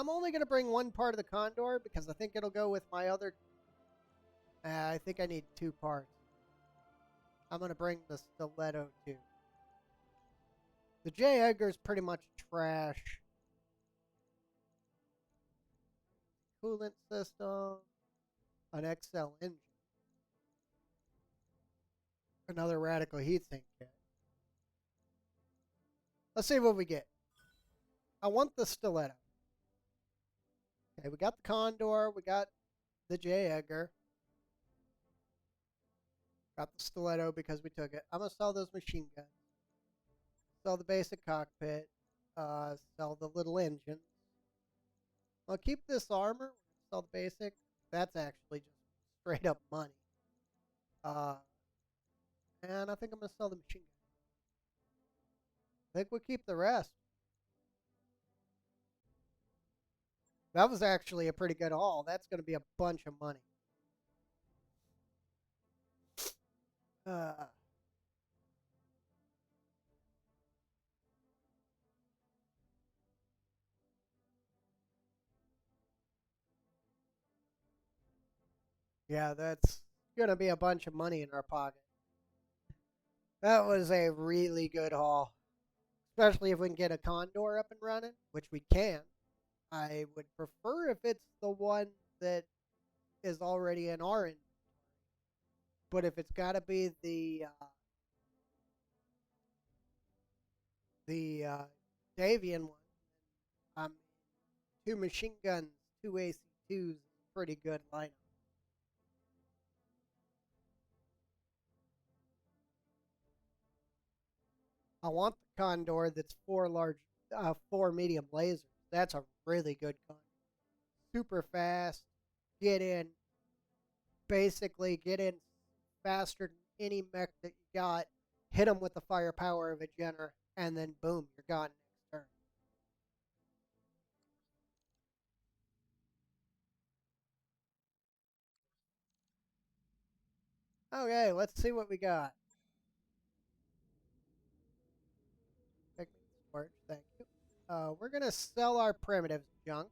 only going to bring one part of the Condor because I think it'll go with my other, I think I need 2 parts. I'm going to bring the stiletto too. The J. Edgar's pretty much trash. Coolant system. An XL engine. Another radical heatsink kit. Let's see what we get. I want the stiletto. Okay, we got the Condor. We got the J. Edgar. Got the stiletto because we took it. I'm going to sell those machine guns. Sell the basic cockpit. Sell the little engines. I'll keep this armor. Sell the basic. That's actually just straight up money. And I think I'm going to sell the machine gun. I think we'll keep the rest. That was actually a pretty good haul. That's going to be a bunch of money. Yeah, that's going to be a bunch of money in our pocket. That was a really good haul. Especially if we can get a Condor up and running, which we can. I would prefer if it's the one that is already in our inventory. But if it's got to be the Davian one, 2 machine guns, 2 AC2s, pretty good lineup. I want the Condor that's 4 medium lasers. That's a really good Condor. Super fast. Get in. Basically, get in faster than any mech that you got. Hit them with the firepower of a Jenner, and then boom, you're gone next turn. Okay, let's see what we got. Storage, thank you. We're gonna sell our primitives junk.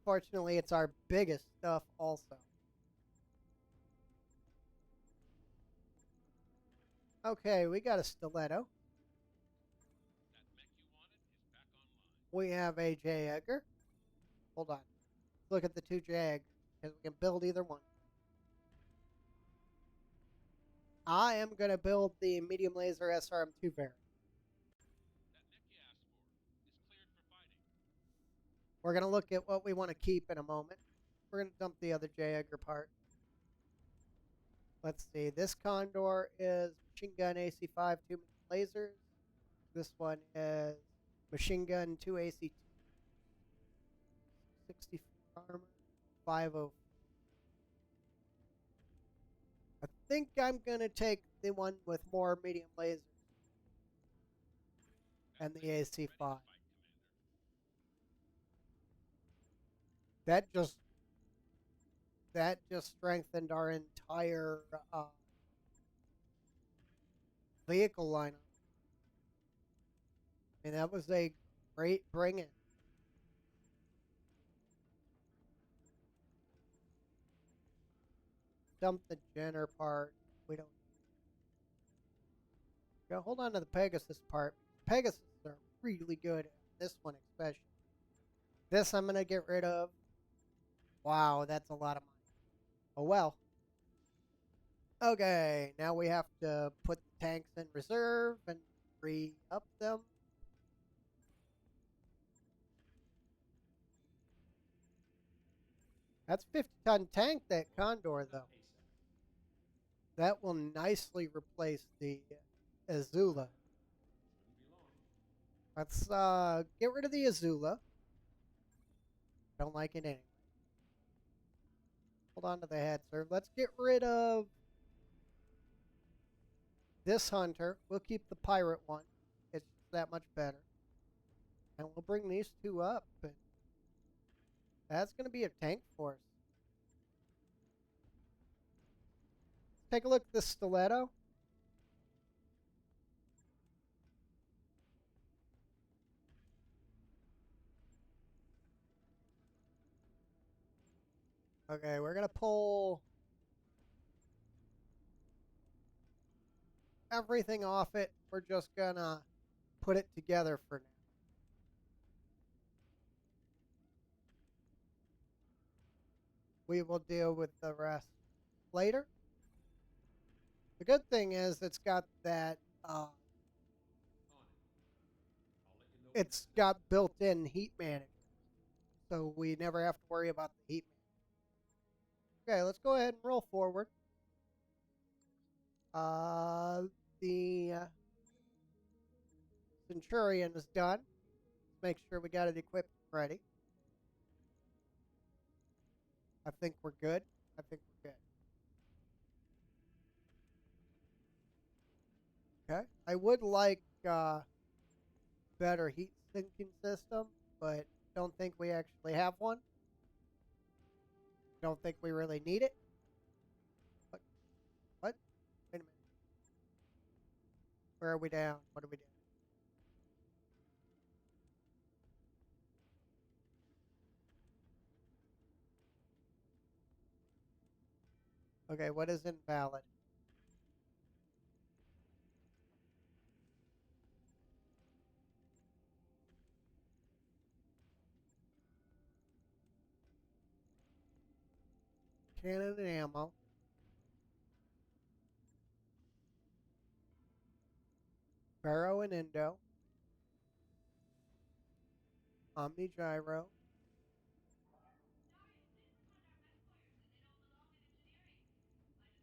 Fortunately, it's our biggest stuff also. Okay, we got a stiletto. We have a J. Edgar. Hold on. Look at the 2 Jags, because we can build either one. I am going to build the medium laser SRM2 variant. We're going to look at what we want to keep in a moment. We're going to dump the other J. Edgar part. Let's see. This Condor is machine gun AC5, 2 lasers. This one is Machine gun, 2 AC, 64 armor, 50. I think I'm going to take the one with more medium lasers and the AC-5. That just strengthened our entire vehicle lineup. I mean, that was a great bring-in. Dump the Jenner part. We don't. Go hold on to the Pegasus part. Pegasus are really good at this one, especially. This I'm gonna get rid of. Wow, that's a lot of money. Oh well. Okay, now we have to put the tanks in reserve and re-up them. That's 50-ton tank, that Condor, though. That will nicely replace the Azula. Let's get rid of the Azula. Don't like it anyway. Hold on to the head, sir. Let's get rid of this Hunter. We'll keep the pirate one. It's that much better. And we'll bring these two up. And that's going to be a tank force. Take a look at this stiletto. Okay, we're going to pull everything off it. We're just going to put it together for now. We will deal with the rest later. The good thing is it's got that, it's got built-in heat management. So we never have to worry about the heat management. Okay, let's go ahead and roll forward. The Centurion is done. Make sure we got it equipped and ready. I think we're good. I think we're good. Okay. I would like better heat sinking system, but don't think we actually have one. Don't think we really need it. What? Wait a minute. Where are we down? What are we doing? Okay, what is invalid? Cannon and ammo. Barrow and Indo. Omni Gyro.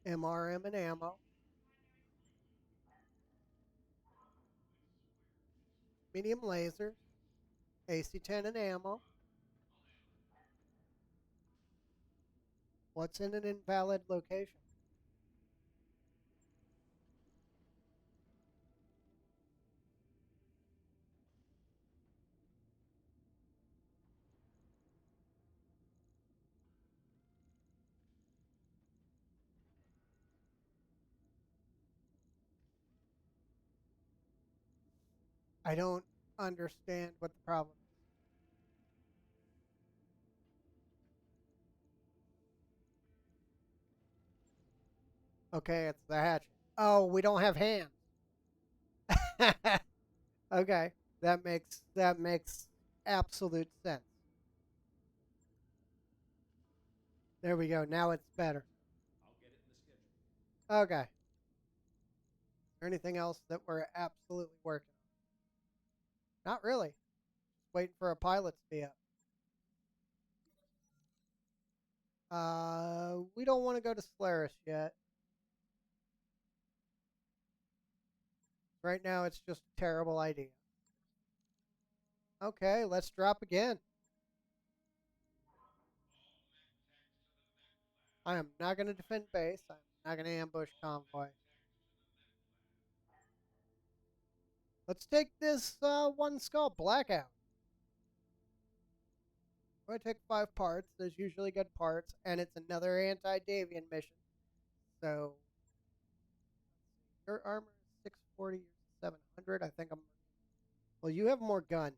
MRM and ammo. Medium lasers. AC-10 and ammo. What's in an invalid location? I don't understand what the problem is. Okay, it's the hatchet. Oh, we don't have hands. Okay, that makes absolute sense. There we go. Now it's better. I'll get it in the schedule. Okay. Is there anything else that we're absolutely working on? Not really. Just waiting for a pilot to be up. We don't want to go to Solaris yet. Right now, it's just a terrible idea. Okay, let's drop again. I am not going to defend base. I'm not going to ambush convoy. Let's take this one skull blackout. I'm going to take 5 parts. There's usually good parts, and it's another anti-Davian mission. So, your armor is 640, 700. I think I'm. Well, you have more guns.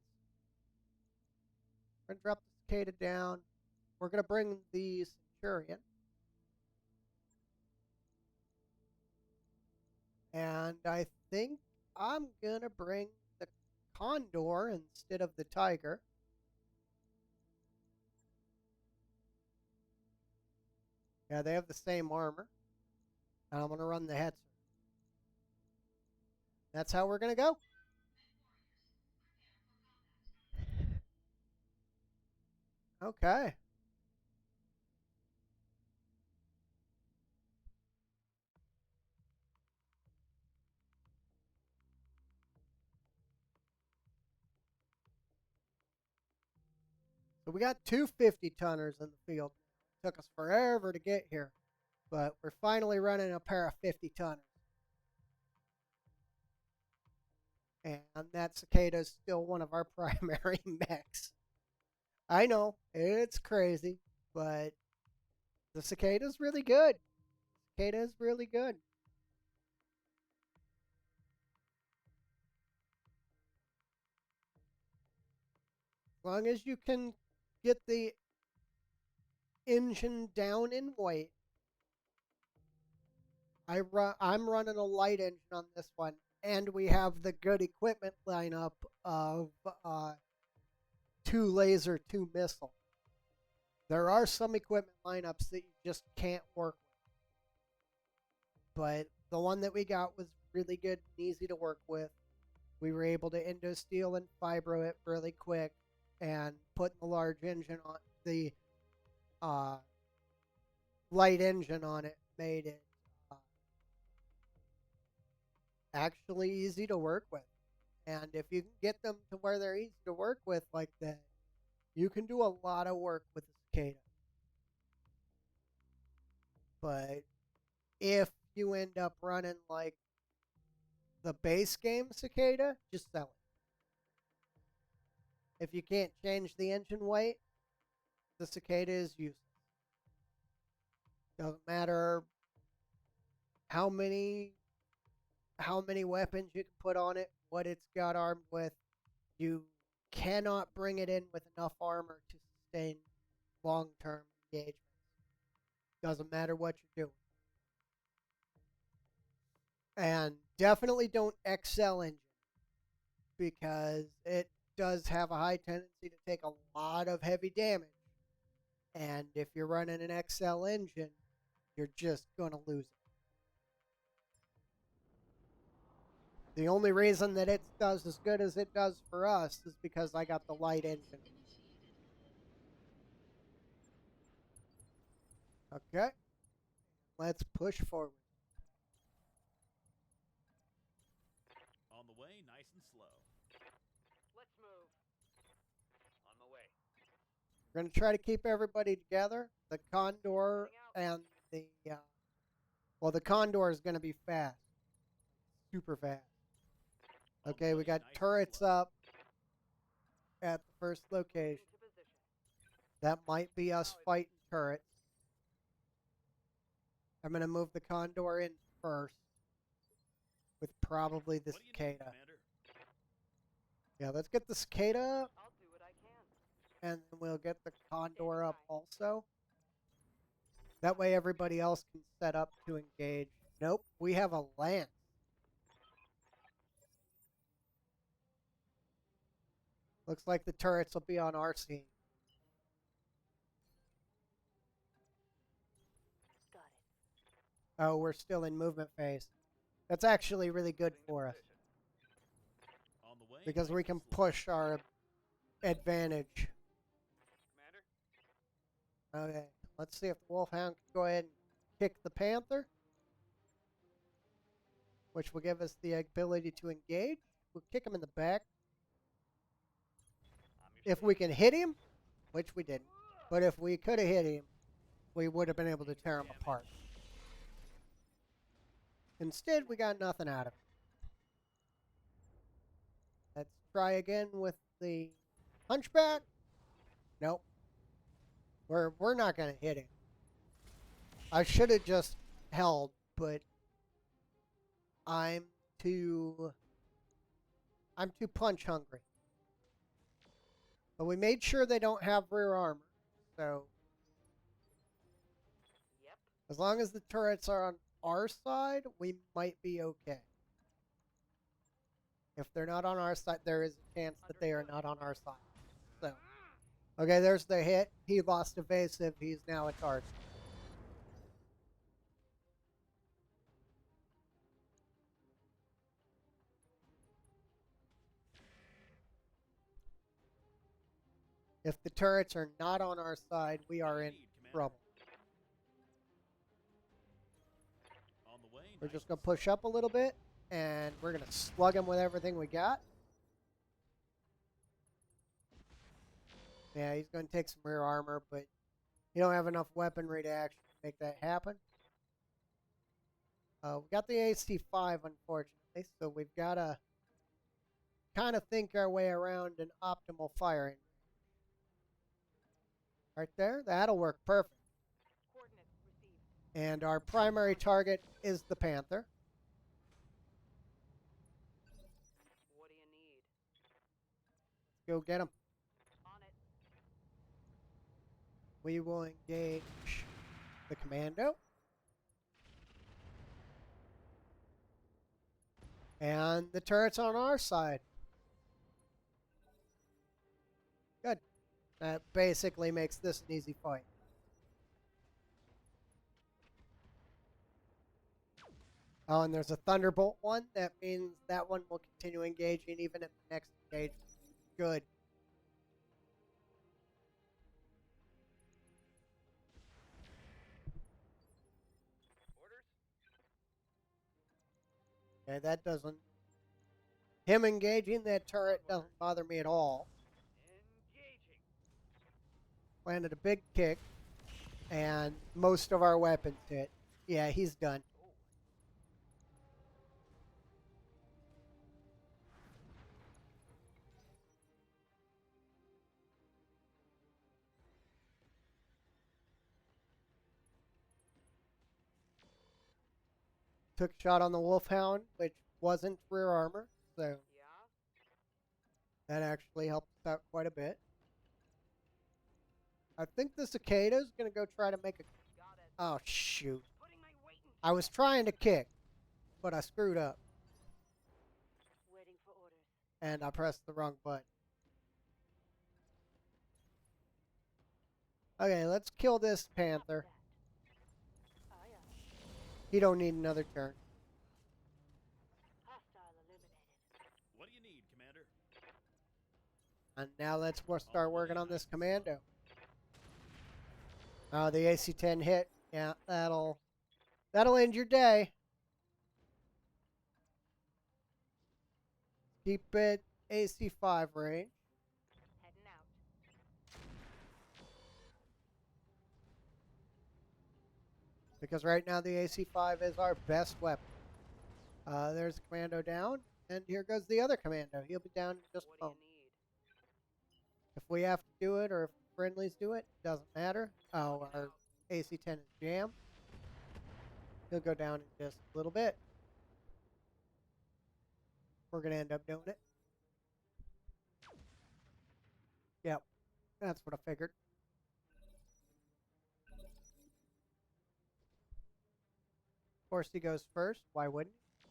We're going to drop the cicada down. We're going to bring the centurion. And I think I'm going to bring the condor instead of the tiger. Yeah, they have the same armor. And I'm going to run the hetzer. That's how we're going to go. Okay. So we got two 50-tonners in the field. Took us forever to get here. But we're finally running a pair of 50-tonners. And that cicada is still one of our primary mechs. I know, it's crazy, but the cicada's really good. Cicada is really good. As long as you can get the engine down in weight. I'm running a light engine on this one, and we have the good equipment lineup of 2 laser, 2 missile. There are some equipment lineups that you just can't work with, but the one that we got was really good and easy to work with. We were able to endosteel and fibro it really quick, and putting the large engine on the light engine on it made it actually easy to work with. And if you can get them to where they're easy to work with like that, you can do a lot of work with the cicada. But if you end up running like the base game cicada, just sell it. If you can't change the engine weight, the cicada is useless. Doesn't matter how many weapons you can put on it, what it's got armed with. You cannot bring it in with enough armor to sustain long-term engagements. Doesn't matter what you're doing. And definitely don't XL engine, because it does have a high tendency to take a lot of heavy damage. And if you're running an XL engine, you're just going to lose it. The only reason that it does as good as it does for us is because I got the light engine. Okay. Let's push forward. On the way, nice and slow. Let's move. On my way. We're going to try to keep everybody together. The Condor and the... well, the Condor is going to be fast. Super fast. Okay, we got turrets up at the first location. Into position. That might be us fighting turrets. I'm going to move the Condor in first with probably the What do you need, cicada. Commander? Yeah, let's get the cicada up, I'll do what I can. and then we'll get the Condor up also. That way everybody else can set up to engage. Nope, we have a lance. Looks like the turrets will be on our scene. Got it. Oh, we're still in movement phase. That's actually really good for us, On the way, because nice we and can slow. push our advantage. Commander? Okay, let's see if the wolfhound can go ahead and kick the panther, which will give us the ability to engage. We'll kick him in the back. if we can hit him, which we didn't, but if we could have hit him, we would have been able to tear him apart. Instead, we got nothing out of it. Let's try again with the hunchback. Nope. We're not gonna hit him. I should have just held, but I'm too punch hungry. But we made sure they don't have rear armor, so Yep. as long as the turrets are on our side, we might be okay. If they're not on our side, there is a chance that they are not on our side. So, okay, there's the hit. He lost evasive. He's now a target. If the turrets are not on our side, we are in trouble. On the way, We're nice just going and to push up a little bit, and we're going to slug him with everything we got. Yeah, he's going to take some rear armor, but you don't have enough weaponry to actually make that happen. We got the AC-5, unfortunately, so we've got to kind of think our way around an optimal firing. Right there, that'll work perfect. Coordinates received. And our primary target is the Panther. What do you need? Go get him. On it. We will engage the commando. And the turret's on our side. Good. That basically makes this an easy fight. Oh, and there's a Thunderbolt one. That means that one will continue engaging even at the next engagement. Good. Orders? Okay, that doesn't... Him engaging that turret doesn't bother me at all. Engaging. Landed a big kick, and most of our weapons hit. Yeah, he's done. Took a shot on the wolfhound, which wasn't rear armor, so Yeah. that actually helped us out quite a bit. I think the cicada is going to go try to make a... Got it. Oh, shoot. Putting my weight in. I was trying to kick, but I screwed up, Waiting for orders. and I pressed the wrong button. Okay, let's kill this panther. Aye, aye. He don't need another turn. Hostile eliminated. What do you need, Commander? And now let's start working on this commando. Oh, the AC-10 hit. Yeah, that'll end your day. Keep it AC-5 range. Heading out. Because right now the AC-5 is our best weapon. There's the commando down, and here goes the other commando. He'll be down in just a What do moment. you need? If we have to do it or if friendlies do it, doesn't matter. Oh, our AC-10 is jammed. He'll go down in just a little bit. We're going to end up doing it. Yep, that's what I figured. Of course, he goes first. Why wouldn't he?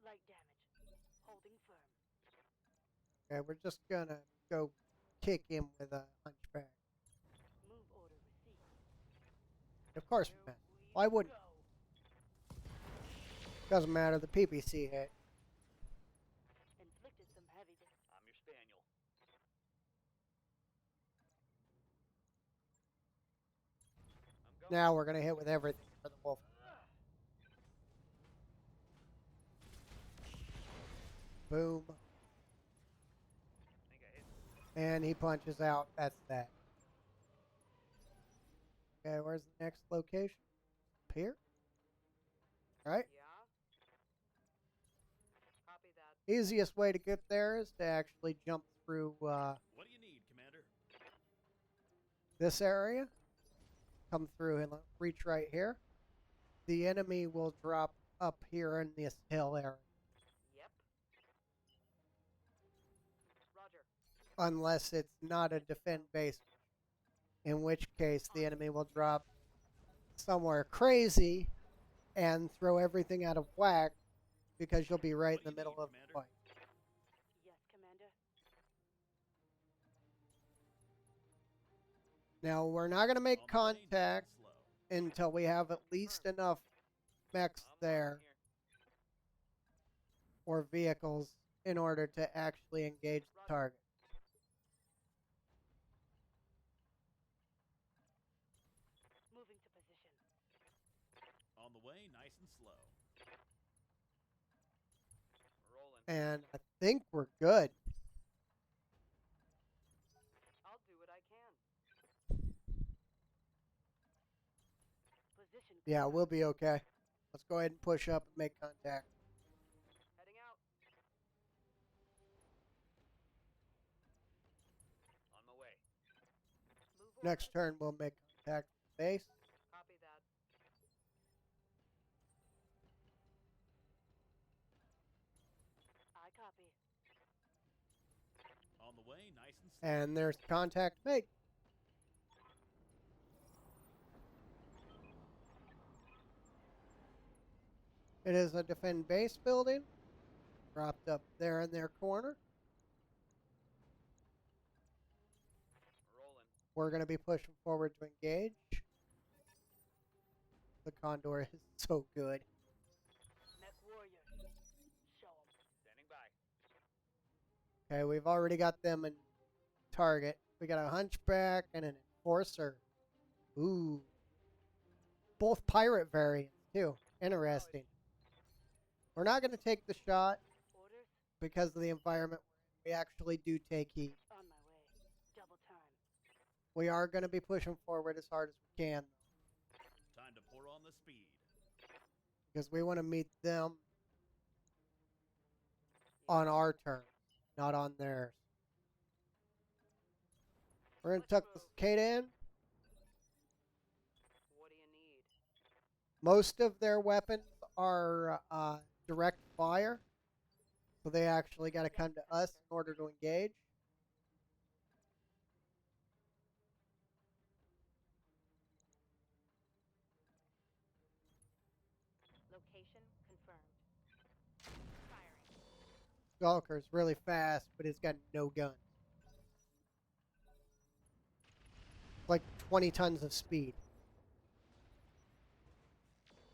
Light damage. Holding firm. Okay, we're just going to go kick him with a hunchback. Move order received. Of course we missed. Why wouldn't? Doesn't matter, the PPC hit. Inflicted some heavy damage. I'm your spaniel. I'm going. Now we're going to hit with everything for the wolf. Boom. And he punches out. That's that. Okay, where's the next location? Up here? Alright. Yeah? Copy that. Easiest way to get there is to actually jump through What do you need, Commander? this area. Come through and reach right here. The enemy will drop up here in this hill area. Yep. Roger. Unless it's not a defend base. In which case the enemy will drop somewhere crazy and throw everything out of whack because you'll be right in the middle of the fight. Yes, Commander. Now, we're not going to make On the way, nice and contact slow. until we have at least enough mechs there or vehicles in order to actually engage the target. Moving to position. On the way, nice and slow. We're rolling. And I think we're good. I'll do what I can. Position. Yeah, we'll be okay. Let's go ahead and push up and make contact. Heading out. On my way. Move Next turn, we'll make contact with the base. Copy that. I copy. On the way, nice and slow. And there's contact made. It is a defend base building. Dropped up there in their corner. We're rolling. We're going to be pushing forward to engage. The Condor is so good. Mech warrior. Show 'em. Standing by. Okay, we've already got them in target. We got a hunchback and an enforcer. Ooh. Both pirate variants, too. Interesting. We're not going to take the shot Orders because of the environment. We actually do take heat. on my way. Double time. We are going to be pushing forward as hard as we can, Time to pour on the speed. because we want to meet them on our terms, not on theirs. We're going to tuck the cicada in. What do you need? Most of their weapons are direct fire, so they actually got to come to us in order to engage. Location confirmed. Firing. Stalker's really fast, but it's got no guns. Like 20 tons of speed.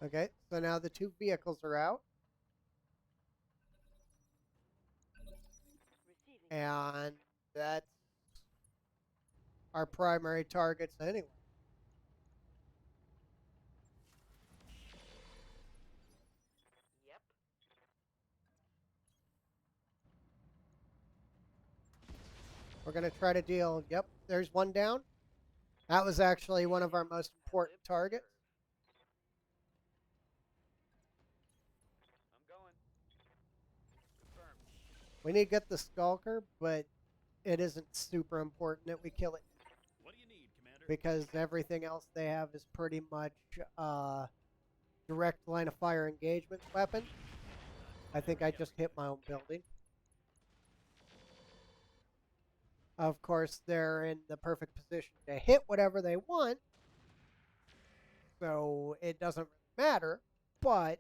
Okay, so now the two vehicles are out, Receiving. and that's our primary targets anyway. Yep. We're going to try to deal. Yep, there's one down. That was actually one of our most important targets. I'm going. Confirmed. We need to get the Stalker, but it isn't super important that we kill it, What do you need, Commander? because everything else they have is pretty much direct line of fire engagement weapon. I think I just hit my own building. Of course, they're in the perfect position to hit whatever they want, so it doesn't really matter, but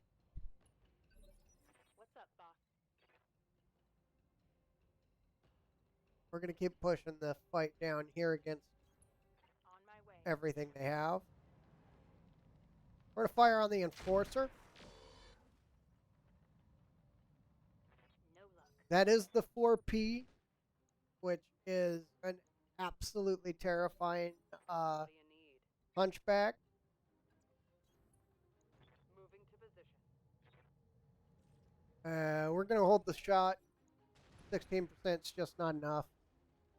What's up, boss? we're going to keep pushing the fight down here against On my way. everything they have. We're going to fire on the Enforcer. No luck. That is the 4P, which is an absolutely terrifying What do you need? hunchback. Moving to position. We're going to hold the shot. 16% is just not enough.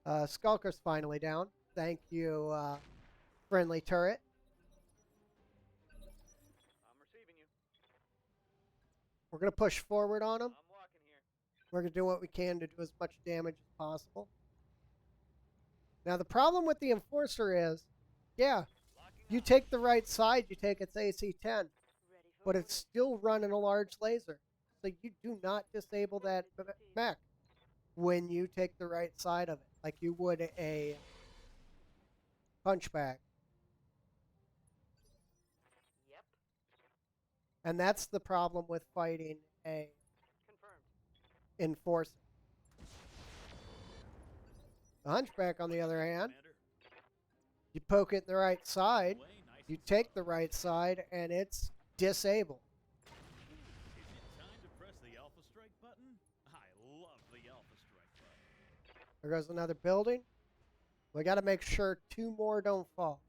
Skulker's finally down. Thank you, friendly turret. I'm receiving you. We're going to push forward on him. I'm walking here. We're going to do what we can to do as much damage as possible. Now, the problem with the Enforcer is, yeah, you take the right side, you take its AC-10, Ready for but it's still running a large laser. So you do not disable that mech when you take the right side of it, like you would a punchback. Yep. And that's the problem with fighting a Confirmed. Enforcer. The Hunchback, on the other hand, Commander. you poke it in the right side, Away, nice you and take slow. the right side, and it's disabled. Is it time to press the Alpha Strike button? I love the Alpha Strike button. There goes another building. We got to make sure 2 more don't fall.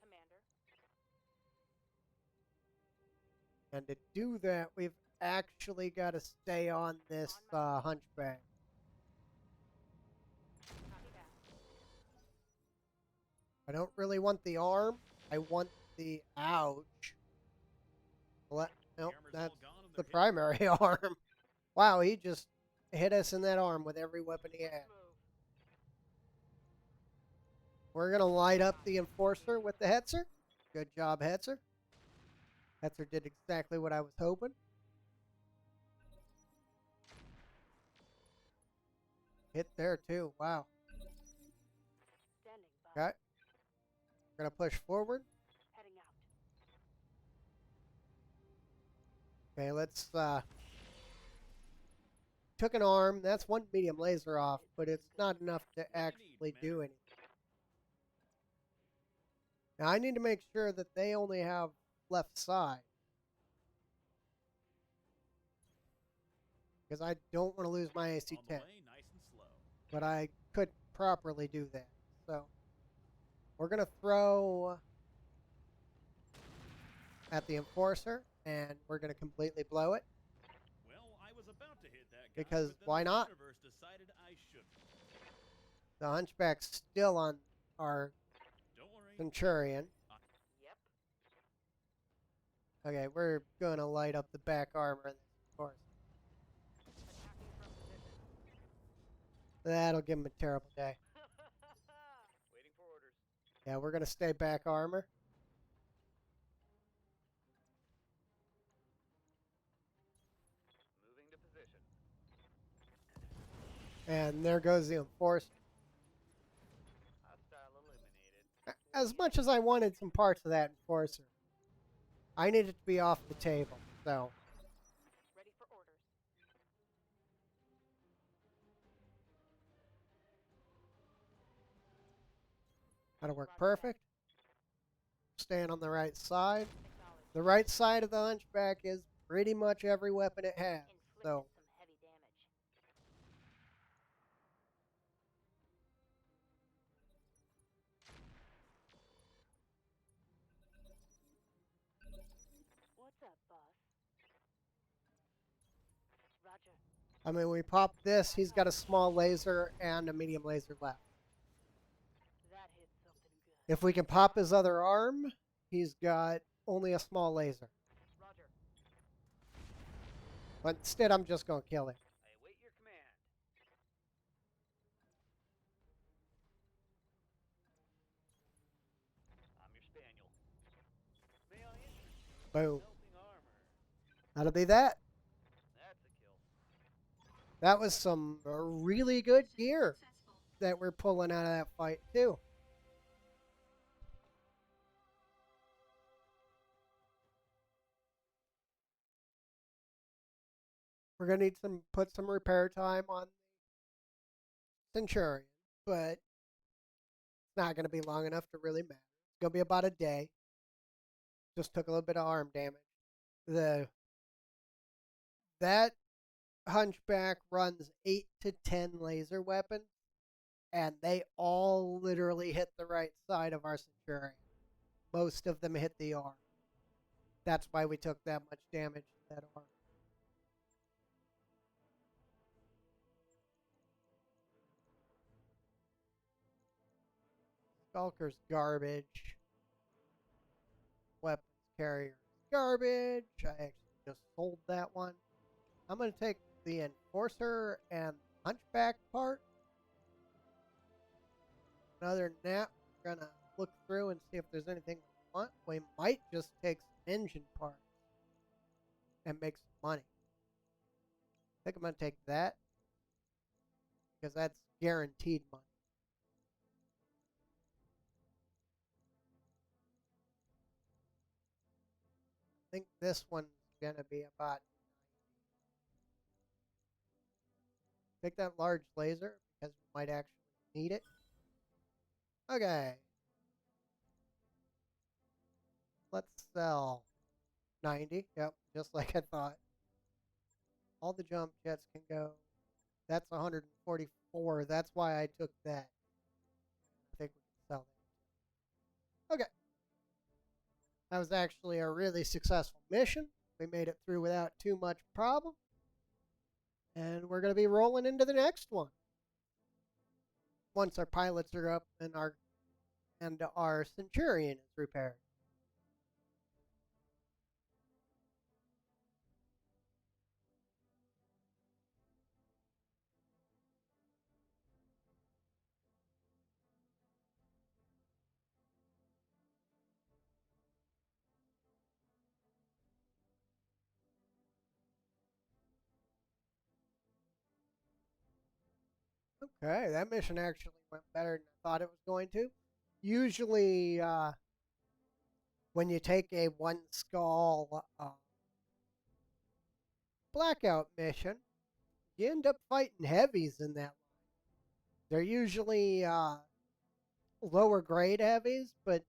Commander. And to do that, we've actually got to stay on this Hunchback. Copy that. I don't really want the arm. I want the ouch. Nope, The armor's all that's gone and the they're primary arm. Wow, he just hit us in that arm with every weapon he had. Let's move. We're going to light up the Enforcer with the Hetzer. Good job, Hetzer. Hetzer did exactly what I was hoping. Hit there, too. Wow. Standing by. Okay. We're going to push forward. Heading out. Okay, let's... Took an arm. That's 1 medium laser off, but it's not enough to actually do anything. Now, I need to make sure that they only have left side. Because I don't want to lose my on the AC-10. way, nice and slow. But I could properly do that. So, we're going to throw at the Enforcer, and we're going to completely blow it. Well, I was about to hit that guy, Because but then why the not? universe decided I shouldn't. The Hunchback's still on our Don't worry. Centurion. Yep. Okay, we're going to light up the back armor of the Enforcer. Attacking from position. That'll give him a terrible day. Waiting for orders. Yeah, we're going to stay back armor. Moving to position. And there goes the Enforcer. Hostile eliminated. As much as I wanted some parts of that Enforcer, I need it to be off the table. So, Ready for orders. that'll work perfect. Staying on the right side. Acknowledged. The right side of the Hunchback is pretty much every weapon it has. So, Inflicted some heavy damage. What's up, boss? Roger. I mean, we pop this, he's got a small laser and a medium laser left. That hit something good. If we can pop his other arm, he's got only a small laser. Roger. But instead, I'm just going to kill him. I await your command. I'm your spaniel. May I interest you in Boom. helping armor? That'll be that. That's a kill. That was some really good gear that we're pulling out of that fight, too. We're going to need some, put some repair time on Centurion, but it's not going to be long enough to really matter. It's going to be about a day. Just took a little bit of arm damage. That Hunchback runs 8 to 10 laser weapons, and they all literally hit the right side of our Centurion. Most of them hit the arm. That's why we took that much damage to that arm. Stalker's garbage. Weapons carrier is garbage. I actually just sold that one. I'm going to take the Enforcer and Hunchback part. Other than that, we're going to look through and see if there's anything we want. We might just take some engine parts and make some money. I think I'm going to take that because that's guaranteed money. I think this one's going to be about take that large laser because we might actually need it. Okay. Let's sell 90. Yep, just like I thought. All the jump jets can go. That's 144. That's why I took that. I think we can sell that. Okay. That was actually a really successful mission. We made it through without too much problem. And we're going to be rolling into the next one. Once our pilots are up and our Centurion is repaired. Okay, that mission actually went better than I thought it was going to. Usually, when you take a one skull blackout mission, you end up fighting heavies in that line. They're usually lower grade heavies, but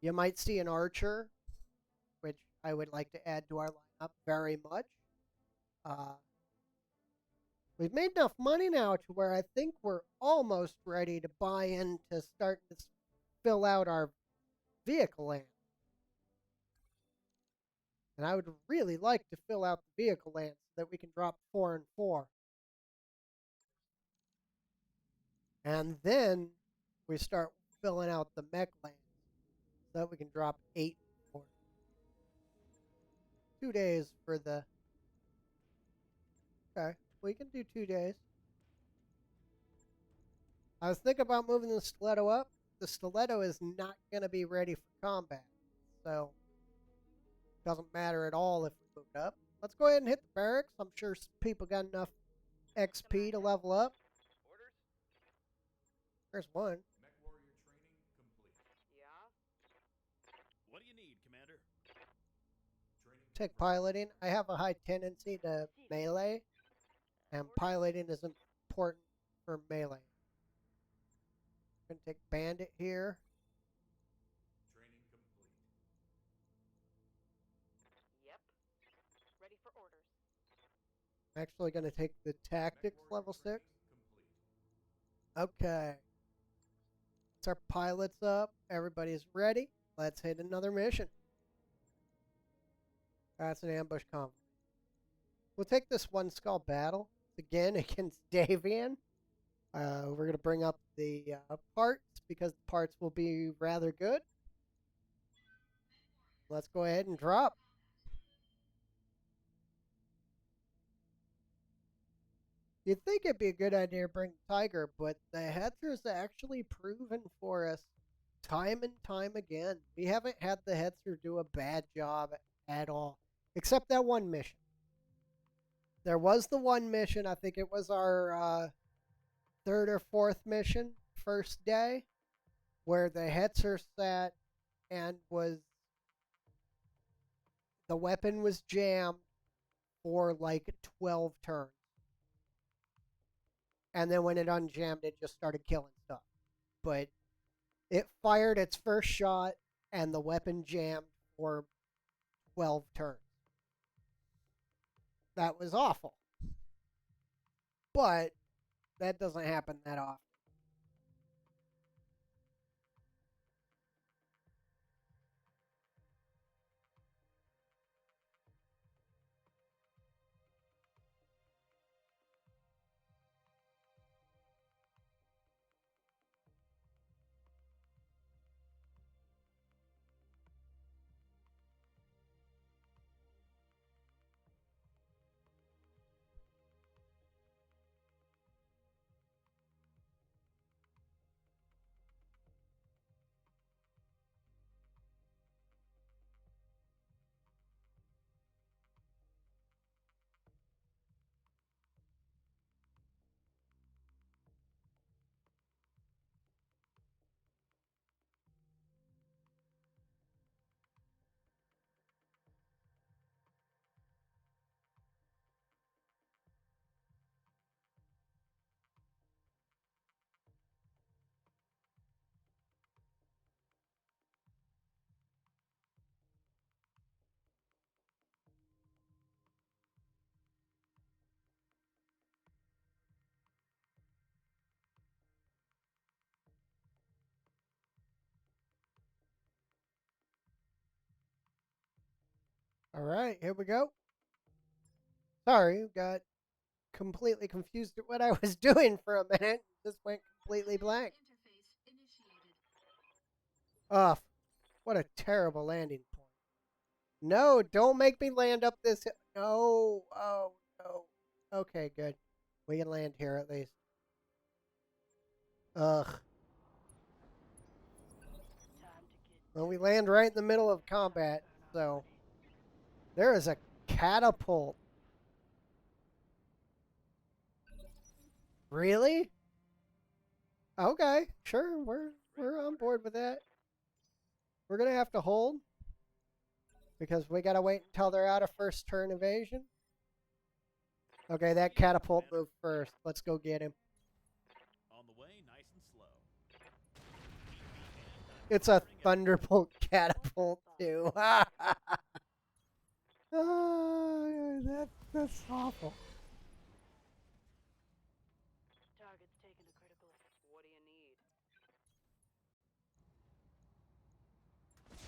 you might see an archer, which I would like to add to our lineup very much. We've made enough money now to where I think we're almost ready to buy into starting to fill out our vehicle land. And I would really like to fill out the vehicle land so that we can drop 4 and 4. And then we start filling out the mech lands so that we can drop 8 and 4. 2 days for the... Okay, we can do 2 days. I was thinking about moving the stiletto up. The stiletto is not going to be ready for combat. So, doesn't matter at all if we move it up. Let's go ahead and hit the barracks. I'm sure people got enough XP to level up. Orders? There's one. Mech warrior training complete. Yeah? What do you need, Commander? Training Take piloting. I have a high tendency to melee, and piloting is important for melee. I'm going to take bandit here. training complete. Yep. Ready for orders. I'm actually going to take the tactics Mech warrior level 6. training complete. Okay. Let's our pilots up. Everybody's ready. Let's hit another mission. That's an ambush convoy. We'll take this one skull battle again against Davian. We're going to bring up the parts because the parts will be rather good. Let's go ahead and drop. You'd think it'd be a good idea to bring Tiger, but the Hetzer's actually proven for us time and time again. We haven't had the Hetzer do a bad job at all, except that one mission. There was the one mission, I think it was our third or fourth mission, first day, where the Hetzer sat and the weapon was jammed for like 12 turns. And then when it unjammed, it just started killing stuff. But it fired its first shot, and the weapon jammed for 12 turns. That was awful. But that doesn't happen that often. All right, here we go. Sorry, got completely confused at what I was doing for a minute. Just went completely blank. Ugh, what a terrible landing point. No, don't make me land up this hill. No, oh, no. Okay, good. We can land here at least. Ugh. Well, we land right in the middle of combat, so. There is a catapult. Really? Okay, sure. We're on board with that. We're gonna have to hold because we gotta wait until they're out of first turn evasion. Okay, that catapult moved first. Let's go get him. On the way, nice and slow. It's a thunderbolt catapult too. Oh, that's awful. Target's taking a critical hit. What do you need?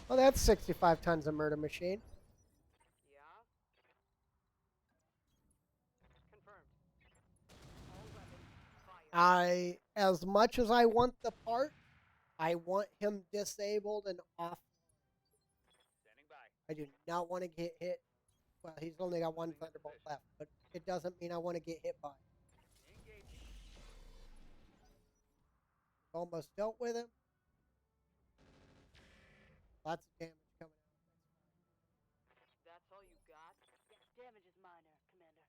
Well, that's 65 tons of murder machine. Yeah? Confirmed. All weapons, fire. As much as I want the part, I want him disabled and off. Standing by. I do not want to get hit. Well, he's only got one thunderbolt left, but it doesn't mean I want to get hit by it. Engaging. Almost dealt with him. Lots of damage coming out. That's all you got? Yes, damage is minor, Commander.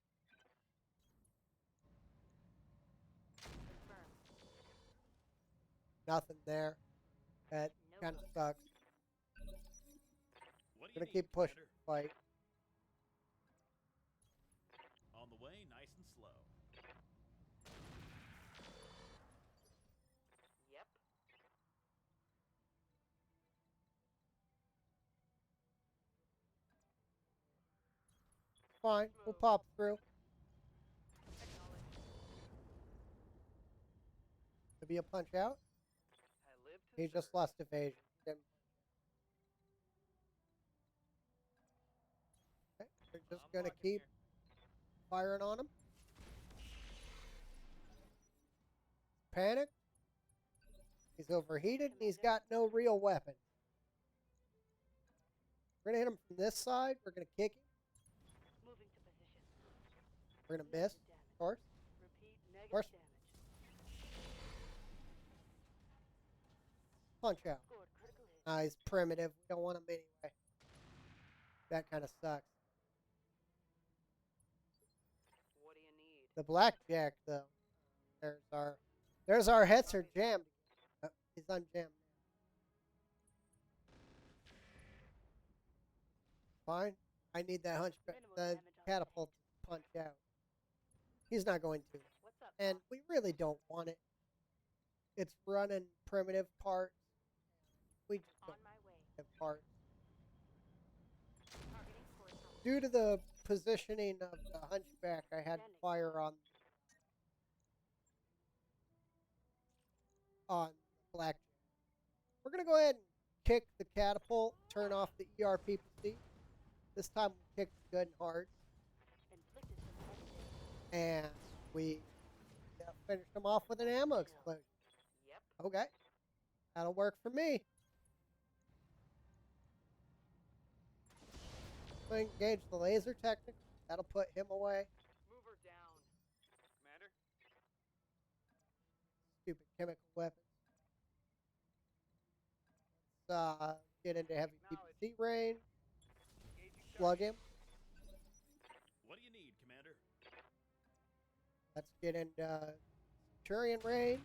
Confirmed. Nothing there. That Nope. kind of sucks. What do you Gonna need, keep pushing Commander? the fight. On the way, nice and slow. Yep. Fine, we'll pop through. Acknowledged. Maybe a punch out. I live to He just lost evasion. Didn't- Okay, we're just I'm gonna blocking keep here. firing on him. Panic. He's overheated and he's got no real weapon. We're gonna hit him from this side. We're gonna kick him. Moving to position. We're gonna miss, Negative damage. of course. Repeat, negative course. damage. Punch out. Scored critical hit. He's primitive. We don't want him anyway. That kind of sucks. What do you need? The blackjack, though. There's our heads are jammed. He's unjammed. Fine. I need that hunchback, Minimal the damage on the catapult to punch out. He's not going to. What's up, And Doc? we really don't want it. It's running primitive parts. We just On don't my way. have parts. Targeting horizontal. Due to the positioning of the hunchback, I had to fire on blackjack. We're gonna go ahead and kick the catapult, turn off the ERPPC. This time we kicked good and hard, Inflicted some heavy damage. and we finished him off with an ammo explosion. Yep. Okay, that'll work for me. Engage the laser technique. That'll put him away. Move her down. Commander. Stupid chemical weapons. Let's get into heavy PPC range. Engaging Plug him. What do you need, Commander? Let's get into Centurion range.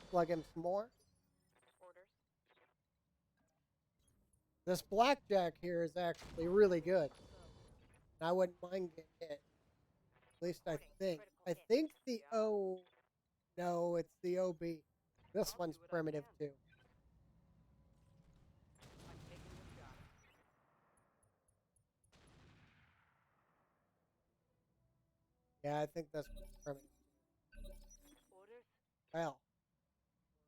Plug him some more. Orders. This blackjack here is actually really good. I wouldn't mind getting hit. At least I think. I think the O. No, it's the OB. This I'll one's do what I primitive can. too. I'm taking the shot. Yeah, I think this one's primitive. Orders. Well,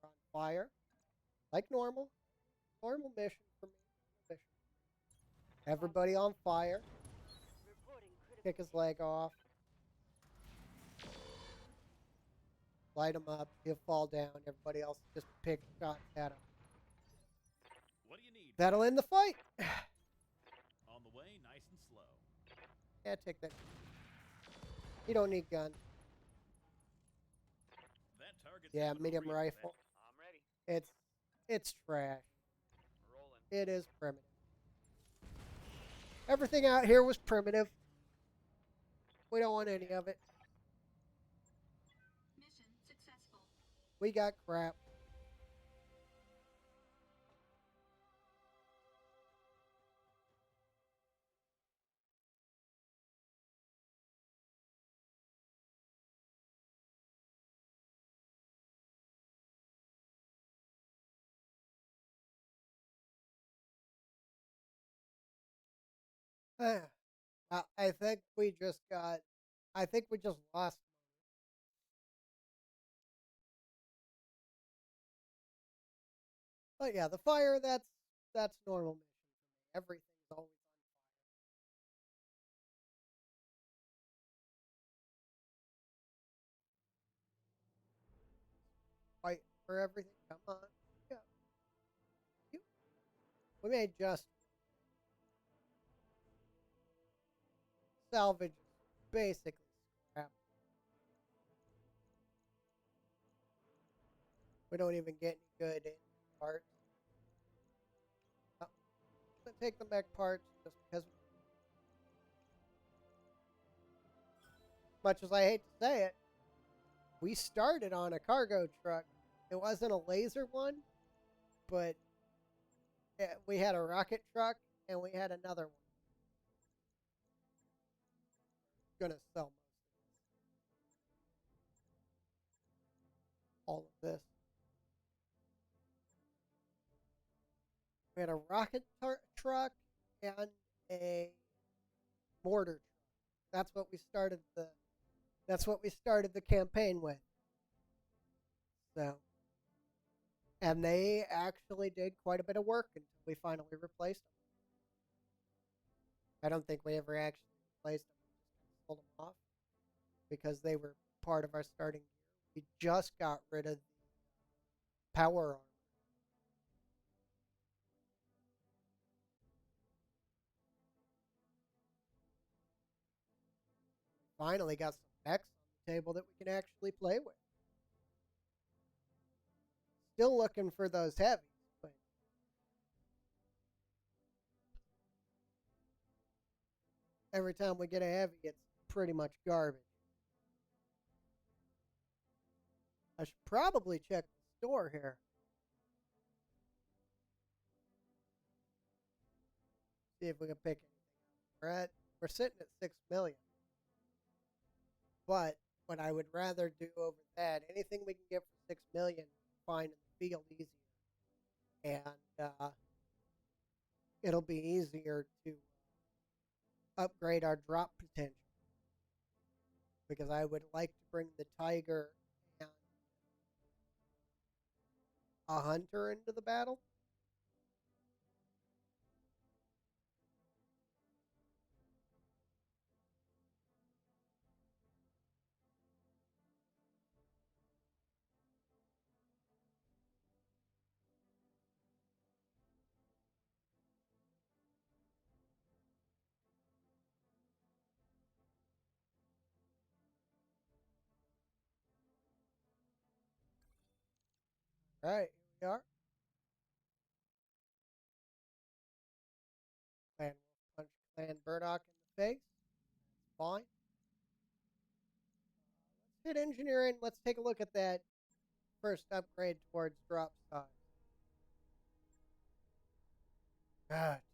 we're on fire. Like normal. Normal mission for me. Mission. Everybody on fire. Reporting critical. Kick his leg off. Light him up. He'll fall down. Everybody else just pick shots at him. What do you need? That'll end the fight. On the way, nice and slow. Yeah, take that. You don't need guns. That target's Yeah, having a medium real rifle. I'm ready. It's trash. Rolling. It is primitive. Everything out here was primitive. We don't want any of it. Mission successful. We got crap. I think we just got. I think we just lost. But yeah, the fire. That's normal mission for me. Everything's always on fire. Fight for everything. Come on. Yeah. You- We may just salvage basically scrap. We don't even get any good parts. I'm gonna take the mech parts just because. Much as I hate to say it, we started on a cargo truck. It wasn't a laser one, but we had a rocket truck and we had another one. Gonna sell all of this. We had a rocket truck and a mortar truck. That's what we started the. That's what we started the campaign with. So, and they actually did quite a bit of work until we finally replaced them. I don't think we ever actually replaced them. We just kind of sold them off because they were part of our starting gear. We just got rid of the power armor. Finally got some mechs on the table that we can actually play with. Still looking for those heavies, but every time we get a heavy, it's pretty much garbage. I should probably check the store here. See if we can pick anything up. We're sitting at 6 million. But what I would rather do over that, anything we can get for 6 million, find in the field easier. And it'll be easier to upgrade our drop potential. Because I would like to bring the Tiger and a Hunter into the battle. All right, here we are. And we'll punch Clan Burdock in the face. That's fine. Let's hit engineering. Let's take a look at that first upgrade towards drop size.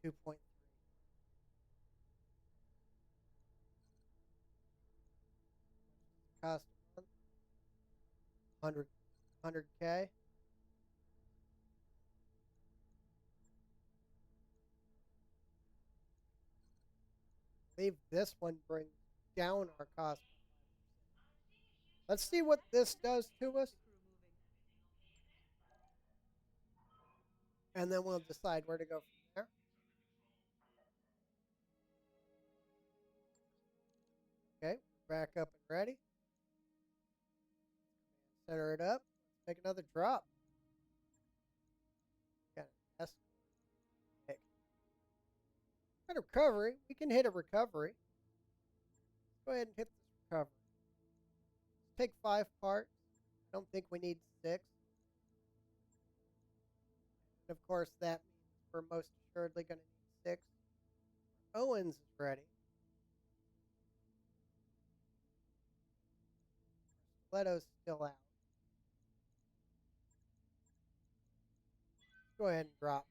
2.3. Cost a month. 100K. I believe this one brings down our cost. Let's see what this does to us. And then we'll decide where to go from there. Okay, back up and ready. Center it up. Take another drop. Got an S. Got a recovery. We can hit a recovery. Go ahead and hit this recovery. Take 5 parts. I don't think we need 6. And of course, that means we're most assuredly going to need 6. Owens is ready. Leto's still out. Go ahead and drop.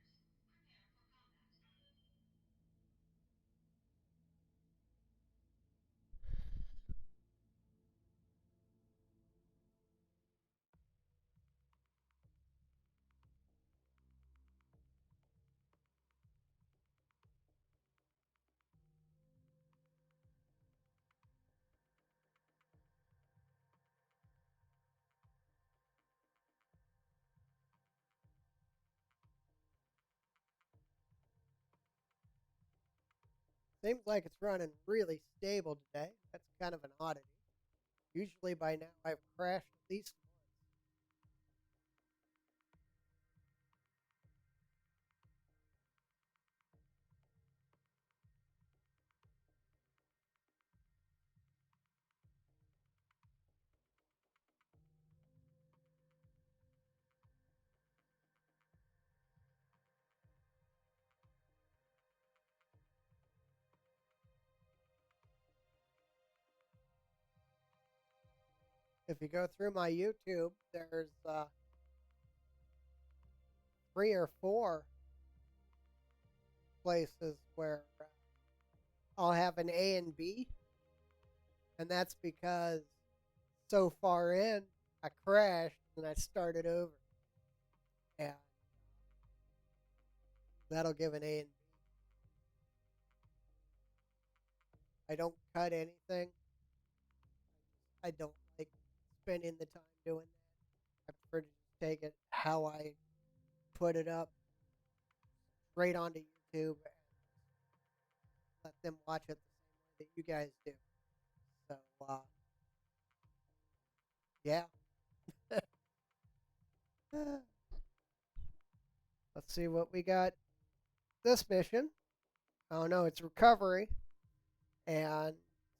Seems like it's running really stable today. That's kind of an oddity. Usually by now I've crashed at least once. If you go through my YouTube, there's 3 or 4 places where I'll have an A and B, and that's because so far in I crashed and I started over, and that'll give an A and B. I don't cut anything. I don't like spending the time doing that. I prefer to just take it how I put it up straight onto YouTube and let them watch it the same way that you guys do. So, yeah. Let's see what we got this mission. Oh no, it's recovery. And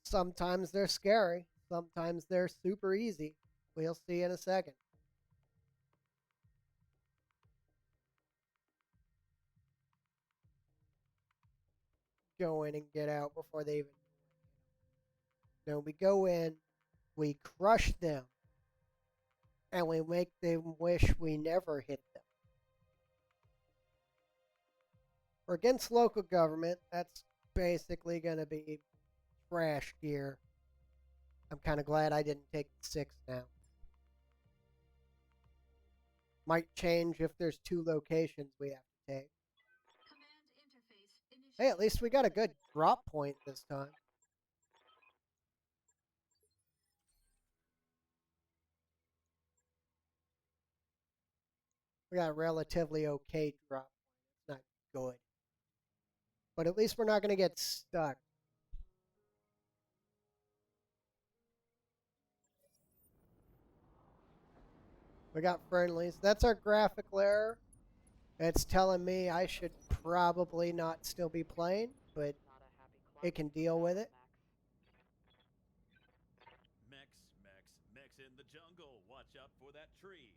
sometimes they're scary. Sometimes they're super easy. We'll see in a second. Go in and get out before they even. No, we go in, we crush them, and we make them wish we never hit them. We're against local government. That's basically going to be trash gear. I'm kind of glad I didn't take the 6 now. Might change if there's 2 locations we have to take. Hey, at least we got a good drop point this time. We got a relatively okay drop point. It's not good. But at least we're not going to get stuck. We got friendlies. That's our graphical error. It's telling me I should probably not still be playing, but it can deal with it. Mechs in the jungle. Watch out for that tree.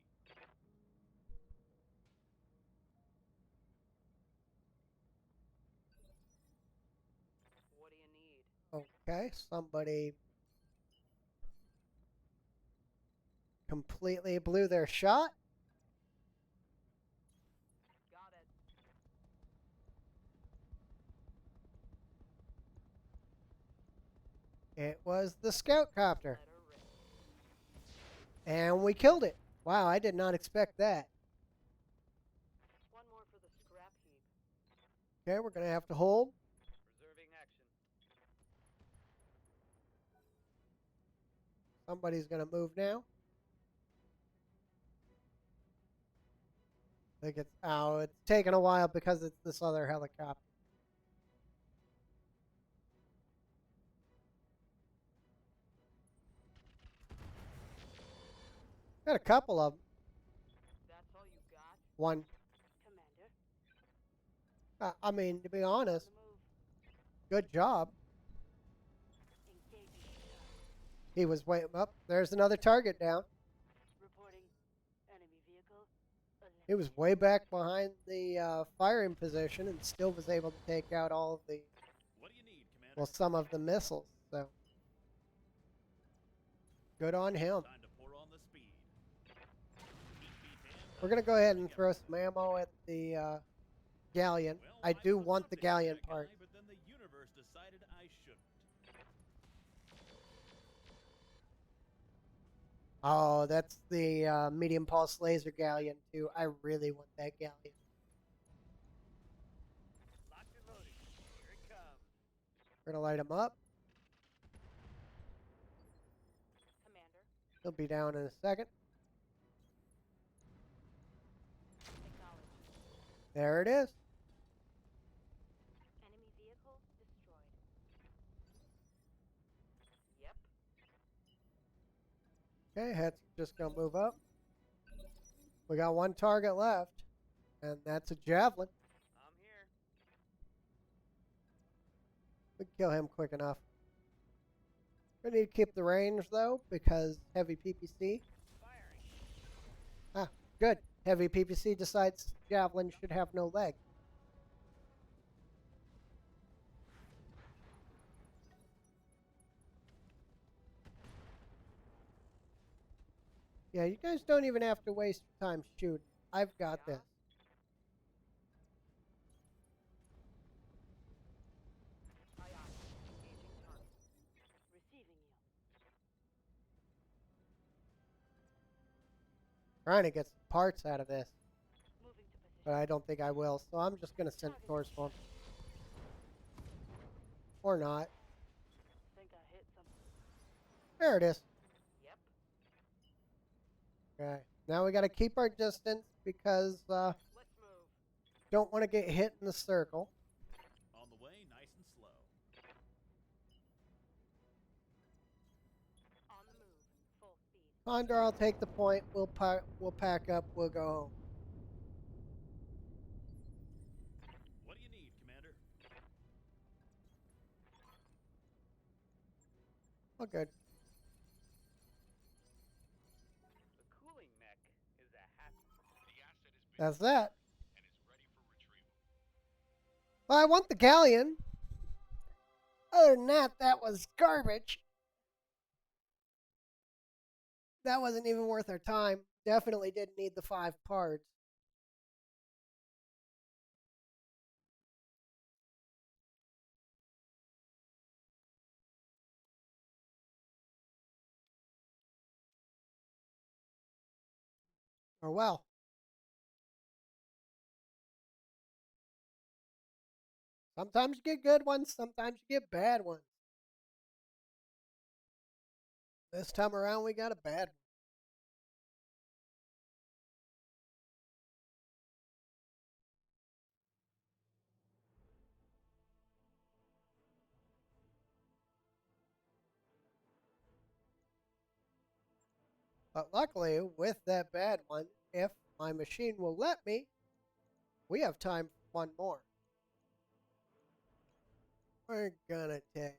What do you need? Okay, somebody completely blew their shot. Got it. It was the scout copter. Let her rip. And we killed it. Wow, I did not expect that. One more for the scrap heap. Okay, we're going to have to hold. Reserving action. Somebody's going to move now. I think it's, oh, it's taking a while because it's this other helicopter. Got a couple of them. That's all you got? One. Commander. I mean, to be On honest, the move. good job. Engaging. He was way up. There's another target down. Reporting. Enemy vehicle. He was way back behind the firing position and still was able to take out all of the, What do you need, Commander? well, some of the missiles. So good on him. Time to pour on the speed. Heat be damned, We're gonna go ahead and throw some ammo at the galleon. Well, I do was want the about to hit galleon that guy, part. but then the universe decided I shouldn't. Oh, that's the medium pulse laser galleon too. I really want that galleon. Locked and loaded. Here it comes. We're gonna light him up. Commander. He'll be down in a second. Acknowledged. There it is. Enemy vehicle destroyed. Yep. Okay, head's just gonna move up. We got one target left, and that's a javelin. I'm here. We can kill him quick enough. We need to keep the range though, because heavy PPC. Firing. Good. Heavy PPC decides javelin should have no leg. Yeah, you guys don't even have to waste your time shooting. I've got this. Aye, aye. Engaging target. Receiving you. Trying to get some parts out of this, Moving to position. but I don't think I will. So I'm just gonna send Thor's for him. Or not. Think I hit something. There it is. Yep. Okay. Now we gotta keep our distance because Let's move. don't want to get hit in the circle. On the way, nice and slow. On the move. Full speed. Condor, I'll take the point. We'll pack up. We'll go home. What do you need, Commander? Oh, good. The cooling mech is a happy. The asset has been That's that. and is ready for retrieval. Well, I want the galleon. Other than that, that was garbage. That wasn't even worth our time. Definitely didn't need the 5 parts. Or well. Sometimes you get good ones, sometimes you get bad ones. This time around, we got a bad one. But luckily, with that bad one, if my machine will let me, we have time for one more. We're gonna take...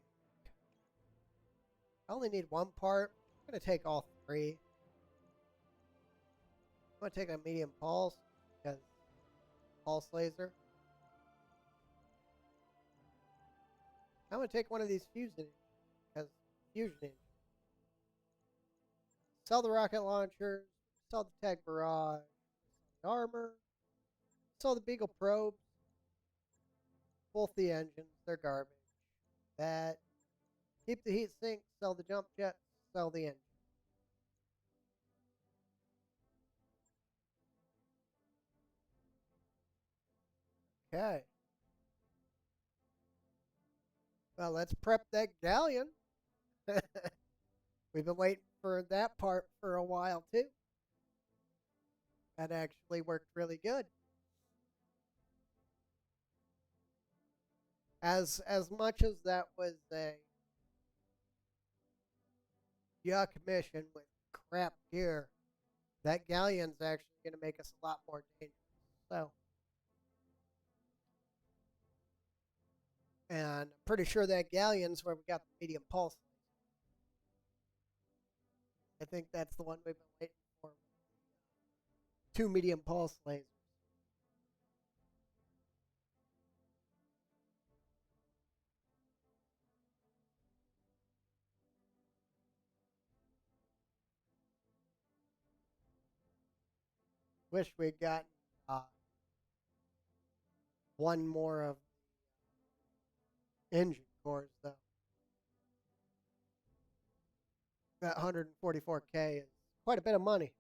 I only need 1 part. I'm gonna take all 3. I'm gonna take a medium pulse, because pulse laser. I'm gonna take one of these fusion, because fusion engine. Sell the rocket launchers, sell the tech barrage, sell the armor, sell the Beagle probes, both the engines, they're garbage. That, keep the heat sink, sell the jump jet, sell the engine. Okay. Well, let's prep that galleon. We've been waiting for that part for a while too. That actually worked really good. As much as that was a yuck mission with crap gear, That galleon's actually going to make us a lot more dangerous. So, and I'm pretty sure that galleon's where we got the medium pulse. I think that's the one we've been waiting for. Two medium pulse lasers. Wish we'd gotten one more of the engine cores, though. That 144K is quite a bit of money.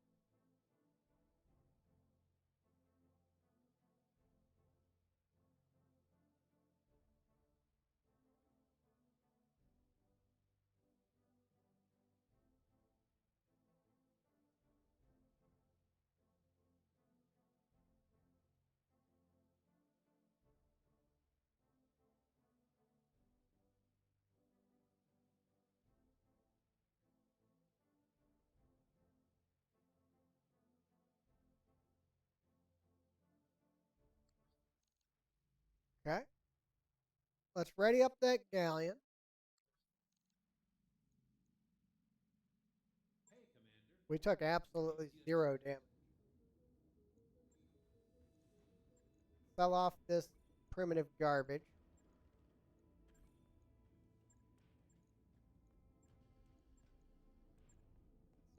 Okay. Let's ready up that galleon. Hey, Commander. We took absolutely zero damage. Fell off this primitive garbage.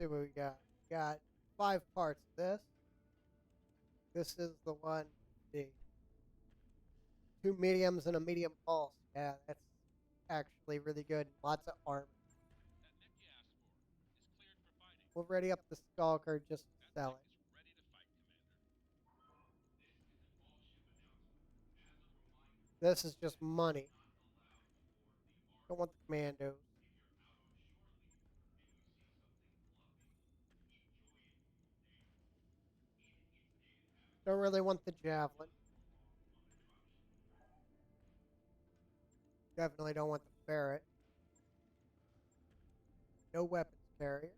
Let's see what we got. We got 5 parts of this. This is the one, the 2 mediums and a medium pulse. Yeah, that's actually really good. Lots of armor. That mech you asked for is cleared for fighting. We'll ready up the Stalker just to That sell mech it. is ready to fight, Commander. This is just money. Don't want the commandos. Don't really want the javelin. Definitely don't want the ferret. No weapons carriers.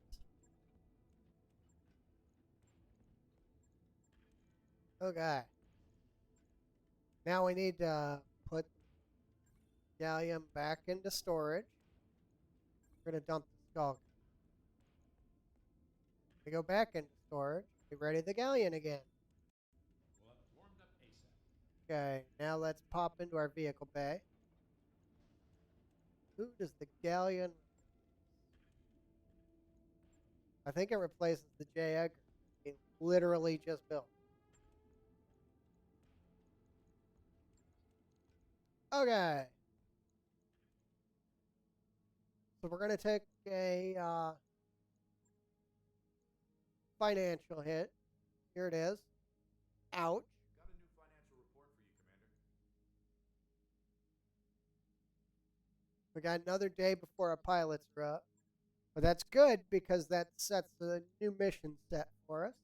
Okay. Now we need to put the galleon back into storage. We're going to dump the Stalker. We go back into storage. We ready the galleon again. We'll have it warmed up ASAP. Okay, now let's pop into our vehicle bay. Who does the galleon? I think it replaces the J. Edgar. It literally just built. Okay. So we're going to take a financial hit. Here it is. Ouch. Got a new financial report for you, Commander. We got another day before our pilots are up. But that's good because that sets a new mission set for us.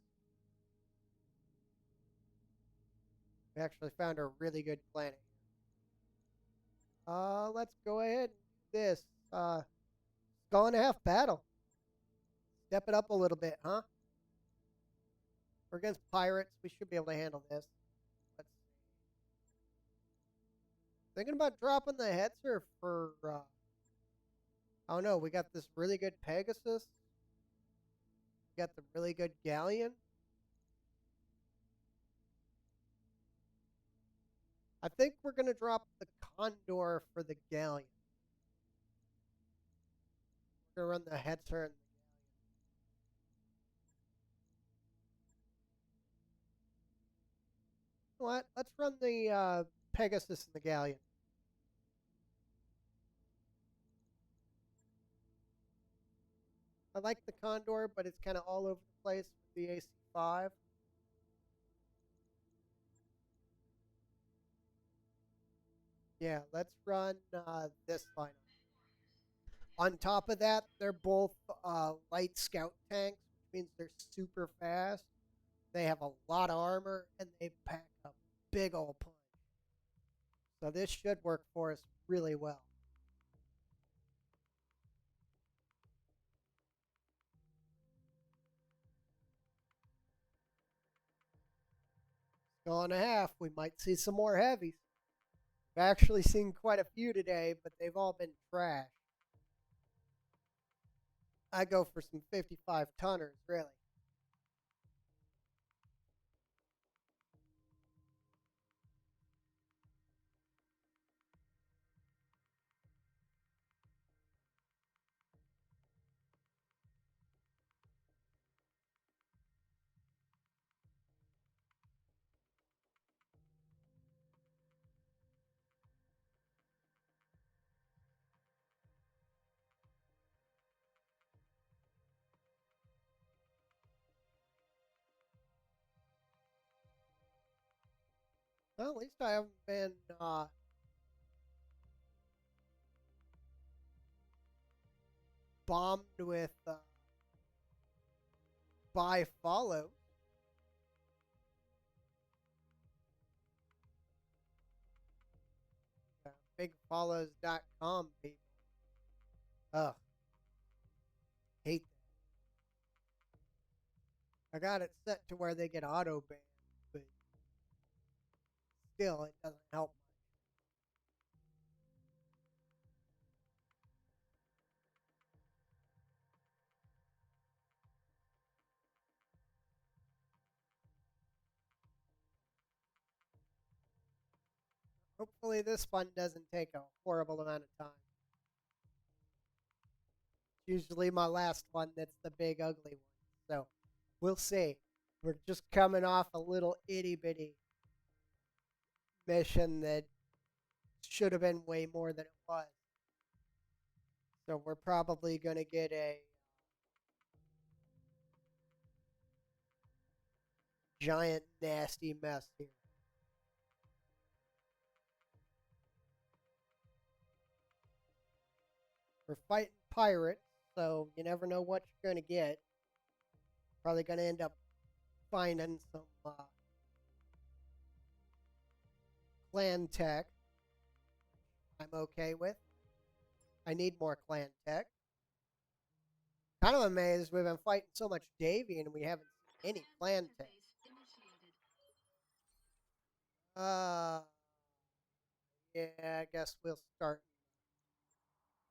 We actually found a really good planet. Let's go ahead and do this. Skull and a half battle. Step it up a little bit, huh? We're against pirates. We should be able to handle this. Let's see. Thinking about dropping the Hetzer for, I don't know. We got this really good Pegasus. We got the really good Galleon. I think we're going to drop the Condor for the Galleon. We're going to run the Hetzer and the Galleon. You know what? Let's run the Pegasus and the Galleon. I like the Condor, but it's kind of all over the place with the AC-5. Yeah, let's run this lineup. On top of that, they're both light scout tanks, which means they're super fast. They have a lot of armor, and they pack a big old punch. So this should work for us really well. Kill and a half. We might see some more heavies. We've actually seen quite a few today, but they've all been trash. I go for some 55 tonners, really. Well, at least I haven't been bombed with buy follow. Bigfollows.com, people. Ugh. Hate that. I got it set to where they get auto banned, but still, it doesn't help much. Hopefully, this one doesn't take a horrible amount of time. Usually, my last one that's the big ugly one. So, we'll see. We're just coming off a little itty bitty mission that should have been way more than it was. So, we're probably going to get a giant, nasty mess here. We're fighting pirates, so you never know what you're going to get. Probably going to end up finding some clan tech. I'm okay with. I need more clan tech. Kind of amazed we've been fighting so much Davy and we haven't seen any clan tech. Yeah, I guess we'll start.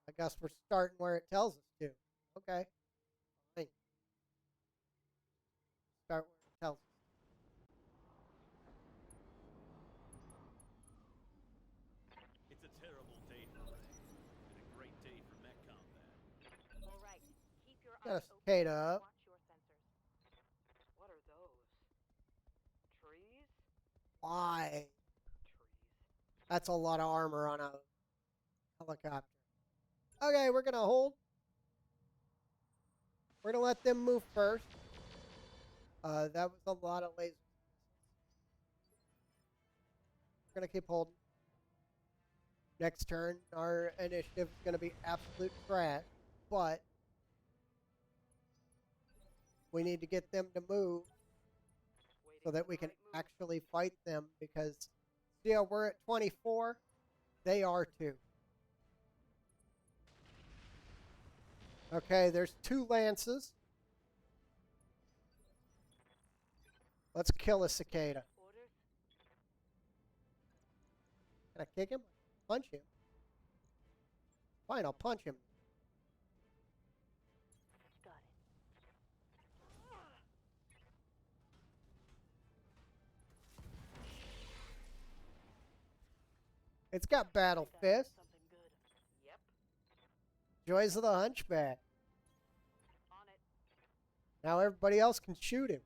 I guess we're starting where it tells us to. Okay. Fine. Start where it tells us. It's a terrible day for Ray, and a great day for mech combat. All right. Keep your Got a eyes open cicada and up. watch your sensors. What are those? Trees? Why? Trees. That's a lot of armor on a helicopter. Okay, we're going to hold. We're going to let them move first. That was a lot of lasers. We're going to keep holding. Next turn, our initiative is going to be absolute trash, but we need to get them to move so that we can actually fight them because, see how we're at 24? They are too. Okay, there's 2 lances. Let's kill a cicada. Orders? Can I kick him? Punch him? Fine, I'll punch him. Got it. It's got battle fist. Something good. Yep. Joys of the Hunchback. On it. Now everybody else can shoot him.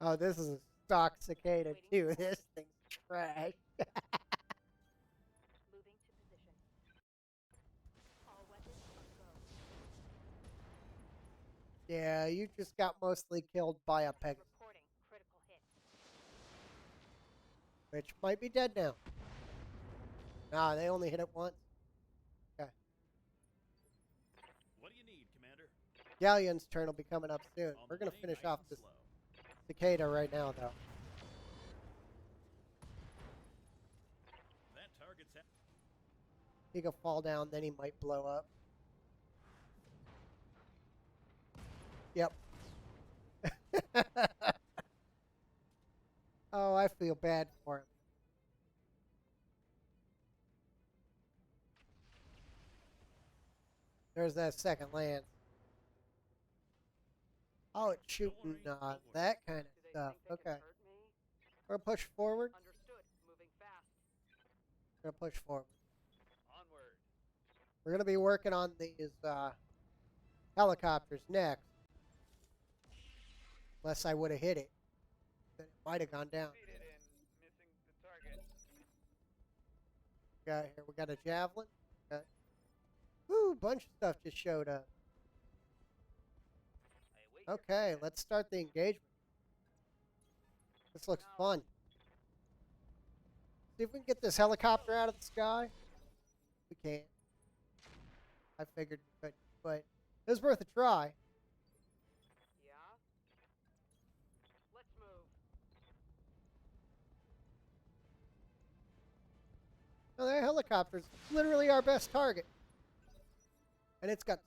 Oh, this is a stock cicada too. This thing's trash. Moving to position. All weapons on go. Yeah, you just got mostly killed by a Pegasus, Reporting critical hit. which might be dead now. Nah, they only hit it once. Okay. What do you need, Commander? Galleon's turn will be coming up soon. On We're the going to way, finish nice off and this slow. cicada right now, though. That target's He could fall down, then he might blow up. Yep. Oh, I feel bad for him. There's that second lance. Oh, it's shooting that kind of Do they stuff. think they Okay. can hurt me? We're gonna push forward. Understood. Moving fast. We're gonna push forward. Onward. We're gonna be working on these helicopters next. Unless I would have hit it, then it might have gone down. Succeeded in missing the target. Got here. We got a javelin. Got, woo! Bunch of stuff just showed up. I await your Okay, command. let's start the engagement. This looks fun. See if we can get this helicopter out of the sky. We can't. I figured we could, but it was worth a try. Yeah? Let's move. No, that helicopter's literally our best target. And it's got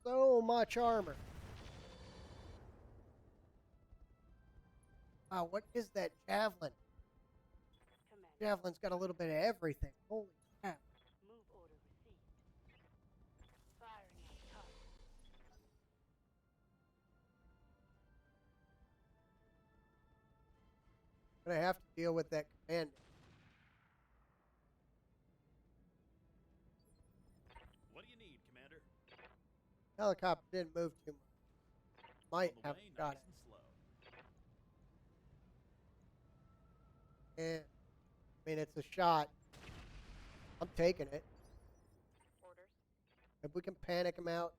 so much armor. Wow, what is that javelin? Commander, Javelin's got a little bit of everything. Holy crap. move order received. Firing on target. I'm gonna have to deal with that commander. What do you need, Commander? Helicopter didn't move too much. Might On the have way, got nice it. and slow. Yeah. I mean, it's a shot. I'm taking it. Orders. If we can panic him out.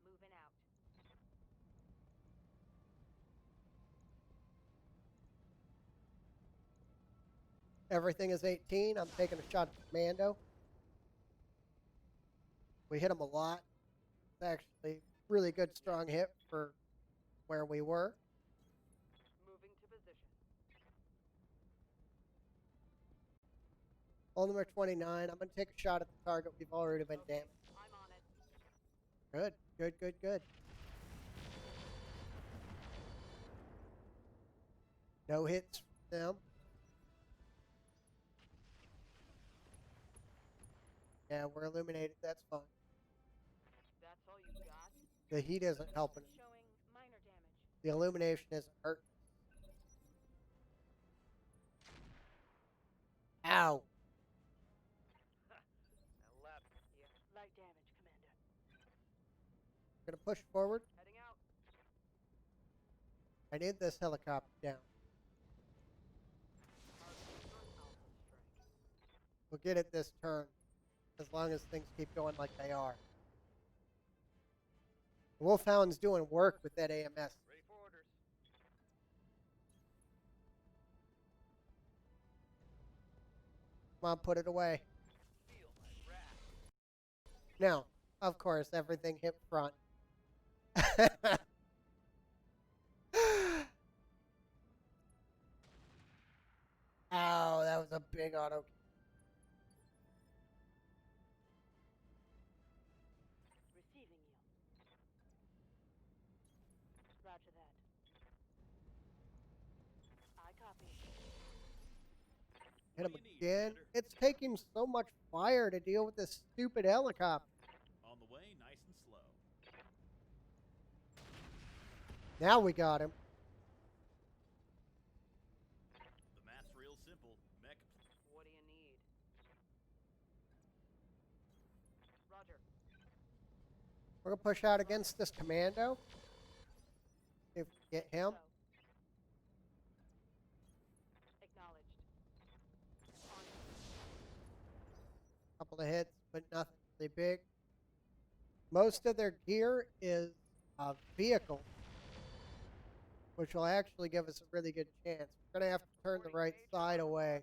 Moving out. Everything is 18. I'm taking a shot at the commando. We hit him a lot. It's actually really good, strong hit for where we were. Moving to position. Hole number 29. I'm going to take a shot at the target. We've already been Okay, damaged. I'm on it. Good, good, good, good. No hits from them. Yeah, we're illuminated. That's fine. That's all you got? The heat isn't helping us. Showing minor damage. The illumination isn't hurting. Ow. Now left. Yeah. Light damage, Commander. Gonna push forward. Heading out. I need this helicopter down. Target on Alpha Strike. We'll get it this turn, as long as things keep going like they are. The wolfhound's doing work with that AMS. Ready for orders. Come on, put it away. Feel my wrath. Now, of course, everything hit front. Ow, that was a big auto. Receiving you. Roger that. I copy. Hit him What do you need, again. Commander? It's taking so much fire to deal with this stupid helicopter. On the way, nice and slow. Now we got him. The math's real simple. Mech. What do you need? Roger. We're going to push out against this commando. See if we can get him. So. Acknowledged. On Couple of hits, but nothing really big. Most of their gear is a vehicle, which will actually give us a really good chance. We're going to have to turn the right side away.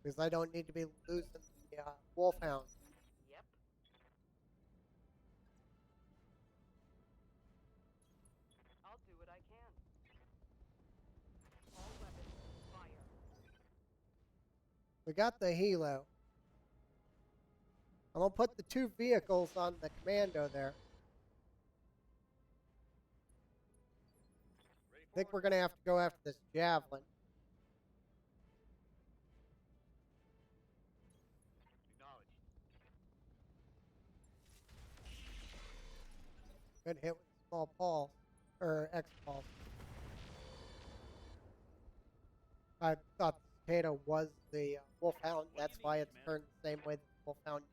Because I don't need to be losing the wolfhound. Yep. I'll do what I can. All weapons, fire. We got the helo. I'm gonna put the 2 vehicles on the commando there. Ready I for think we're orders. gonna have to go after this javelin. Acknowledged. Good hit with a small pulse or X pulse. I thought the cicada was the wolfhound. What do That's you why need, it's Commander? turned the same way that the wolfhound.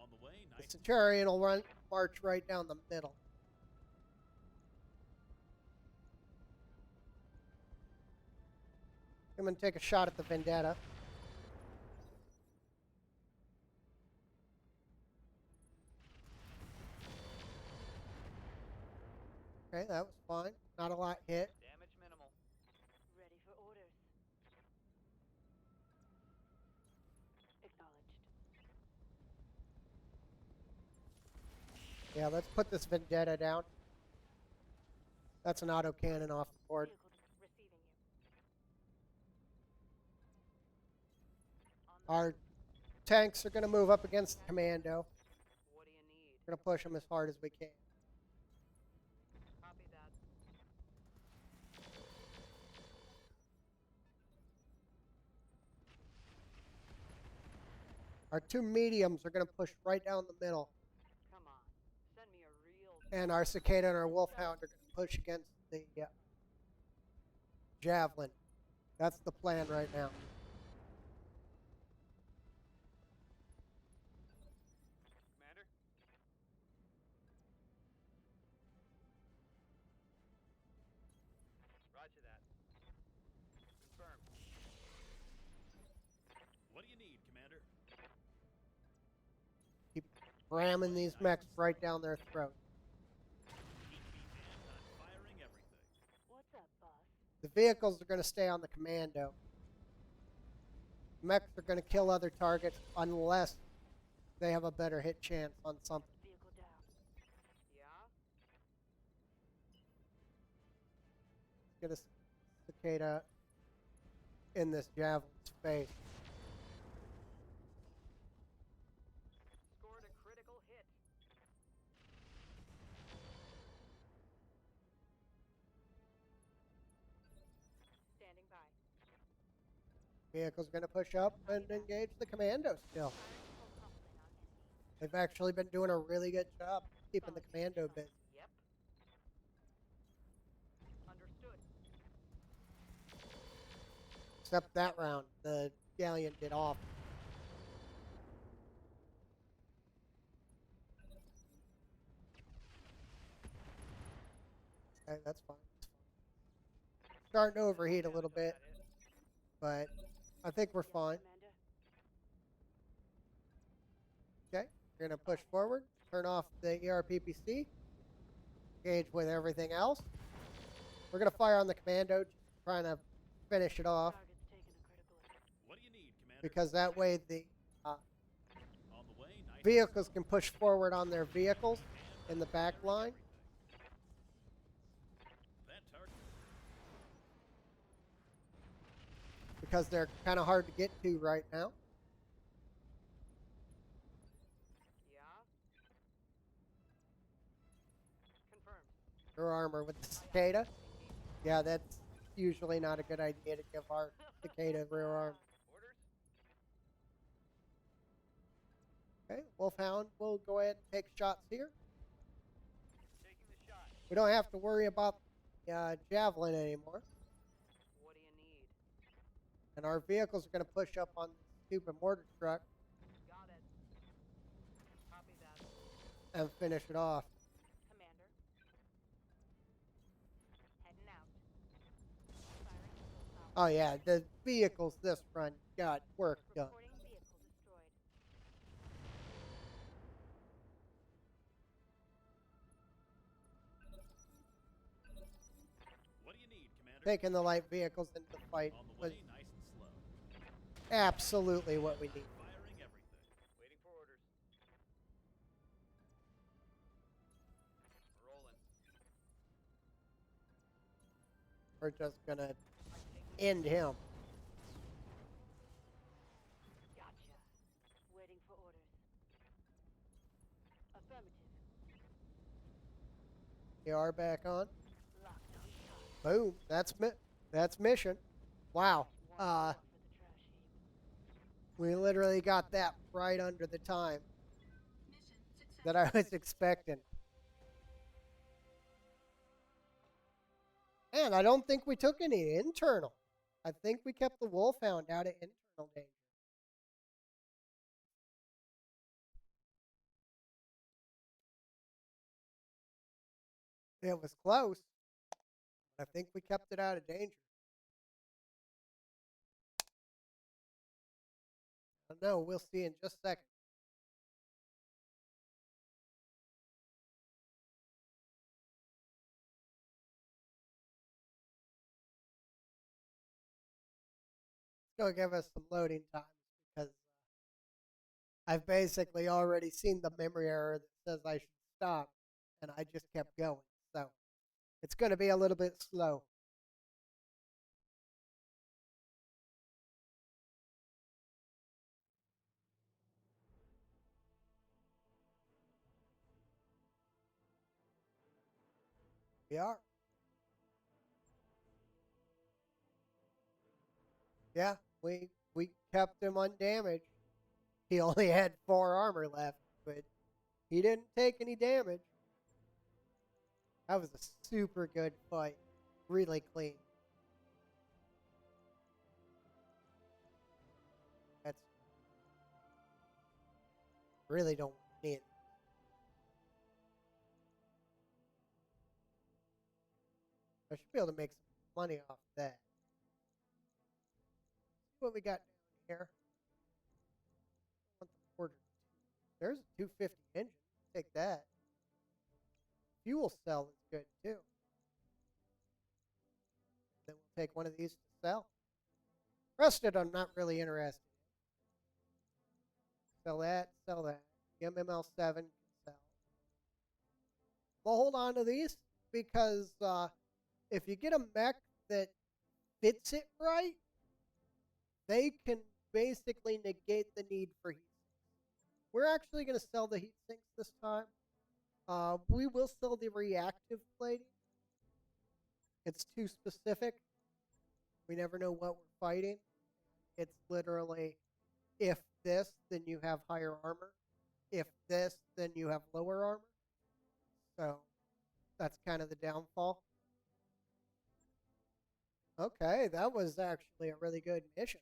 On the way, The nice. Centurion will march right down the middle. I'm gonna take a shot at the Vendetta. Okay, that was fine. Not a lot hit. Damage minimal. Ready for orders. Acknowledged. Yeah, let's put this Vendetta down. That's an autocannon off the board. Vehicle receiving you. On the Our tanks are gonna move up against the commando. What do you need? We're gonna push them as hard as we can. Copy that. Our 2 mediums are gonna push right down the middle. Come on. Send me a real. And our cicada and our wolfhound are going to push against the javelin. That's the plan right now. Commander? Roger that. Confirmed. What do you need, Commander? Keep ramming these mechs right down their throat. Heat be damned, I'm firing everything. What's up, boss? The vehicles are going to stay on the commando. Mechs are going to kill other targets unless they have a better hit chance on something. Vehicle down. Yeah? Get a cicada in this javelin's face. Scored a critical hit. Standing by. Vehicle's going to push up and engage the commando still. Firing full complement on enemy. They've actually been doing a really good job keeping the commando busy. Yep. Understood. Except that round, the galleon did off. Okay, that's fine. Starting to overheat a little bit, but I think we're Yes, fine. Commander. Okay, we're gonna push forward, turn off the ERPPC, engage with everything else. We're gonna fire on the commando, just trying to finish it off, Target's taking a critical hit. What do you need, Commander? because that way the On the way, nice. vehicles can push forward on their vehicles in the back line. That target. Because they're kind of hard to get to right now. Yeah? Confirmed. Her armor with the cicada. Yeah, that's usually not a good idea to give our cicada rear arm. Orders? Okay, Wolfhound will go ahead and take shots here. Taking the shot. We don't have to worry about javelin anymore. What do you need? And our vehicles are going to push up on the stupid mortar truck Got it. Copy that. and finish it off. Commander. Heading out. Firing full power. Oh yeah, the vehicles this run got work done. Reporting vehicle destroyed. What do you need, Commander? Taking the light vehicles into the fight On the was way, nice and slow. absolutely what we need. Firing everything. Waiting for orders. Rolling. We're just gonna end him. Affirmative. You are back on. Locked on target. Boom. That's mission. Wow. One more for the trash heap. We literally got that right under the time that I was expecting. And I don't think we took any internal. I think we kept the wolfhound out of internal danger. It was close. I think we kept it out of danger. I don't know. We'll see in just a second. It's going to give us some loading time because I've basically already seen the memory error that says I should stop, and I just kept going. So it's going to be a little bit slow. We are. Yeah, we kept him undamaged. He only had 4 armor left, but he didn't take any damage. That was a super good fight. Really clean. That's really don't need it. I should be able to make some money off that. See what we got down here. There's a 250 engine. Take that. Fuel cell is good too. Then we'll take one of these to sell. Rusted, I'm not really interested in. Sell that, sell that. The MML7 can sell. We'll hold on to these because if you get a mech that fits it right, they can basically negate the need for heat sinks. We're actually going to sell the heat sinks this time. We will sell the reactive plating. It's too specific. We never know what we're fighting. It's literally, if this, then you have higher armor. If this, then you have lower armor. So that's kind of the downfall. Okay, that was actually a really good mission.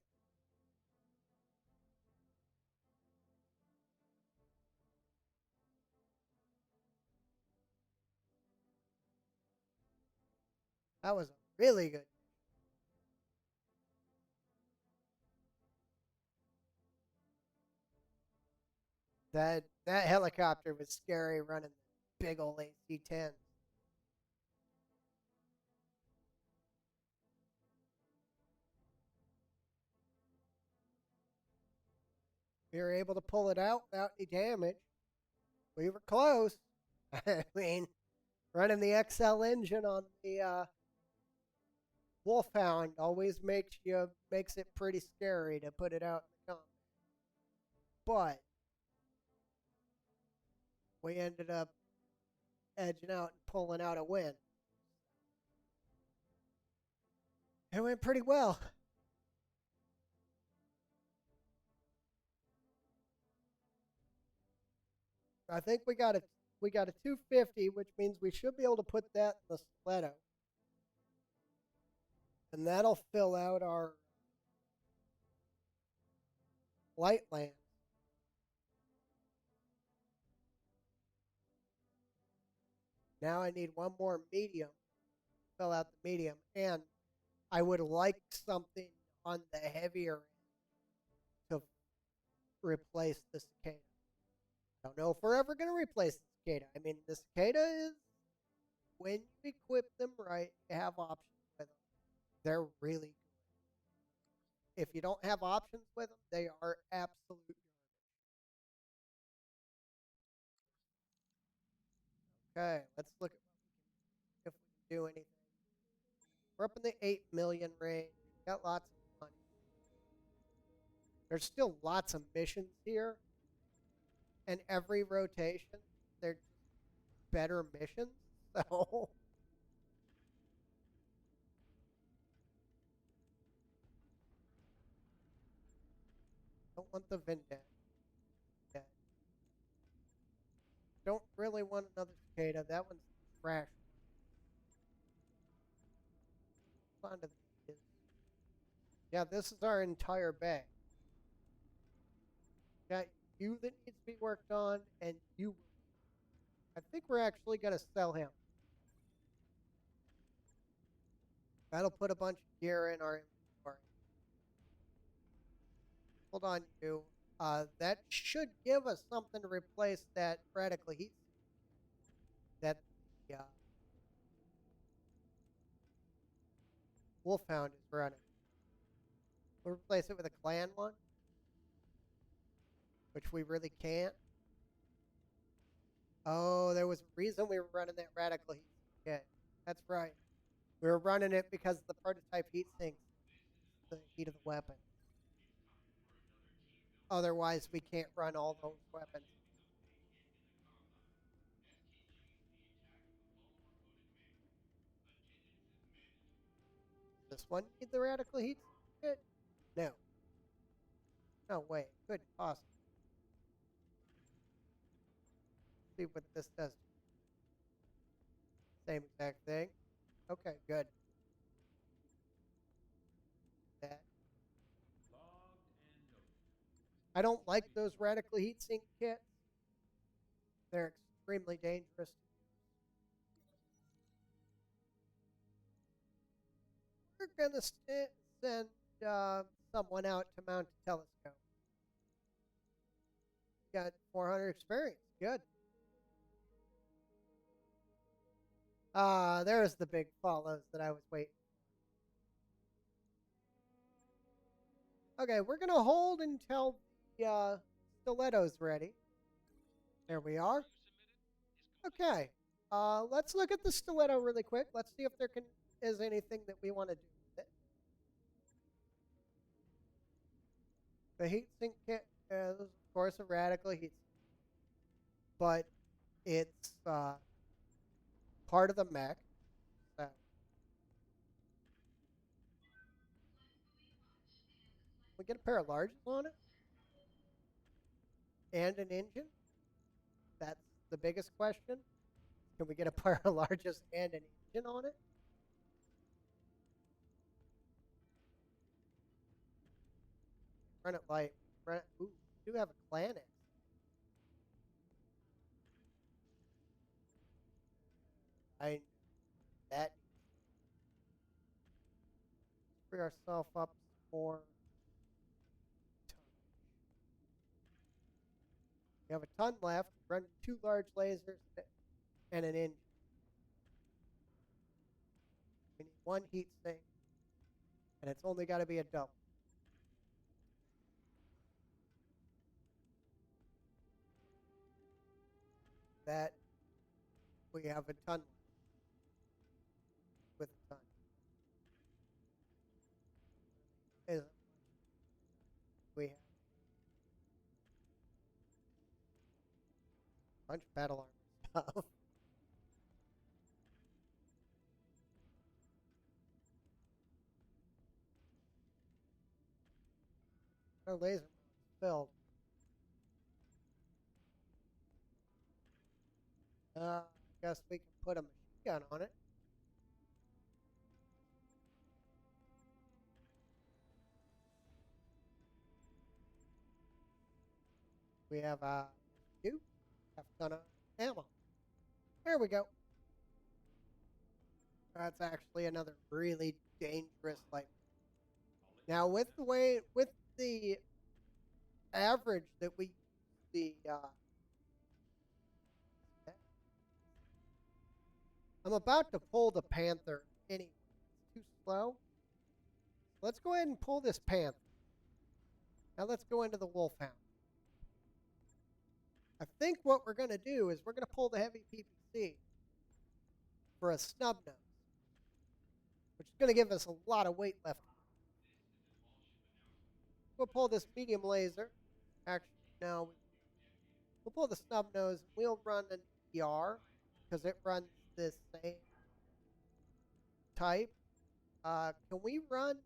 That was a really good. That helicopter was scary running the big old AC-10s. We were able to pull it out without any damage. We were close. I mean, running the XL engine on the wolfhound always makes it pretty scary to put it out in the combat. But we ended up edging out and pulling out a win. It went pretty well. I think we got a 250, which means we should be able to put that in the stiletto. And that'll fill out our light land. Now I need one more medium. Fill out the medium. And I would like something on the heavier end to replace the cicada. I don't know if we're ever going to replace the cicada. I mean, the cicada is, when you equip them right, you have options with them. They're really good. If you don't have options with them, they are absolute garbage. Okay, let's look at if we can do anything. We're up in the 8 million range. Got lots of money. There's still lots of missions here. And every rotation, They're just better missions. So don't want the Vendetta. Don't really want another cicada. That one's trash. Onto the yeah, this is our entire bag. Got you that needs to be worked on, and you. I think we're actually gonna sell him. That'll put a bunch of gear in our inventory. Hold on, you. That should give us something to replace that radical heat that the wolfhound is running. We'll replace it with a clan one, which we really can't. Oh, there was a reason we were running that radical heat kit. That's right. We were running it because the prototype heat sinks the heat of the weapon. Otherwise, we can't run all those weapons. This one need the radical heat kit? No. No way. Couldn't possibly. See what this does. Same exact thing. Okay, good. That. Logged and noted. I don't like those radical heat sink kits. They're extremely dangerous. We're gonna send someone out to mount a telescope. Got 400 experience. Good. There's the big follows that I was waiting. Okay, we're gonna hold until the stiletto's ready. There we are. Okay. Let's look at the stiletto really quick. Let's see if there is anything that we want to do with it. The heatsink kit is, of course, a radical heatsink, but it's part of the mech. So we get a pair of larges on it and an engine. That's the biggest question. Can we get a pair of larges and an engine on it? Run it light. Run it. Ooh, we do have a clan X. I that free ourselves up for. We have a ton left. Run 2 large lasers and an engine. We need 1 heat sink, and it's only got to be a double. That we have a ton with a ton. Isn't we have a bunch of battle armor stuff. Our laser filled. I guess we can put a machine gun on it. We have a ton of ammo. There we go. That's actually another really dangerous light. Now with the average that we the I'm about to pull the Panther anyway. It's too slow. Let's go ahead and pull this Panther. Now let's go into the Wolfhound. I think what we're going to do is we're going to pull the heavy PPC for a snub nose, which is going to give us a lot of weight left. We'll pull this medium laser. Actually, no. We'll pull the snub nose. We'll run an ER because it runs the same type. Can we run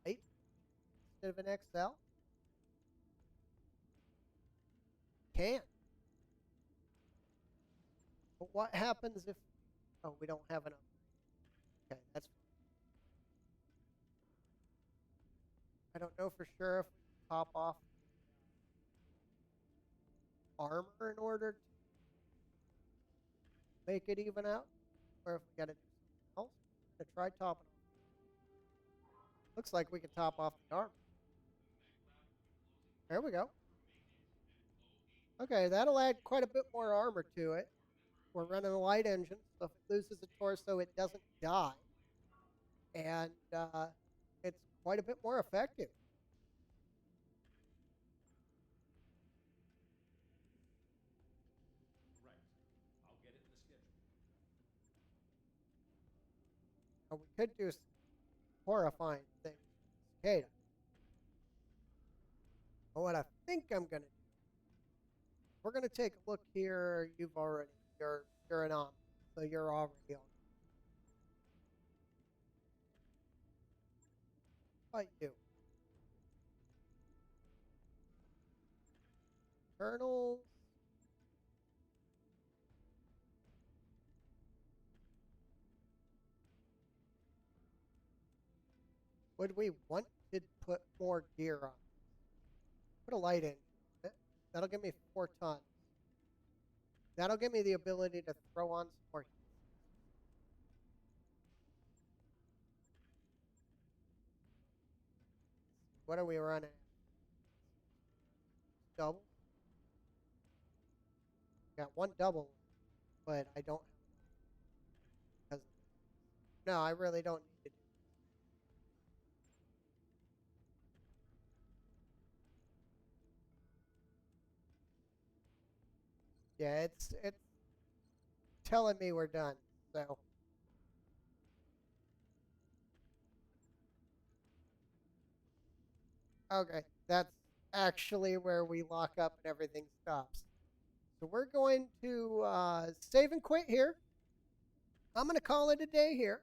8 instead of an XL? Can. But what happens if... Oh, we don't have enough. Okay, that's fine. I don't know for sure if we can top off armor in order to make it even out, or if we got to do something else. I'm gonna try topping off. Looks like we can top off the armor. There we go. Okay, that'll add quite a bit more armor to it. We're running a light engine, so if it loses a torso, it doesn't die. And it's quite a bit more effective. Right. I'll get it in the schedule. Now, we could do some horrifying things with cicada. But what I think I'm going to do, we're going to take a look here. You're an om, so you're already on. How about you? Colonels. Would we want to put more gear on? Put a light engine on it. That'll give me 4 tons. That'll give me the ability to throw on some more. What are we running? Double? Got 1 double, but I don't have enough. No, I really don't need to do. Yeah, it's telling me we're done. So okay, that's actually where we lock up and everything stops. So we're going to save and quit here. I'm going to call it a day here.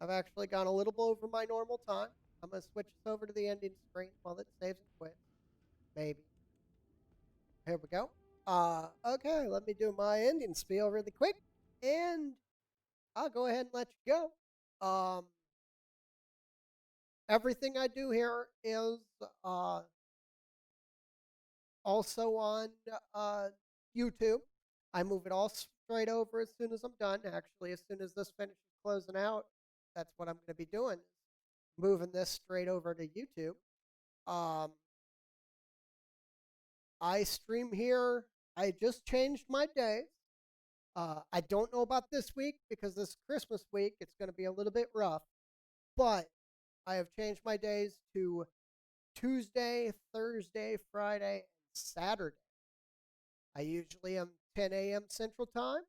I've actually gone a little over my normal time. I'm going to switch this over to the ending screen while it saves and quits. Maybe. Here we go. Okay, let me do my ending spiel really quick, and I'll go ahead and let you go. Everything I do here is also on YouTube. I move it all straight over as soon as I'm done. Actually, as soon as this finishes closing out, that's what I'm going to be doing. Moving this straight over to YouTube. I stream here. I just changed my days. I don't know about this week because this Christmas week it's going to be a little bit rough. But I have changed my days to Tuesday, Thursday, Friday, and Saturday. I usually am 10 a.m. Central Time,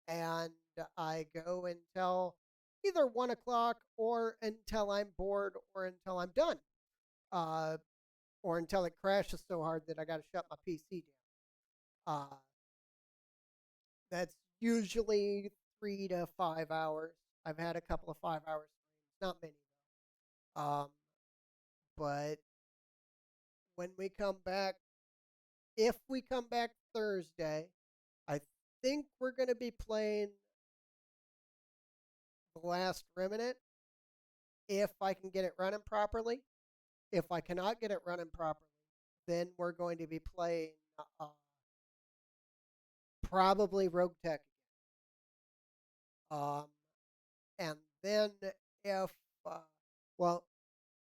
and I go until either 1 o'clock or until I'm bored or until I'm done. Or until it crashes so hard that I got to shut my PC down. That's usually 3 to 5 hours. I've had a couple of 5-hour streams, not many though. But when we come back, if we come back Thursday, I think we're going to be playing The Last Remnant if I can get it running properly. If I cannot get it running properly, then we're going to be playing probably Rogue Tech again. And then if, well,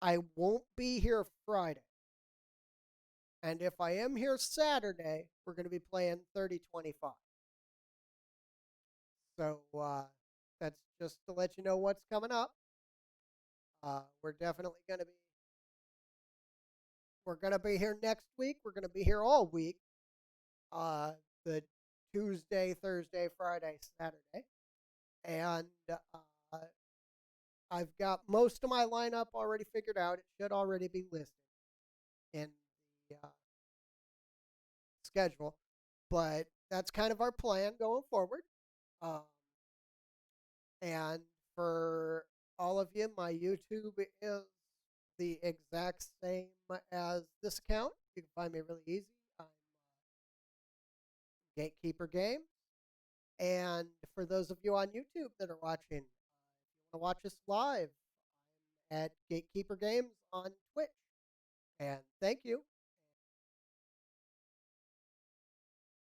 I won't be here Friday. And if I am here Saturday, we're going to be playing 3025. So that's just to let you know what's coming up. We're definitely going to be. We're going to be here next week. We're going to be here all week. The Tuesday, Thursday, Friday, Saturday. And I've got most of my lineup already figured out. It should already be listed in the schedule. But that's kind of our plan going forward. Um, and for all of you, my YouTube is the exact same as this account. You can find me really easy. I'm Gatekeeper Games. And for those of you on YouTube that are watching, if you want to watch us live, I'm at Gatekeeper Games on Twitch. And thank you.